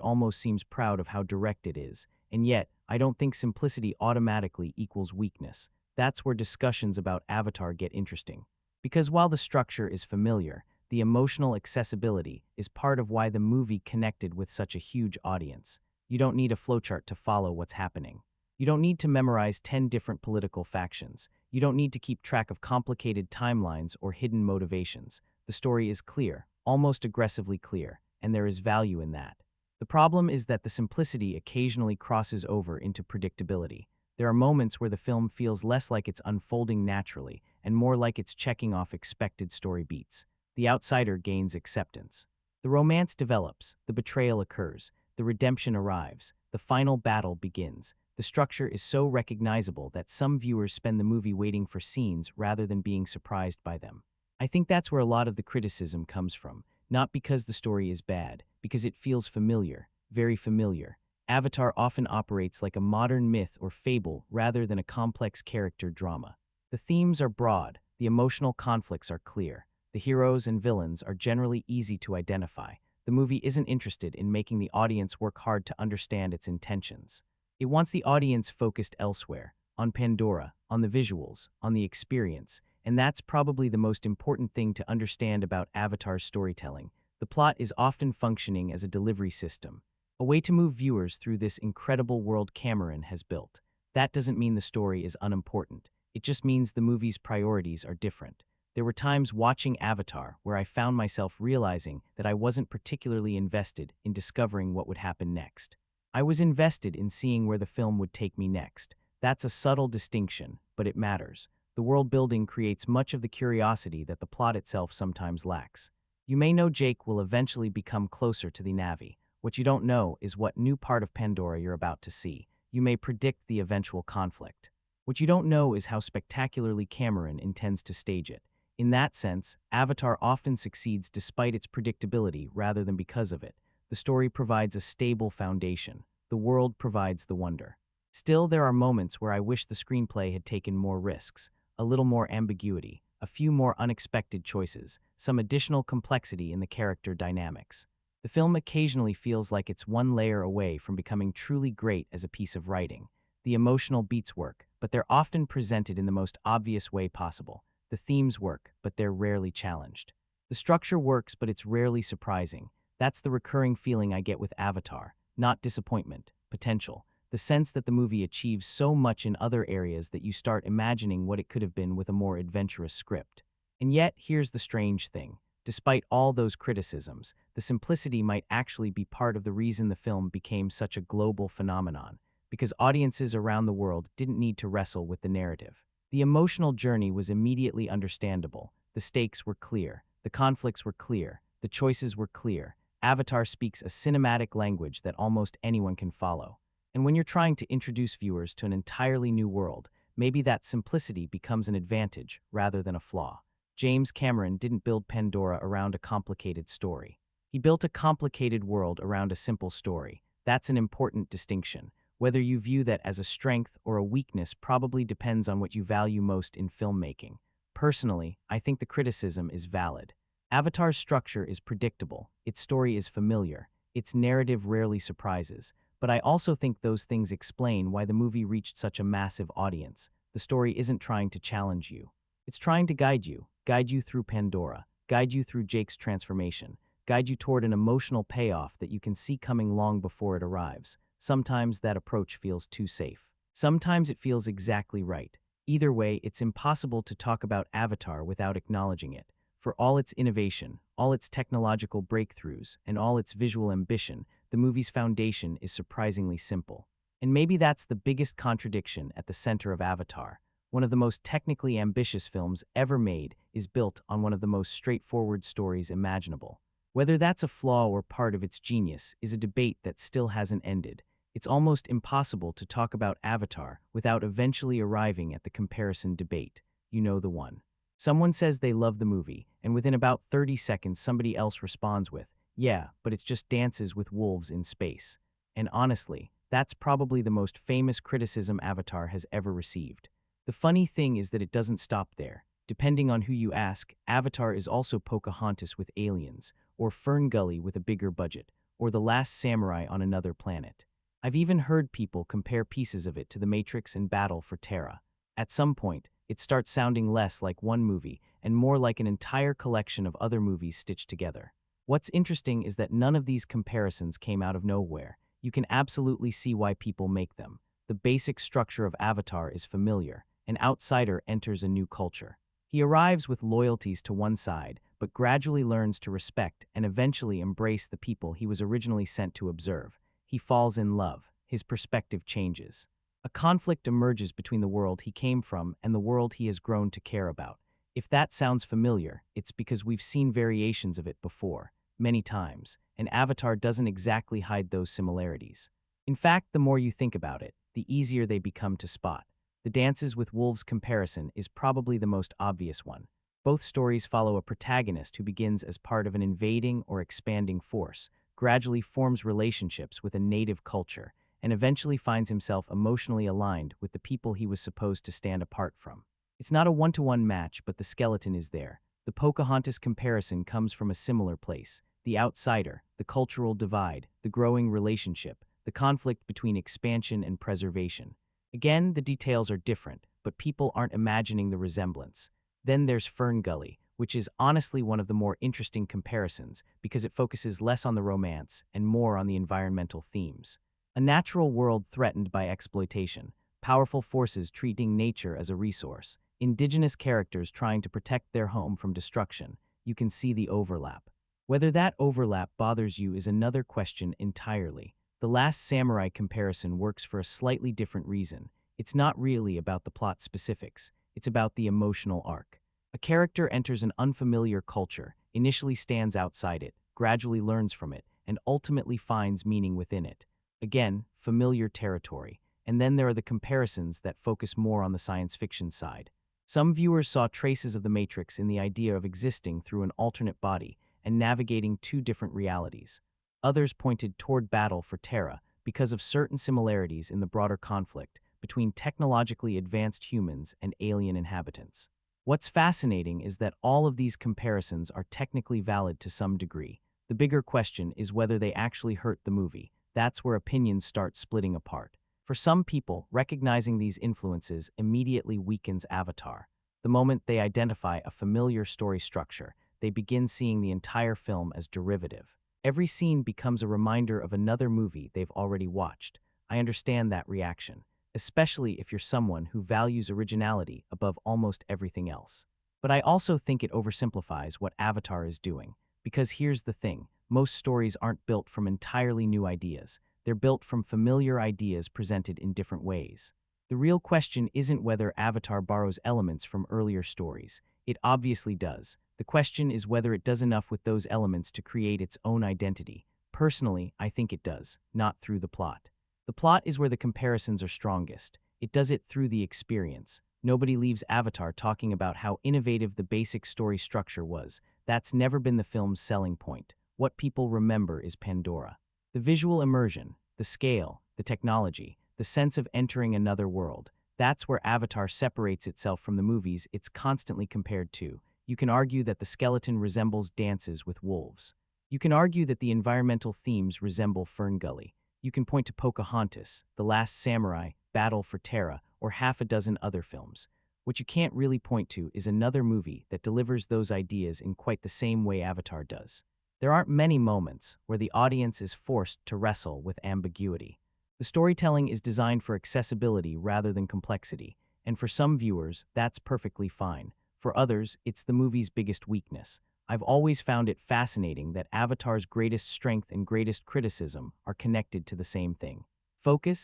almost seems proud of how direct it is. And yet, I don't think simplicity automatically equals weakness. That's where discussions about Avatar get interesting. Because while the structure is familiar, the emotional accessibility is part of why the movie connected with such a huge audience. You don't need a flowchart to follow what's happening. You don't need to memorize 10 different political factions. You don't need to keep track of complicated timelines or hidden motivations. The story is clear, almost aggressively clear, and there is value in that. The problem is that the simplicity occasionally crosses over into predictability. There are moments where the film feels less like it's unfolding naturally and more like it's checking off expected story beats. The outsider gains acceptance. The romance develops, the betrayal occurs, the redemption arrives, the final battle begins. The structure is so recognizable that some viewers spend the movie waiting for scenes rather than being surprised by them. I think that's where a lot of the criticism comes from, not because the story is bad, because it feels familiar, very familiar. Avatar often operates like a modern myth or fable rather than a complex character drama. The themes are broad, the emotional conflicts are clear, the heroes and villains are generally easy to identify. The movie isn't interested in making the audience work hard to understand its intentions. It wants the audience focused elsewhere, on Pandora, on the visuals, on the experience, and that's probably the most important thing to understand about Avatar's storytelling. The plot is often functioning as a delivery system, a way to move viewers through this incredible world Cameron has built. That doesn't mean the story is unimportant. It just means the movie's priorities are different. There were times watching Avatar where I found myself realizing that I wasn't particularly invested in discovering what would happen next. I was invested in seeing where the film would take me next. That's a subtle distinction, but it matters. The world building creates much of the curiosity that the plot itself sometimes lacks. You may know Jake will eventually become closer to the Na'vi. What you don't know is what new part of Pandora you're about to see. You may predict the eventual conflict. What you don't know is how spectacularly Cameron intends to stage it. In that sense, Avatar often succeeds despite its predictability rather than because of it. The story provides a stable foundation. The world provides the wonder. Still, there are moments where I wish the screenplay had taken more risks, a little more ambiguity, a few more unexpected choices, some additional complexity in the character dynamics. The film occasionally feels like it's one layer away from becoming truly great as a piece of writing. The emotional beats work, but they're often presented in the most obvious way possible. The themes work, but they're rarely challenged. The structure works, but it's rarely surprising. That's the recurring feeling I get with Avatar, not disappointment, potential. The sense that the movie achieves so much in other areas that you start imagining what it could have been with a more adventurous script. And yet, here's the strange thing. Despite all those criticisms, the simplicity might actually be part of the reason the film became such a global phenomenon, because audiences around the world didn't need to wrestle with the narrative. The emotional journey was immediately understandable. The stakes were clear. The conflicts were clear. The choices were clear. Avatar speaks a cinematic language that almost anyone can follow. And when you're trying to introduce viewers to an entirely new world, maybe that simplicity becomes an advantage rather than a flaw. James Cameron didn't build Pandora around a complicated story. He built a complicated world around a simple story. That's an important distinction. Whether you view that as a strength or a weakness probably depends on what you value most in filmmaking. Personally, I think the criticism is valid. Avatar's structure is predictable, its story is familiar, its narrative rarely surprises, but I also think those things explain why the movie reached such a massive audience. The story isn't trying to challenge you. It's trying to guide you through Pandora, guide you through Jake's transformation, guide you toward an emotional payoff that you can see coming long before it arrives. Sometimes that approach feels too safe. Sometimes it feels exactly right. Either way, it's impossible to talk about Avatar without acknowledging it. For all its innovation, all its technological breakthroughs, and all its visual ambition, the movie's foundation is surprisingly simple. And maybe that's the biggest contradiction at the center of Avatar. One of the most technically ambitious films ever made is built on one of the most straightforward stories imaginable. Whether that's a flaw or part of its genius is a debate that still hasn't ended. It's almost impossible to talk about Avatar without eventually arriving at the comparison debate. You know the one. Someone says they love the movie, and within about 30 seconds somebody else responds with, "Yeah, but it's just dances with wolves in space." And honestly, that's probably the most famous criticism Avatar has ever received. The funny thing is that it doesn't stop there. Depending on who you ask, Avatar is also Pocahontas with aliens, or Fern Gully with a bigger budget, or The Last Samurai on another planet. I've even heard people compare pieces of it to The Matrix and Battle for Terra. At some point, it starts sounding less like one movie and more like an entire collection of other movies stitched together. What's interesting is that none of these comparisons came out of nowhere. You can absolutely see why people make them. The basic structure of Avatar is familiar. An outsider enters a new culture. He arrives with loyalties to one side, but gradually learns to respect and eventually embrace the people he was originally sent to observe. He falls in love. His perspective changes. A conflict emerges between the world he came from and the world he has grown to care about. If that sounds familiar, it's because we've seen variations of it before, many times, and Avatar doesn't exactly hide those similarities. In fact, the more you think about it, the easier they become to spot. The Dances with Wolves comparison is probably the most obvious one. Both stories follow a protagonist who begins as part of an invading or expanding force, gradually forms relationships with a native culture, and eventually finds himself emotionally aligned with the people he was supposed to stand apart from. It's not a one-to-one match, but the skeleton is there. The Pocahontas comparison comes from a similar place. The outsider, the cultural divide, the growing relationship, the conflict between expansion and preservation. Again, the details are different, but people aren't imagining the resemblance. Then there's Fern Gully, which is honestly one of the more interesting comparisons because it focuses less on the romance and more on the environmental themes. A natural world threatened by exploitation, powerful forces treating nature as a resource, indigenous characters trying to protect their home from destruction. You can see the overlap. Whether that overlap bothers you is another question entirely. The Last Samurai comparison works for a slightly different reason. It's not really about the plot specifics, it's about the emotional arc. A character enters an unfamiliar culture, initially stands outside it, gradually learns from it, and ultimately finds meaning within it. Again, familiar territory. And then there are the comparisons that focus more on the science fiction side. Some viewers saw traces of the Matrix in the idea of existing through an alternate body and navigating two different realities. Others pointed toward Battle for Terra because of certain similarities in the broader conflict between technologically advanced humans and alien inhabitants. What's fascinating is that all of these comparisons are technically valid to some degree. The bigger question is whether they actually hurt the movie. That's where opinions start splitting apart. For some people, recognizing these influences immediately weakens Avatar. The moment they identify a familiar story structure, they begin seeing the entire film as derivative. Every scene becomes a reminder of another movie they've already watched. I understand that reaction, especially if you're someone who values originality above almost everything else. But I also think it oversimplifies what Avatar is doing. Because here's the thing, most stories aren't built from entirely new ideas. They're built from familiar ideas presented in different ways. The real question isn't whether Avatar borrows elements from earlier stories. It obviously does. The question is whether it does enough with those elements to create its own identity. Personally, I think it does, not through the plot. The plot is where the comparisons are strongest. It does it through the experience. Nobody leaves Avatar talking about how innovative the basic story structure was. That's never been the film's selling point. What people remember is Pandora. The visual immersion, the scale, the technology, the sense of entering another world. That's where Avatar separates itself from the movies it's constantly compared to. You can argue that the skeleton resembles Dances with Wolves. You can argue that the environmental themes resemble Fern Gully. You can point to Pocahontas, The Last Samurai, Battle for Terra, or half a dozen other films. What you can't really point to is another movie that delivers those ideas in quite the same way Avatar does. There aren't many moments where the audience is forced to wrestle with ambiguity. The storytelling is designed for accessibility rather than complexity, and for some viewers, that's perfectly fine. For others, it's the movie's biggest weakness. I've always found it fascinating that Avatar's greatest strength and greatest criticism are connected to the same thing.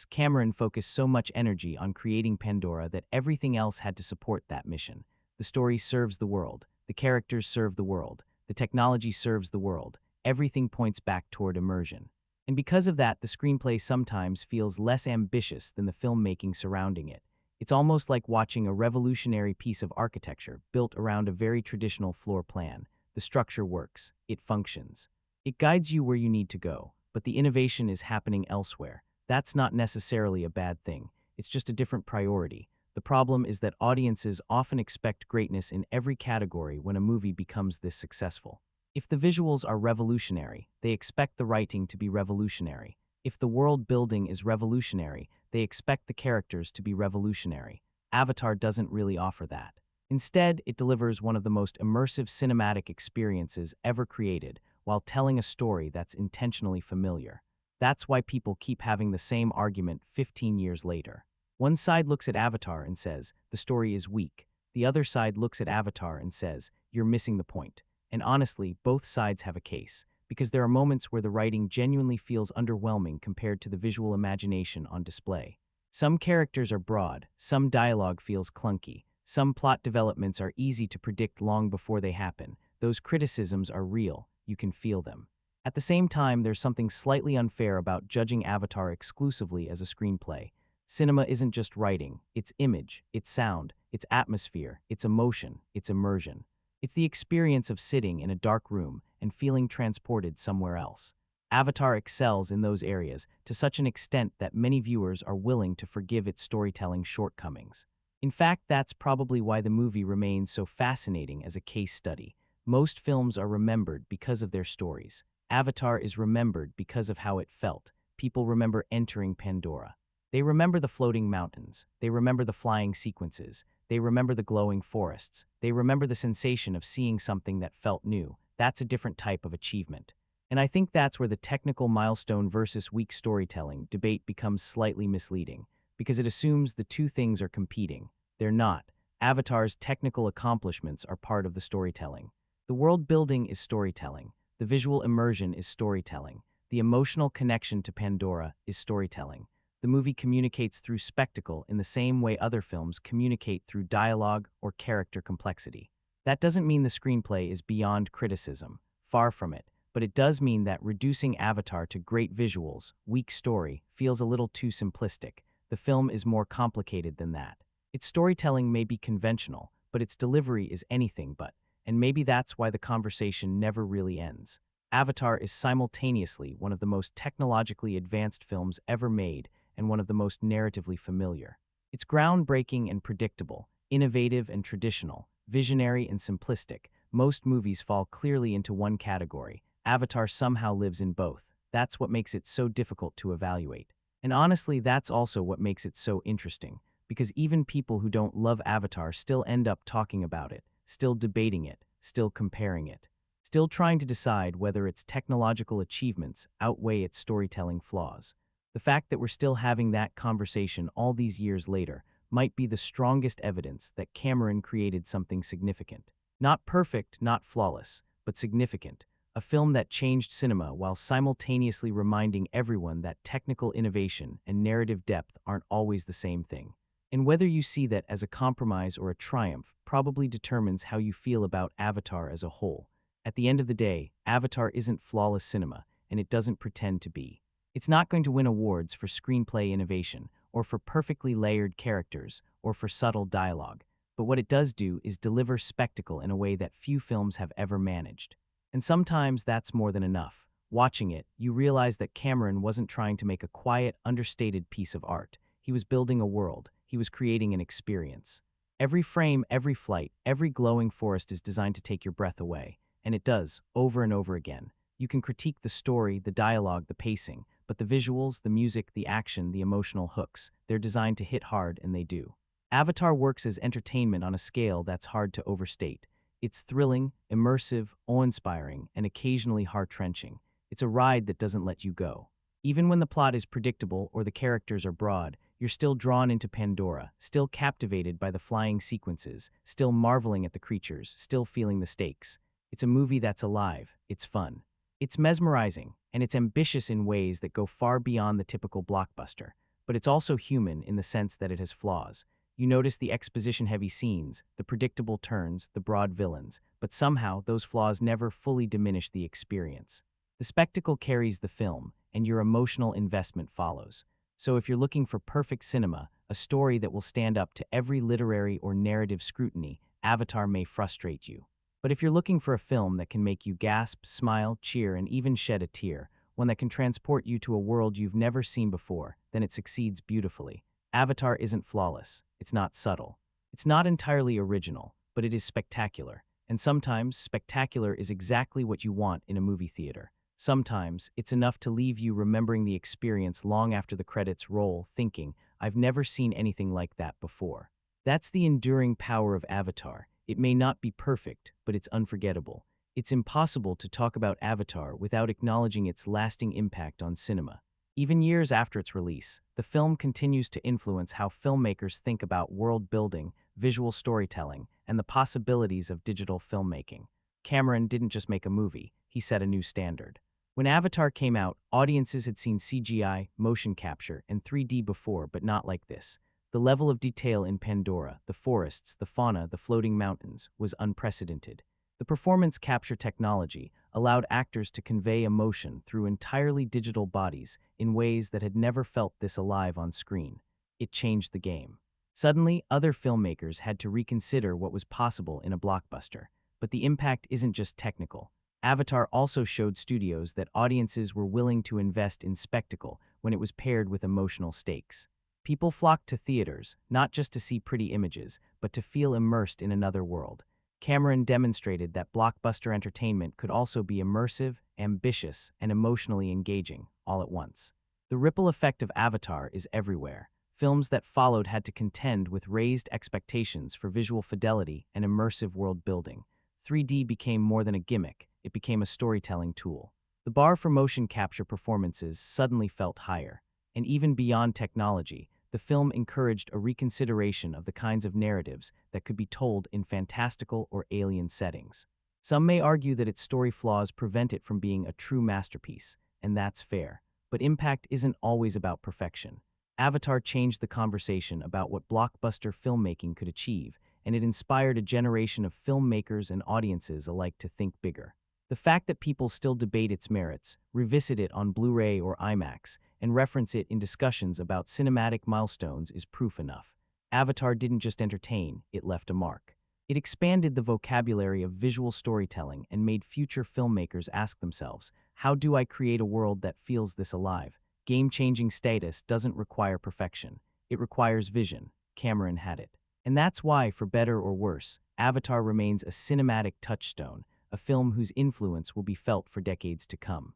Cameron focused so much energy on creating Pandora that everything else had to support that mission. The story serves the world, the characters serve the world, the technology serves the world, everything points back toward immersion. And because of that, the screenplay sometimes feels less ambitious than the filmmaking surrounding it. It's almost like watching a revolutionary piece of architecture built around a very traditional floor plan. The structure works, it functions. It guides you where you need to go, but the innovation is happening elsewhere. That's not necessarily a bad thing, it's just a different priority. The problem is that audiences often expect greatness in every category when a movie becomes this successful. If the visuals are revolutionary, they expect the writing to be revolutionary. If the world building is revolutionary, they expect the characters to be revolutionary. Avatar doesn't really offer that. Instead, it delivers one of the most immersive cinematic experiences ever created, while telling a story that's intentionally familiar. That's why people keep having the same argument 15 years later. One side looks at Avatar and says, the story is weak. The other side looks at Avatar and says, you're missing the point. And honestly, both sides have a case, because there are moments where the writing genuinely feels underwhelming compared to the visual imagination on display. Some characters are broad, some dialogue feels clunky, some plot developments are easy to predict long before they happen. Those criticisms are real, you can feel them. At the same time, there's something slightly unfair about judging Avatar exclusively as a screenplay. Cinema isn't just writing, it's image, it's sound, it's atmosphere, it's emotion, it's immersion. It's the experience of sitting in a dark room and feeling transported somewhere else. Avatar excels in those areas to such an extent that many viewers are willing to forgive its storytelling shortcomings. In fact, that's probably why the movie remains so fascinating as a case study. Most films are remembered because of their stories. Avatar is remembered because of how it felt. People remember entering Pandora. They remember the floating mountains. They remember the flying sequences. They remember the glowing forests. They remember the sensation of seeing something that felt new. That's a different type of achievement. And I think that's where the technical milestone versus weak storytelling debate becomes slightly misleading, because it assumes the two things are competing. They're not. Avatar's technical accomplishments are part of the storytelling. The world building is storytelling. The visual immersion is storytelling. The emotional connection to Pandora is storytelling. The movie communicates through spectacle in the same way other films communicate through dialogue or character complexity. That doesn't mean the screenplay is beyond criticism. Far from it. But it does mean that reducing Avatar to great visuals, weak story, feels a little too simplistic. The film is more complicated than that. Its storytelling may be conventional, but its delivery is anything but. And maybe that's why the conversation never really ends. Avatar is simultaneously one of the most technologically advanced films ever made and one of the most narratively familiar. It's groundbreaking and predictable, innovative and traditional, visionary and simplistic. Most movies fall clearly into one category. Avatar somehow lives in both. That's what makes it so difficult to evaluate. And honestly, that's also what makes it so interesting, because even people who don't love Avatar still end up talking about it, still debating it, still comparing it, still trying to decide whether its technological achievements outweigh its storytelling flaws. The fact that we're still having that conversation all these years later might be the strongest evidence that Cameron created something significant. Not perfect, not flawless, but significant. A film that changed cinema while simultaneously reminding everyone that technical innovation and narrative depth aren't always the same thing. And whether you see that as a compromise or a triumph probably determines how you feel about Avatar as a whole. At the end of the day, Avatar isn't flawless cinema, and it doesn't pretend to be. It's not going to win awards for screenplay innovation, or for perfectly layered characters, or for subtle dialogue. But what it does do is deliver spectacle in a way that few films have ever managed. And sometimes that's more than enough. Watching it, you realize that Cameron wasn't trying to make a quiet, understated piece of art. He was building a world. He was creating an experience. Every frame, every flight, every glowing forest is designed to take your breath away. And it does, over and over again. You can critique the story, the dialogue, the pacing, but the visuals, the music, the action, the emotional hooks, they're designed to hit hard, and they do. Avatar works as entertainment on a scale that's hard to overstate. It's thrilling, immersive, awe-inspiring, and occasionally heart-wrenching. It's a ride that doesn't let you go. Even when the plot is predictable or the characters are broad, you're still drawn into Pandora, still captivated by the flying sequences, still marveling at the creatures, still feeling the stakes. It's a movie that's alive, it's fun. It's mesmerizing, and it's ambitious in ways that go far beyond the typical blockbuster. But it's also human in the sense that it has flaws. You notice the exposition-heavy scenes, the predictable turns, the broad villains, but somehow those flaws never fully diminish the experience. The spectacle carries the film, and your emotional investment follows. So if you're looking for perfect cinema, a story that will stand up to every literary or narrative scrutiny, Avatar may frustrate you. But if you're looking for a film that can make you gasp, smile, cheer, and even shed a tear, one that can transport you to a world you've never seen before, then it succeeds beautifully. Avatar isn't flawless. It's not subtle. It's not entirely original, but it is spectacular. And sometimes, spectacular is exactly what you want in a movie theater. Sometimes, it's enough to leave you remembering the experience long after the credits roll, thinking, I've never seen anything like that before. That's the enduring power of Avatar. It may not be perfect, but it's unforgettable. It's impossible to talk about Avatar without acknowledging its lasting impact on cinema. Even years after its release, the film continues to influence how filmmakers think about world building, visual storytelling, and the possibilities of digital filmmaking. Cameron didn't just make a movie, he set a new standard. When Avatar came out, audiences had seen CGI, motion capture, and 3D before, but not like this. The level of detail in Pandora, the forests, the fauna, the floating mountains, was unprecedented. The performance capture technology allowed actors to convey emotion through entirely digital bodies in ways that had never felt this alive on screen. It changed the game. Suddenly, other filmmakers had to reconsider what was possible in a blockbuster. But the impact isn't just technical. Avatar also showed studios that audiences were willing to invest in spectacle when it was paired with emotional stakes. People flocked to theaters, not just to see pretty images, but to feel immersed in another world. Cameron demonstrated that blockbuster entertainment could also be immersive, ambitious, and emotionally engaging, all at once. The ripple effect of Avatar is everywhere. Films that followed had to contend with raised expectations for visual fidelity and immersive world building. 3D became more than a gimmick, it became a storytelling tool. The bar for motion capture performances suddenly felt higher. And even beyond technology, the film encouraged a reconsideration of the kinds of narratives that could be told in fantastical or alien settings. Some may argue that its story flaws prevent it from being a true masterpiece, and that's fair. But impact isn't always about perfection. Avatar changed the conversation about what blockbuster filmmaking could achieve, and it inspired a generation of filmmakers and audiences alike to think bigger. The fact that people still debate its merits, revisit it on Blu-ray or IMAX, and reference it in discussions about cinematic milestones is proof enough. Avatar didn't just entertain, it left a mark. It expanded the vocabulary of visual storytelling and made future filmmakers ask themselves, how do I create a world that feels this alive? Game-changing status doesn't require perfection. It requires vision. Cameron had it. And that's why, for better or worse, Avatar remains a cinematic touchstone, a film whose influence will be felt for decades to come.